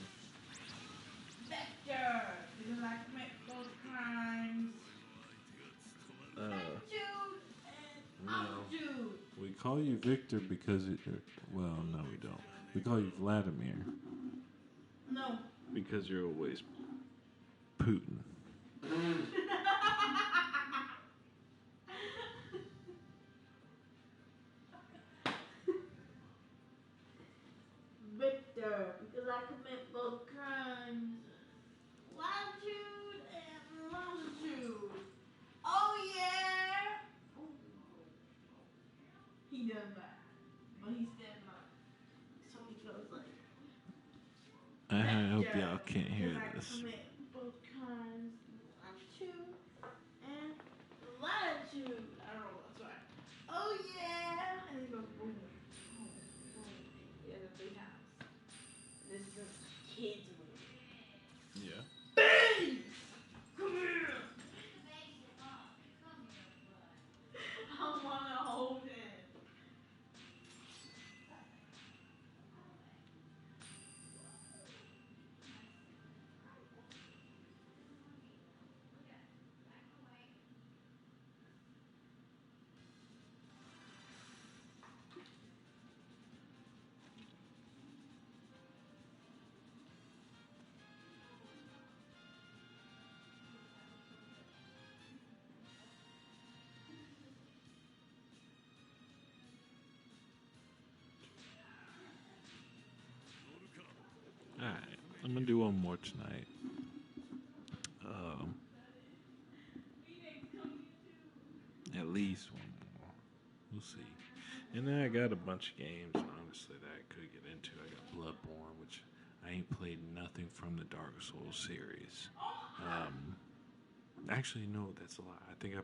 Vector. Because I commit both crimes. Jude and Jude. We call you Victor because well, no, we don't. We call you Vladimir No. because you're always Putin. Victor, because I commit both crimes. Latitude and longitude. Oh yeah. he does that. But he said like, so he goes like, I hope y'all can't hear this. commit both kinds, longitude and latitude. I don't know what's right. Oh yeah! And he goes boom, boom, boom. He has a big house. This is a kid's movie. Yeah. Bang! Come here! I wanna hold him. Alright, I'm gonna do one more tonight. At least one more. We'll see. And then I got a bunch of games, honestly, that I could get into. I got Bloodborne, which I ain't played nothing from the Dark Souls series. Actually, no, that's a lie. I think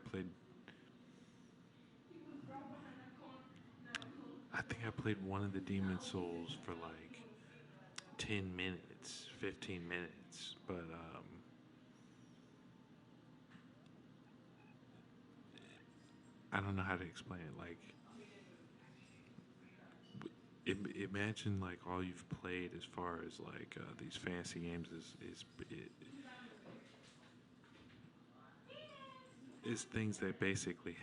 I played one of the Demon Souls for like 10 minutes, 15 minutes, but I don't know how to explain it. Like, imagine like all you've played as far as like these fantasy games is things that basically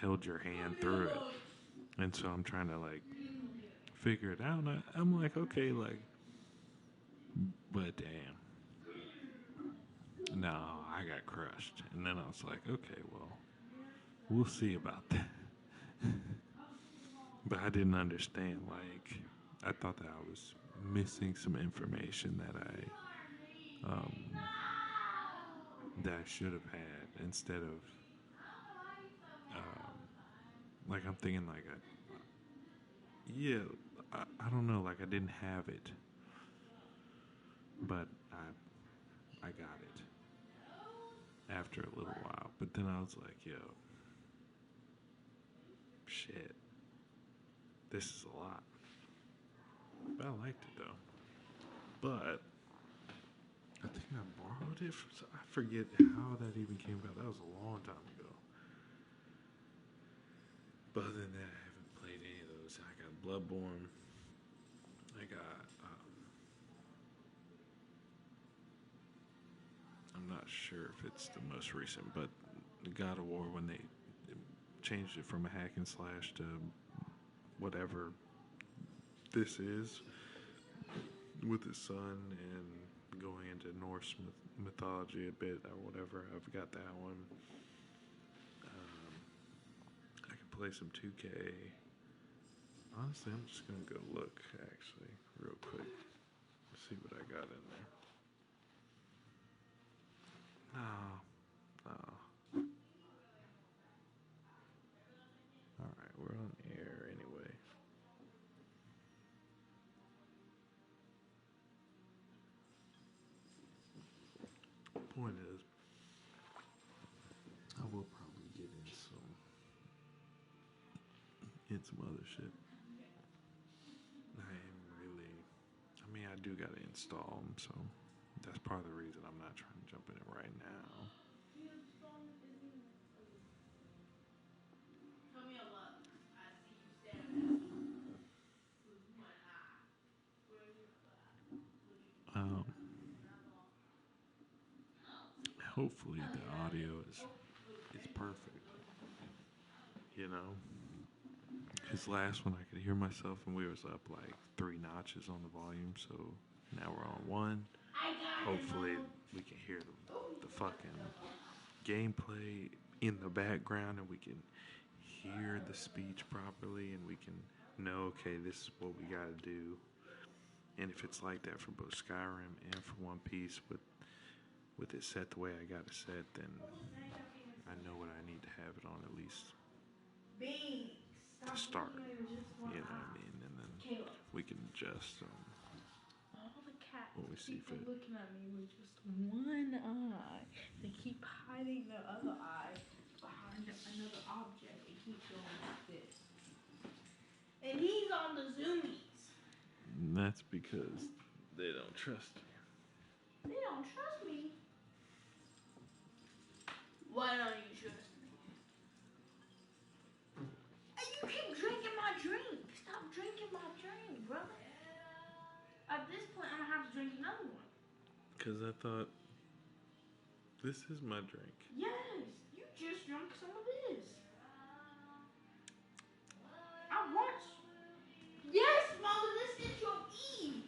held your hand through it, and so I'm trying to like figure it out. And I'm like, okay, like, but damn, no, I got crushed, and then I was like, okay, well, we'll see about that. But I didn't understand. Like, I thought that I was missing some information that I should have had instead of like I'm thinking like I don't know, like I didn't have it, but I got it after a little while. But then I was like, yo, shit, this is a lot. But I liked it though. But I think I borrowed it from, I forget how that even came about. That was a long time ago. But other than that, I haven't played any of those. I got Bloodborne. I got I'm not sure if it's the most recent, but God of War, when they changed it from a hack and slash to whatever this is, with his son and going into Norse mythology a bit or whatever. I've got that one. I can play some 2K. Honestly, I'm just gonna go look actually real quick, see what I got in there. No. All right, we're on air anyway. Point is, I will probably get in some other shit. I mean, I do gotta install them, so that's part of the reason I'm not trying to jump in it right now. Hopefully the audio is perfect. You know, his last one I could hear myself and we was up like 3 notches on the volume, so now we're on 1. Hopefully we can hear the fucking gameplay in the background and we can hear the speech properly and we can know, okay, this is what we gotta do. And if it's like that for both Skyrim and for One Piece with it set the way I got it set, then I know what I need to have it on at least. Beans. to start. You know what I mean? And then we can adjust All the cats when we see keep fit. looking at me with just one eye. They keep hiding their other eye behind another object and keep going like this. And he's on the zoomies. And that's because they don't trust you. They don't trust me. Why don't you trust me? And you keep drinking my drink. Stop drinking my drink, brother. At this point, I'm gonna have to drink another one. Because I thought, this is my drink. Yes, you just drank some of this. I want. Yes, mother, this is your ease.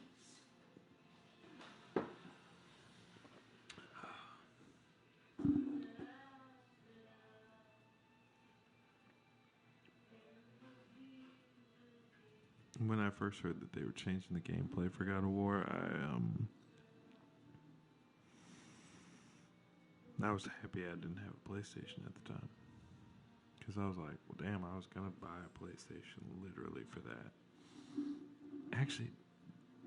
When I first heard that they were changing the gameplay for God of War, I was happy I didn't have a PlayStation at the time. Because I was like, well, damn, I was going to buy a PlayStation literally for that. Actually,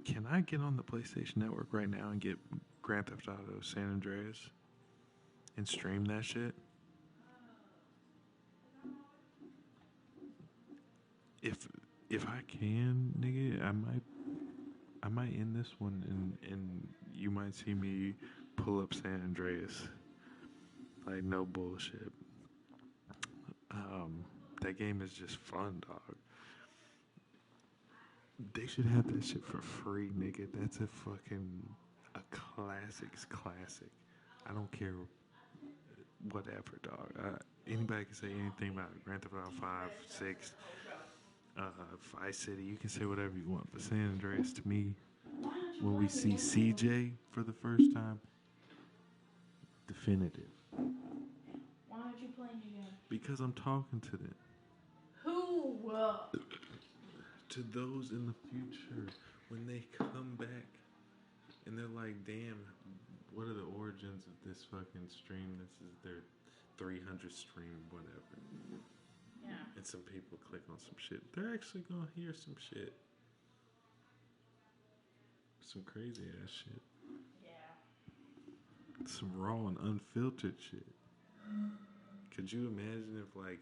can I get on the PlayStation Network right now and get Grand Theft Auto San Andreas and stream that shit? If I can, nigga, I might end this one and you might see me pull up San Andreas. Like, no bullshit. That game is just fun, dog. They should have that shit for free, nigga. That's a classic's classic. I don't care whatever, dog. Anybody can say anything about Grand Theft Auto 5, 6, Vice City. You can say whatever you want. But San Andreas, to me, when we see CJ for the first time, definitive. Why aren't you playing again? Because I'm talking to them. Who? To those in the future, when they come back and they're like, damn, what are the origins of this fucking stream? This is their 300th stream, whatever. Yeah. And some people click on some shit. They're actually gonna hear some shit. Some crazy ass shit. Yeah. Some raw and unfiltered shit. Could you imagine if, like,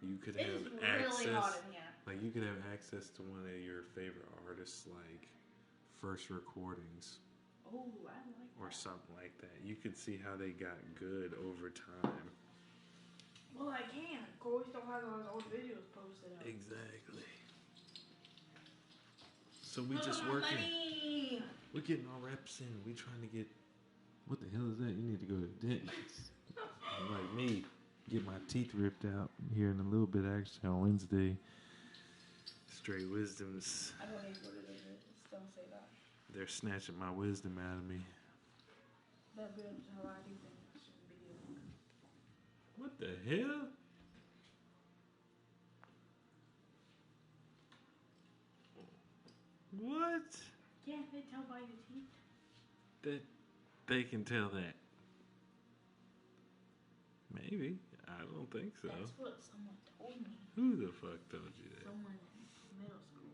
you could have access, really hot in here. like, you could have access to one of your favorite artists, like, first recordings. Oh, I like that. Or something like that. You could see how they got good over time. Well, I can. Corey still has all his old videos posted up. Exactly. So we just working. Money. We're getting our reps in. We trying to get. What the hell is that? You need to go to the dentist. Like me, get my teeth ripped out here in a little bit. Actually, on Wednesday. Straight wisdoms. I don't even go to the dentist. Don't say that. They're snatching my wisdom out of me. That builds how I do things. Shouldn't be doing. What the hell? What? Can't they tell by your teeth? That they can tell that. Maybe. I don't think so. That's what someone told me. Who the fuck told you that? Someone in middle school.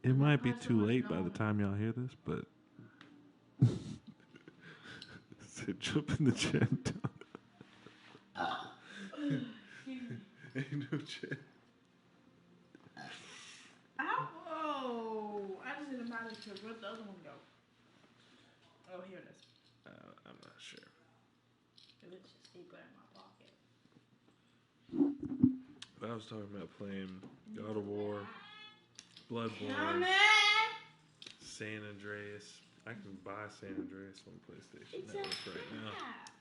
It might be too late by the time y'all hear this, but so jump in the chat. Ain't no chat. Ow! I just didn't manage to. Where'd the other one go? Oh, here it is. I'm not sure. It was just deeper in my pocket. But I was talking about playing God of War, Bloodborne, Come San Andreas. I can buy San Andreas on PlayStation It's Network a right now. hat.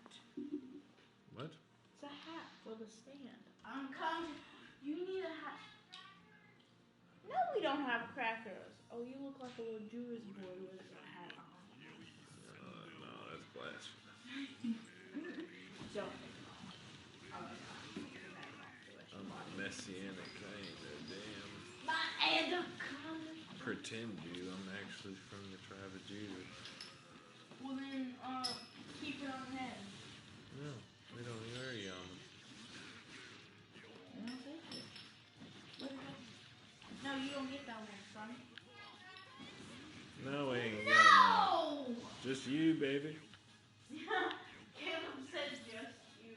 What? It's a hat for the stand. I'm coming. You need a hat. No, we don't have crackers. Oh, you look like a little Jewish boy with a hat on. No, that's blasphemous. Don't. I'm messianic. I ain't no damn. My Adam coming. Pretend you. I'm actually from the tribe of Judah. Well then, keep it on the head. No, we don't wear yum. I don't think it. Just you, baby. Caleb said just you.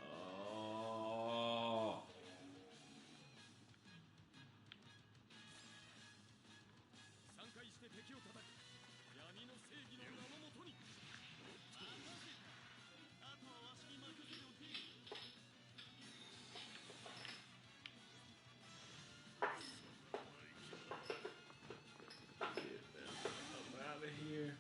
Oh. Out of here.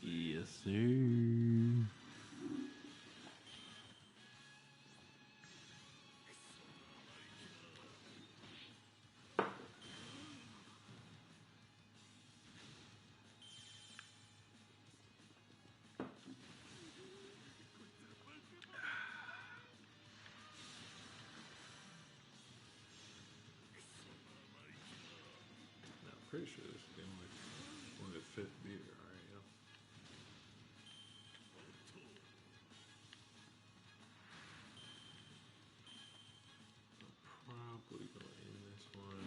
Yes, sir. Pretty sure this is the only one that fit beer. All right, yeah. Probably gonna end this one.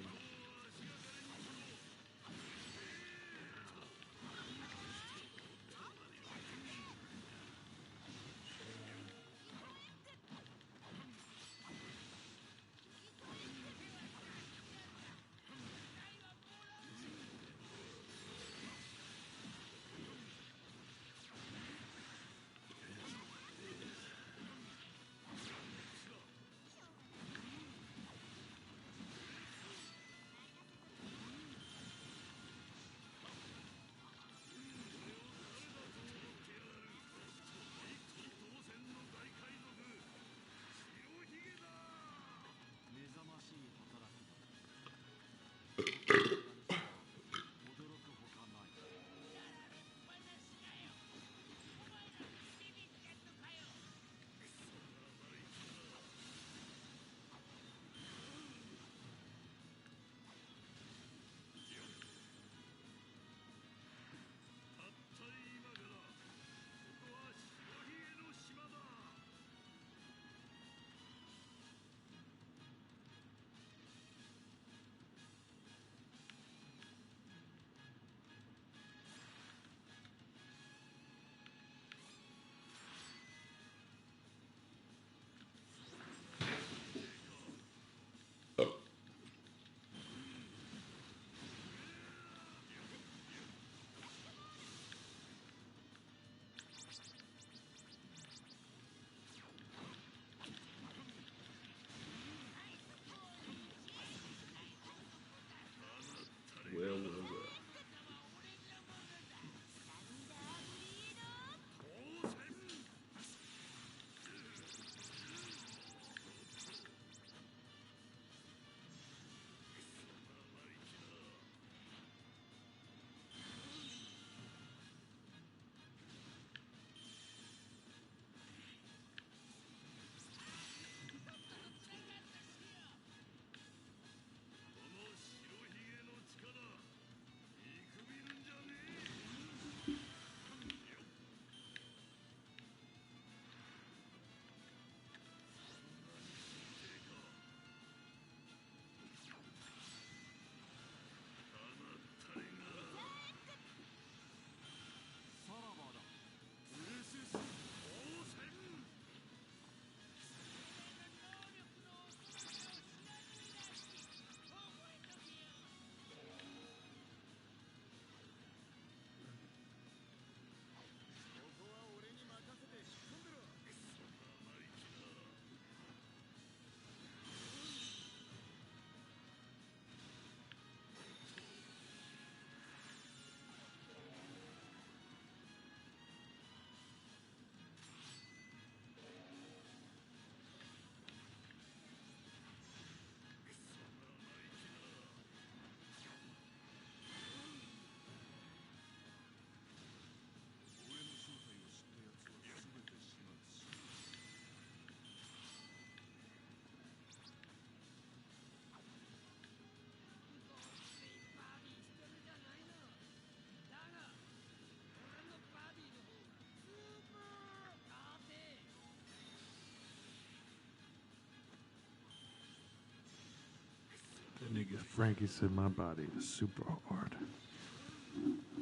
Nigga, Frankie said my body is super hard.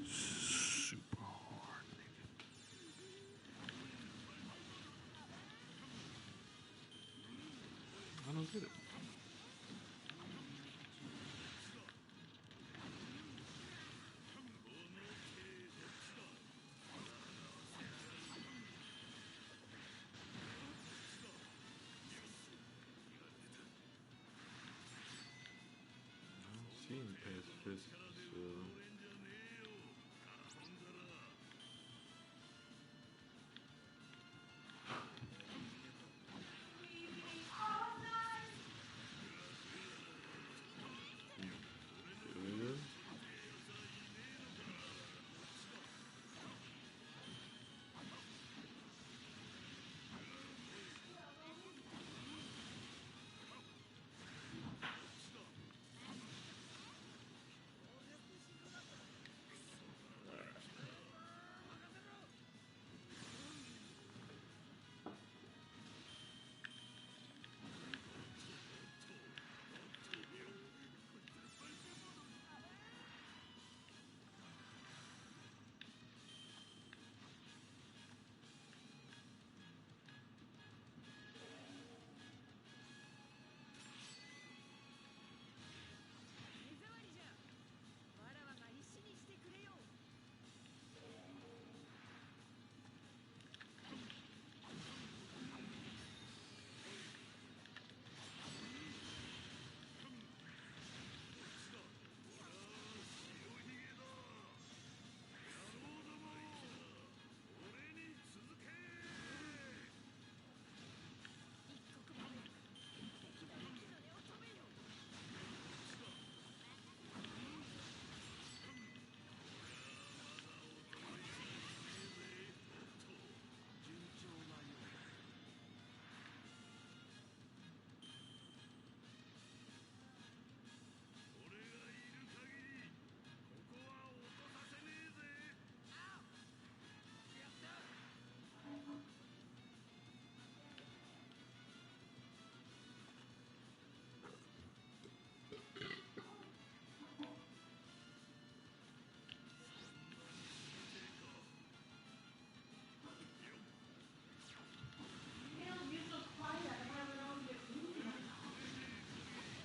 Super hard, nigga. I don't get it. Seen pacifist, so good.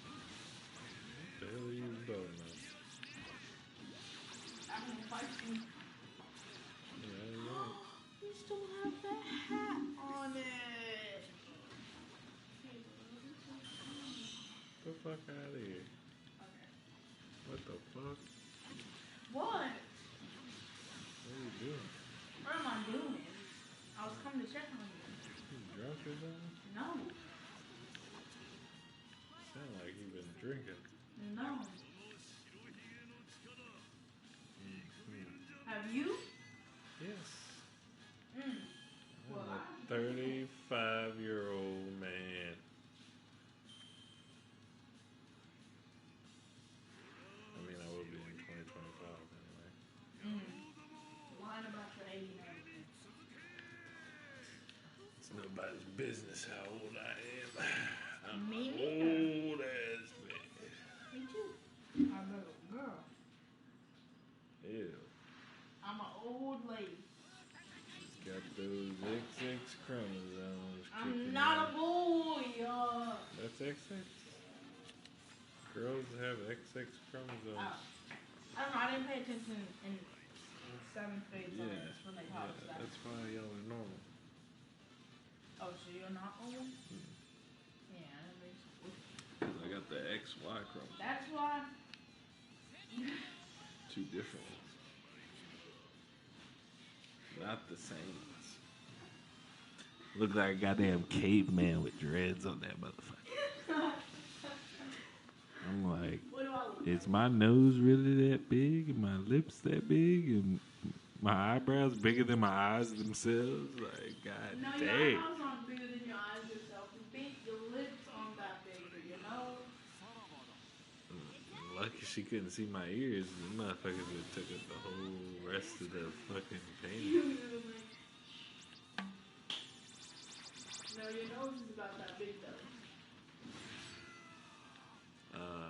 What the hell are you doing, man? I'm gonna fight you. Yeah, yeah. You still have that hat on it. Get the fuck out of here. Okay. What the fuck? What? What are you doing? What am I doing? I was coming to check on you. You drunk or something? No. Sound like you've been drinking. No. Have you? Yes. Well, I'm a 35-year-old man. I mean, I will be in 2025 anyway. Lying about your age and everything. It's nobody's business how old I am. I'm Me an neither. old ass man. Me too. I'm a little girl. Ew. I'm an old lady. She's got those XX chromosomes. I'm not a boy. That's XX. Girls have XX chromosomes. I don't know. I didn't pay attention in 7th grade science when they taught us that. That's why y'all are normal. Oh, so you're not old? Yeah, that makes sense. Because I got the XY chromosome. That's why. Two different ones. Not the same ones. Look like a goddamn caveman with dreads on that motherfucker. I'm like, What do I look is my nose really that big? And my lips that big? And my eyebrows bigger than my eyes themselves? Like, god No, dang. your eyebrows aren't bigger than your eyes yourself. Your lips aren't that big, but your nose. Lucky she couldn't see my ears. The motherfuckers would have took up the whole rest of the fucking painting. No, your nose is about that big though.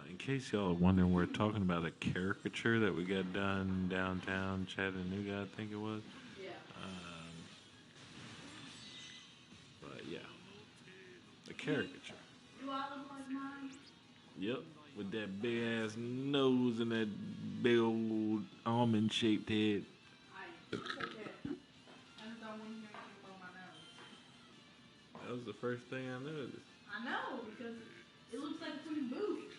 In case y'all are wondering, we're talking about a caricature that we got done downtown Chattanooga, I think it was. Yeah. But yeah, a caricature. Do I look like mine? Yep, with that big ass nose and that big old almond shaped head. I just don't want to hear anything about my nose. That was the first thing I noticed. I know, because it looks like some boot.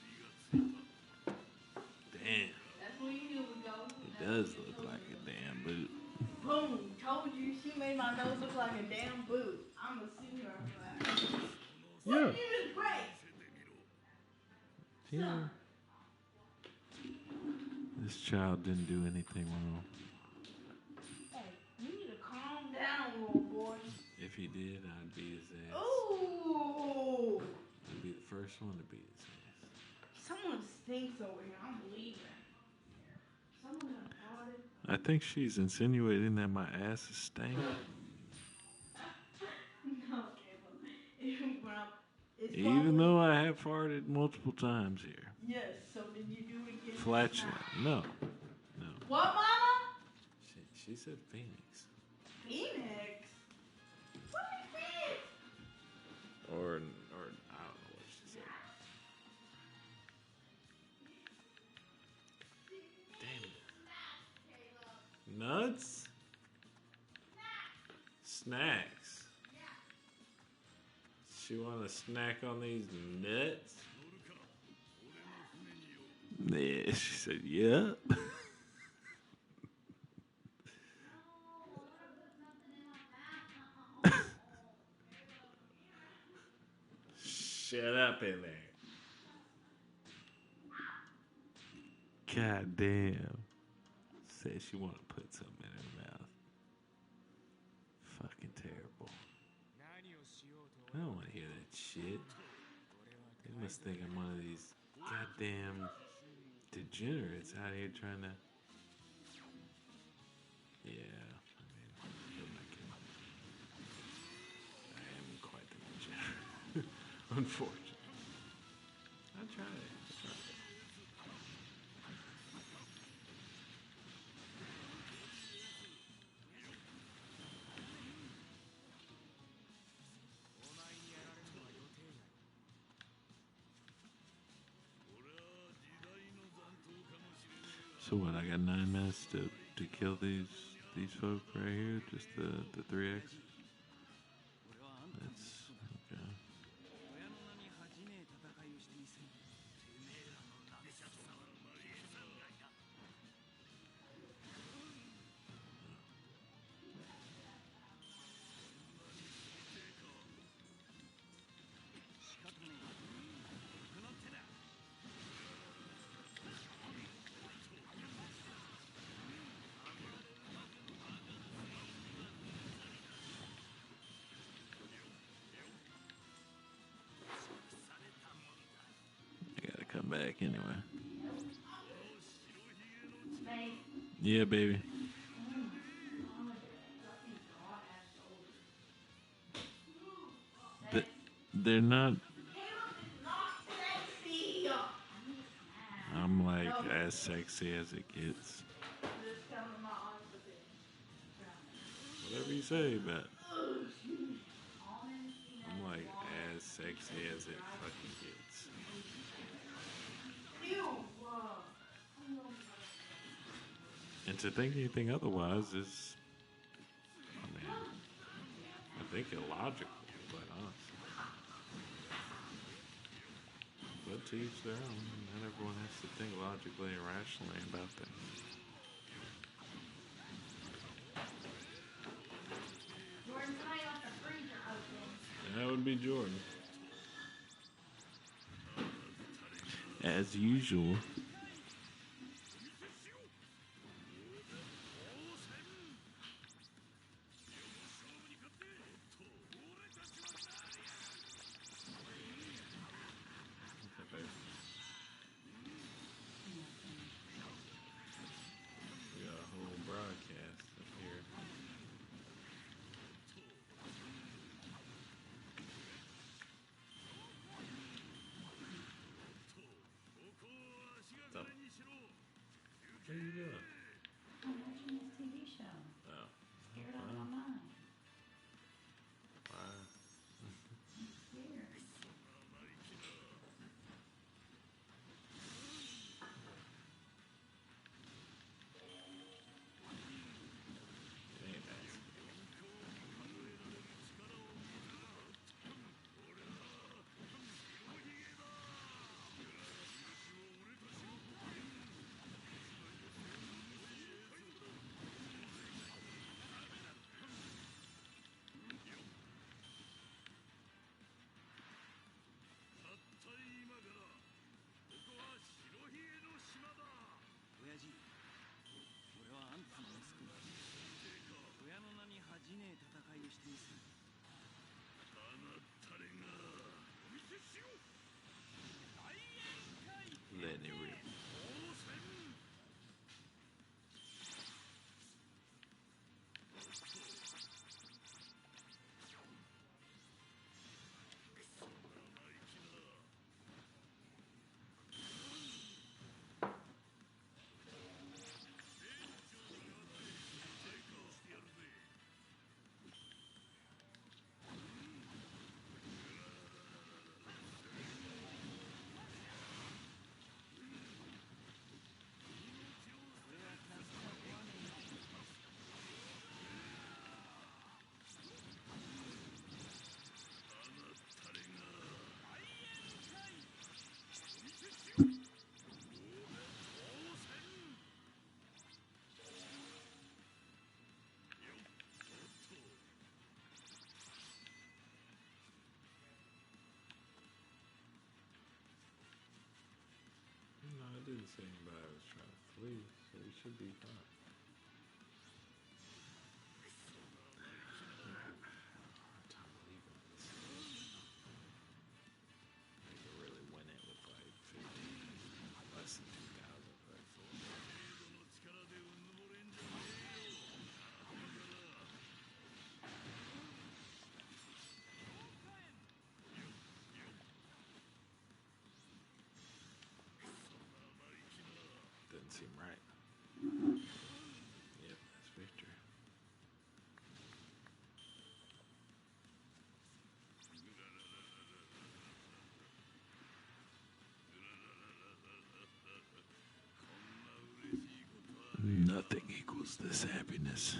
Damn. That's where you knew we go. It does look like a damn boot. Boom! Told you she made my nose look like a damn boot. I'm gonna sue her for that. Yeah. What is great? Yeah. This child didn't do anything wrong. Hey, you need to calm down, little boy. If he did, I'd beat his ass. Ooh! I'd be the first one to beat his ass. Someone stinks over here. I'm leaving. Someone got farted. I think she's insinuating that my ass is stank. No, Caleb. Even though I have farted multiple times here. Yes, so did you do it again? Flatulent. No. No. What, Mama? She said Phoenix. Phoenix? What is Phoenix? Or I don't know what she said. Damn it. Nuts? Snacks. She want to snack on these nuts? Yeah, she said, yeah. Shut up in there. God damn. Said she want to put something in her mouth. Fucking terrible. I don't want to hear that shit. They must think I'm one of these goddamn degenerates out here trying to... Yeah, I mean, I am quite the degenerate. Unfortunately. I tried it. So what? I got 9 minutes to kill these folk right here. Just the 3X. That's okay. Come back anyway. Yeah, baby. They're not. I'm like as sexy as it gets. Whatever you say, but I'm like as sexy as it fucking gets. And to think anything otherwise is, I mean, I think illogical, quite honestly. But to each their own. Not everyone has to think logically and rationally about things. Jordan, can I let the freezer open? That would be Jordan. As usual. We got a whole broadcast up here. Let it rip. No, I didn't say anybody was trying to flee, so we should be fine. Really went in with like 15, less than 2,000 for that full. Doesn't seem right. Yep, that's Victor. Nothing equals this happiness.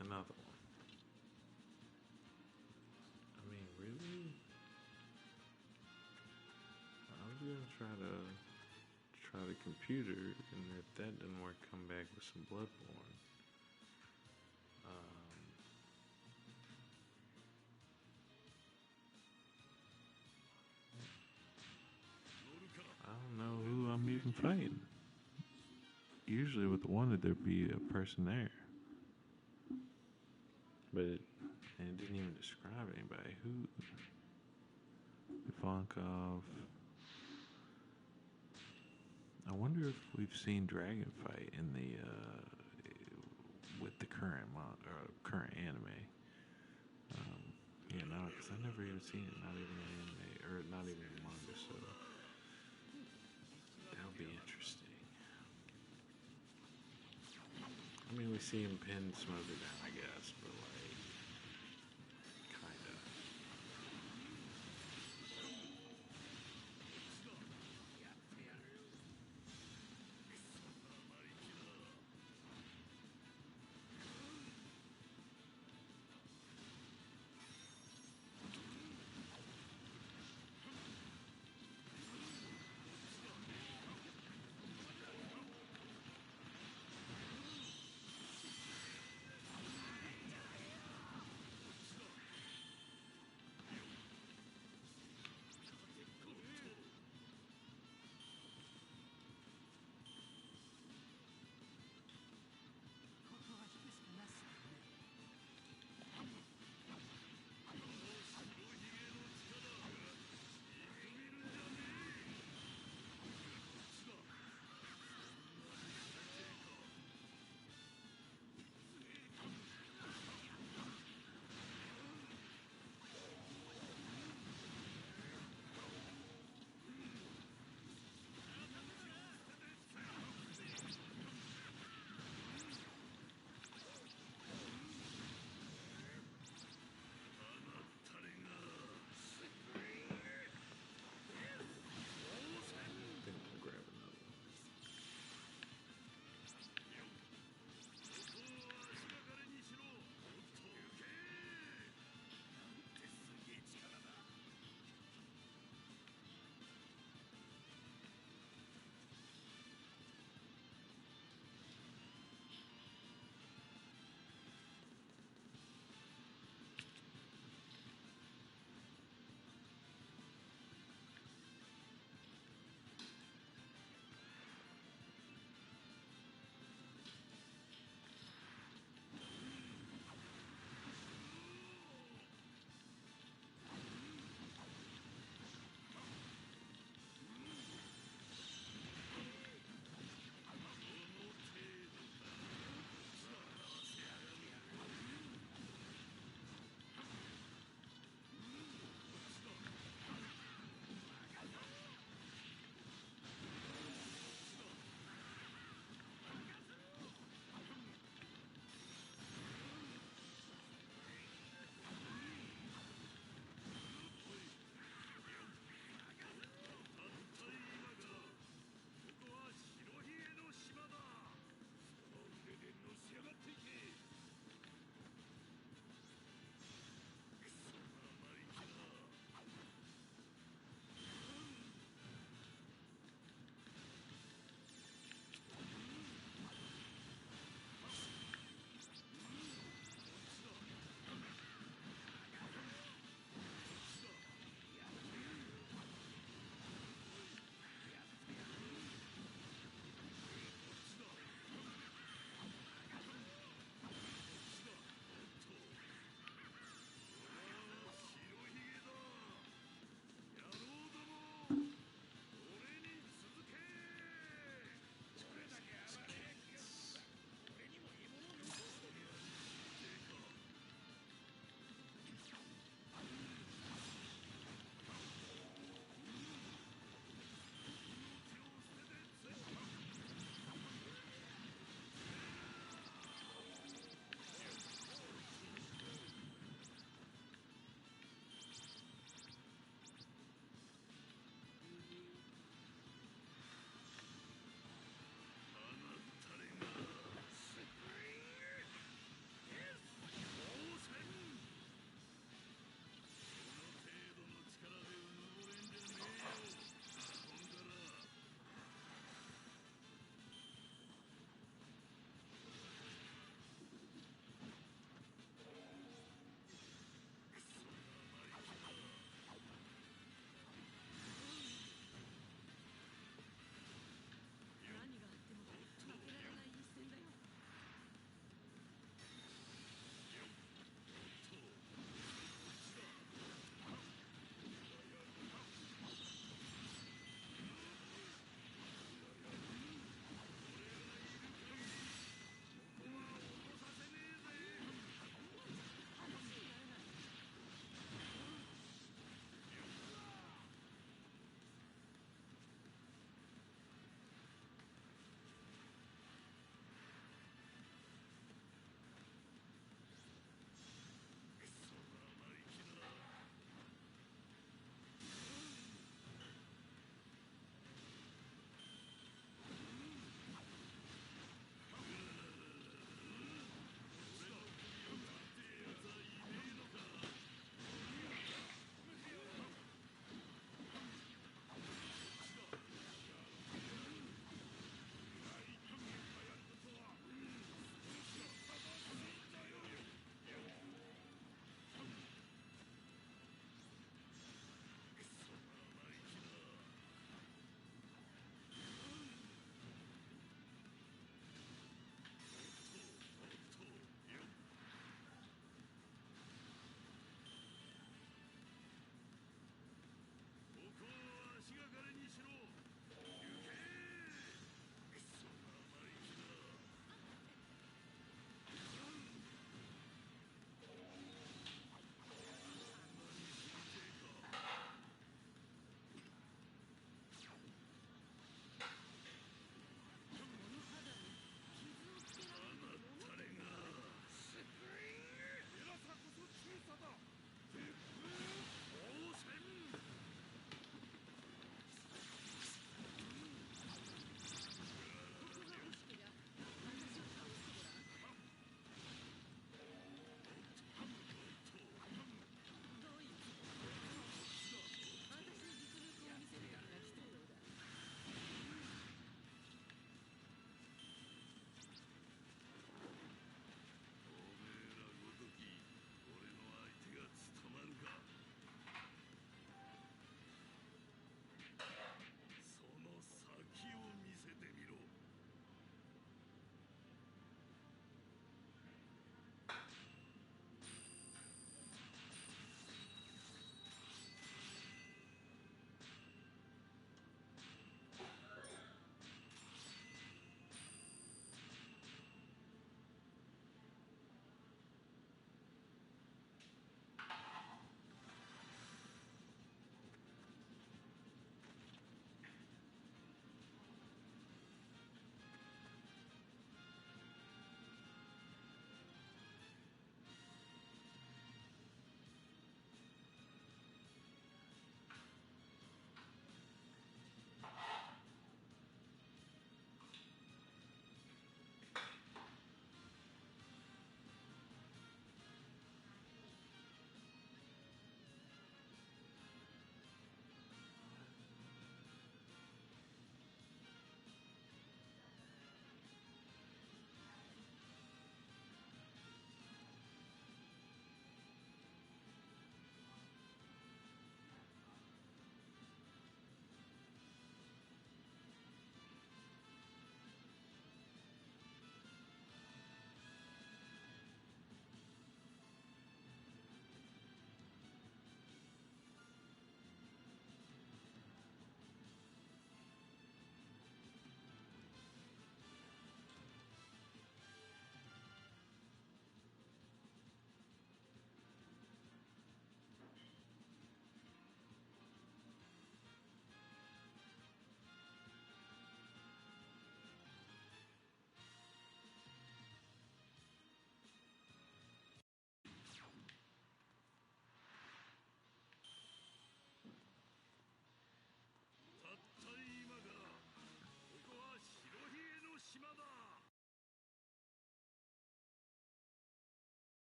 Another one. I mean, really? I was gonna try the computer, and if that didn't work, come back with some Bloodborne. I don't know who I'm even fighting. Usually with the one, there'd be a person there. But it didn't even describe anybody. Who? Ivankov. I wonder if we've seen Dragonfight in the with the current current anime. Yeah, no, because I've never even seen it. Not even in anime, or not even in manga. So that'll be interesting. I mean, we see him pin Smother down, I guess, but like, kinda.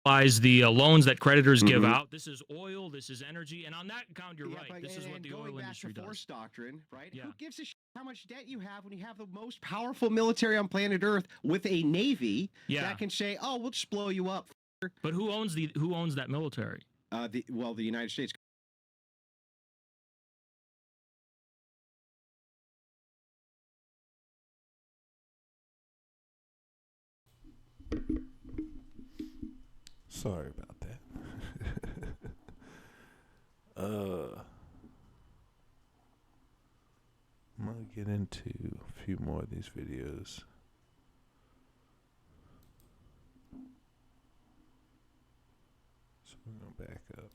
the loans that creditors give Mhm. out. This is oil, this is energy, and on that account, you're right. This is what the oil industry does. Force doctrine, right? Yeah. Who gives a shit how much debt you have when you have the most powerful military on planet Earth with a navy that can say, "Oh, we'll just blow you up." But who owns that military? The United States. Sorry about that. I'm gonna get into a few more of these videos. So we're gonna back up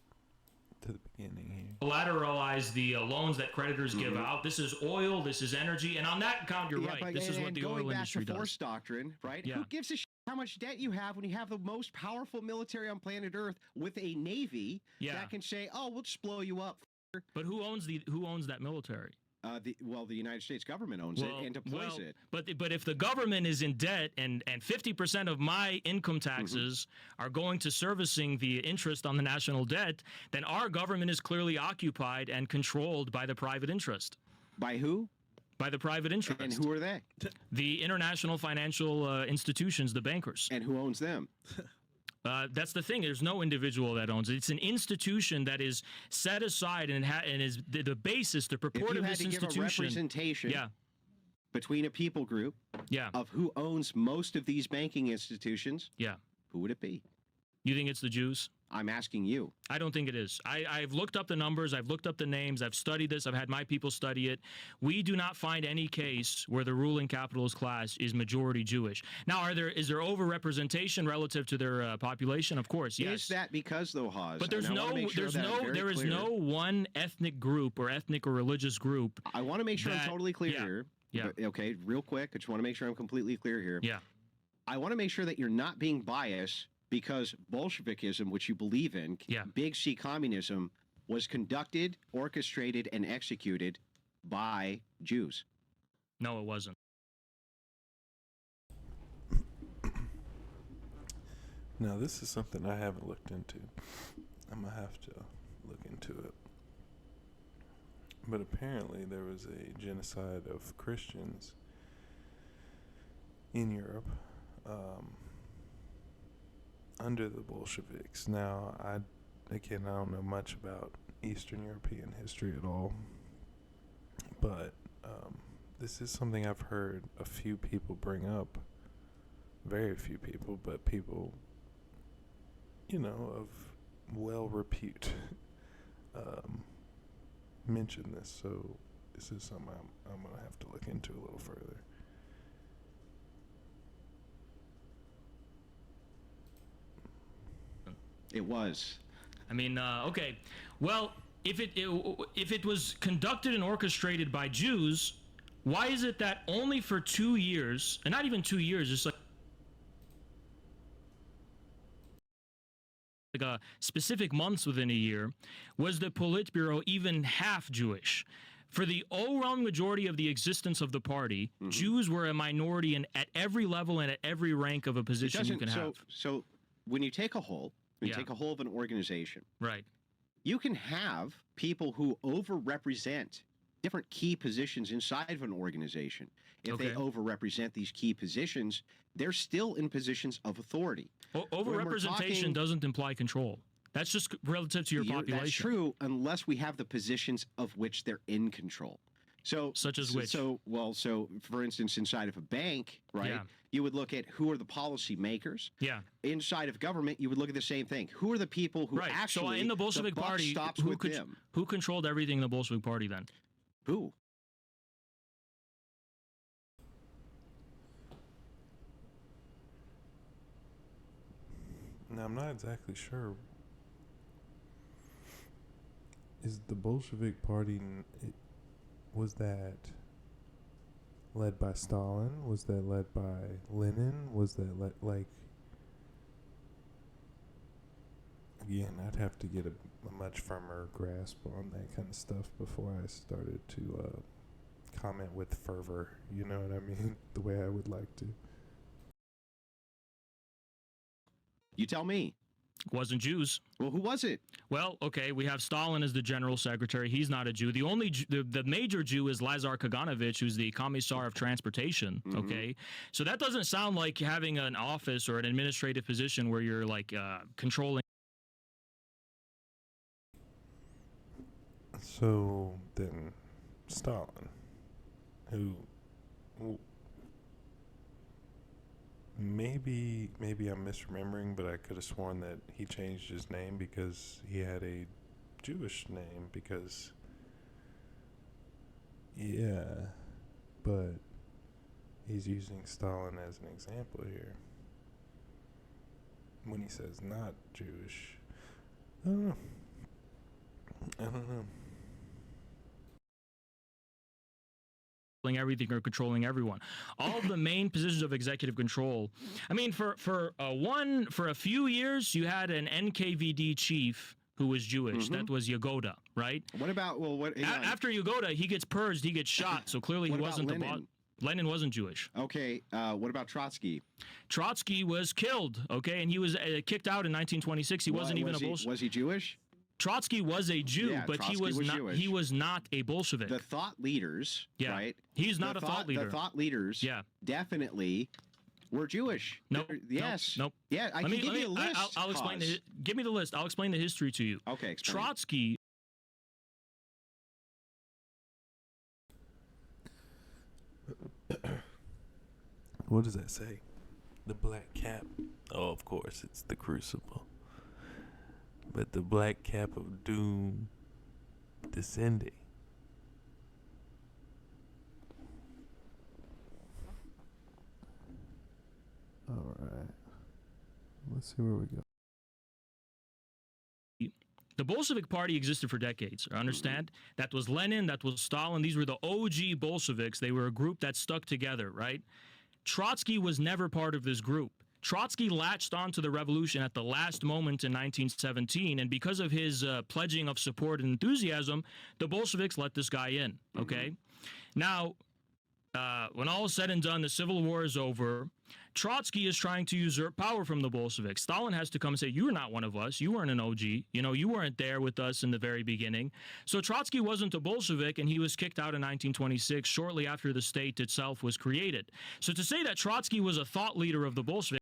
to the beginning here. Collateralize the loans that creditors give out. This is oil, this is energy, and on that account, you're right. This is what the oil industry does. Force doctrine, right? Yeah. Who gives a shit how much debt you have when you have the most powerful military on planet Earth with a navy that can say, "Oh, we'll just blow you up." But who owns that military? The United States government owns it and deploys it. But if the government is in debt and 50% of my income taxes are going to servicing the interest on the national debt, then our government is clearly occupied and controlled by the private interest. By who? By the private interest. And who are they? The international financial institutions, the bankers. And who owns them? That's the thing. There's no individual that owns it. It's an institution that is set aside and is the basis, the purport of this institution. If you had to give a representation between a people group of who owns most of these banking institutions, who would it be? You think it's the Jews? I'm asking you. I don't think it is. I've looked up the numbers. I've looked up the names. I've studied this. I've had my people study it. We do not find any case where the ruling capitalist class is majority Jewish. Now, is there overrepresentation relative to their population? Of course, yes. Is that because, though, Haz? But there is no one ethnic group or ethnic or religious group. I want to make sure I'm totally clear here. Yeah. Okay, real quick. I just want to make sure I'm completely clear here. Yeah. I want to make sure that you're not being biased because Bolshevikism, which you believe in, Big C communism, was conducted, orchestrated, and executed by Jews. No, it wasn't. Now, this is something I haven't looked into. I'm going to have to look into it. But apparently there was a genocide of Christians in Europe under the Bolsheviks. Now, I don't know much about Eastern European history at all, but this is something I've heard a few people bring up. Very few people, but people, of well repute mention this. So this is something I'm going to have to look into a little further. It was. I mean, okay. Well, if it was conducted and orchestrated by Jews, why is it that only for 2 years, and not even 2 years, just like specific months within a year, was the Politburo even half Jewish? For the overwhelming majority of the existence of the party, Jews were a minority at every level and at every rank of a position you can have. So when you take a whole, take a whole of an organization, right? You can have people who overrepresent different key positions inside of an organization. If they overrepresent these key positions, they're still in positions of authority. Overrepresentation doesn't imply control. That's just relative to your population. That's true, unless we have the positions of which they're in control. So, such as which? So for instance, inside of a bank, right? Yeah. You would look at who are the policy makers. Yeah. Inside of government, you would look at the same thing. Who are the people who actually? So in the Bolshevik Party, who controlled everything in the Bolshevik Party then? Who? Now, I'm not exactly sure. Is the Bolshevik Party, was that led by Stalin? Was that led by Lenin? Was that again, I'd have to get a much firmer grasp on that kind of stuff before I started to comment with fervor, you know what I mean? The way I would like to. You tell me. Wasn't Jews. Well, who was it? Well, okay, we have Stalin as the general secretary. He's not a Jew. The only the major Jew is Lazar Kaganovich, who's the commissar of transportation. Okay, so that doesn't sound like having an office or an administrative position where you're like controlling. So then, Stalin, who maybe I'm misremembering, but I could have sworn that he changed his name because he had a Jewish name. Because yeah, but he's using Stalin as an example here when he says not Jewish. I don't know. Everything or controlling everyone. All of the main positions of executive control. I mean, for a few years, you had an NKVD chief who was Jewish. That was Yagoda, right? What about after Yagoda, he gets purged, he gets shot. So clearly, he wasn't the boss. Lenin wasn't Jewish. Okay, what about Trotsky? Trotsky was killed. Okay, and he was kicked out in 1926. He wasn't even a Bolshevik. Was he Jewish? Trotsky was a Jew, yeah, but Trotsky he was not. Jewish. He was not a Bolshevik. The thought leaders, right? He's not a thought leader. The thought leaders, definitely were Jewish. Nope. Yes. Nope. Yeah, I can give you a list. I'll explain. Give me the list. I'll explain the history to you. Okay. Explain. Trotsky. What does that say? The black cap. Oh, of course, it's the crucible. But the black cap of doom descending. All right. Let's see where we go. The Bolshevik Party existed for decades. Understand? That was Lenin. That was Stalin. These were the OG Bolsheviks. They were a group that stuck together, right? Trotsky was never part of this group. Trotsky latched onto the revolution at the last moment in 1917, and because of his pledging of support and enthusiasm, the Bolsheviks let this guy in, okay? Now, when all is said and done, the Civil War is over. Trotsky is trying to usurp power from the Bolsheviks. Stalin has to come and say, you're not one of us. You weren't an OG. You know, you weren't there with us in the very beginning. So Trotsky wasn't a Bolshevik, and he was kicked out in 1926, shortly after the state itself was created. So to say that Trotsky was a thought leader of the Bolsheviks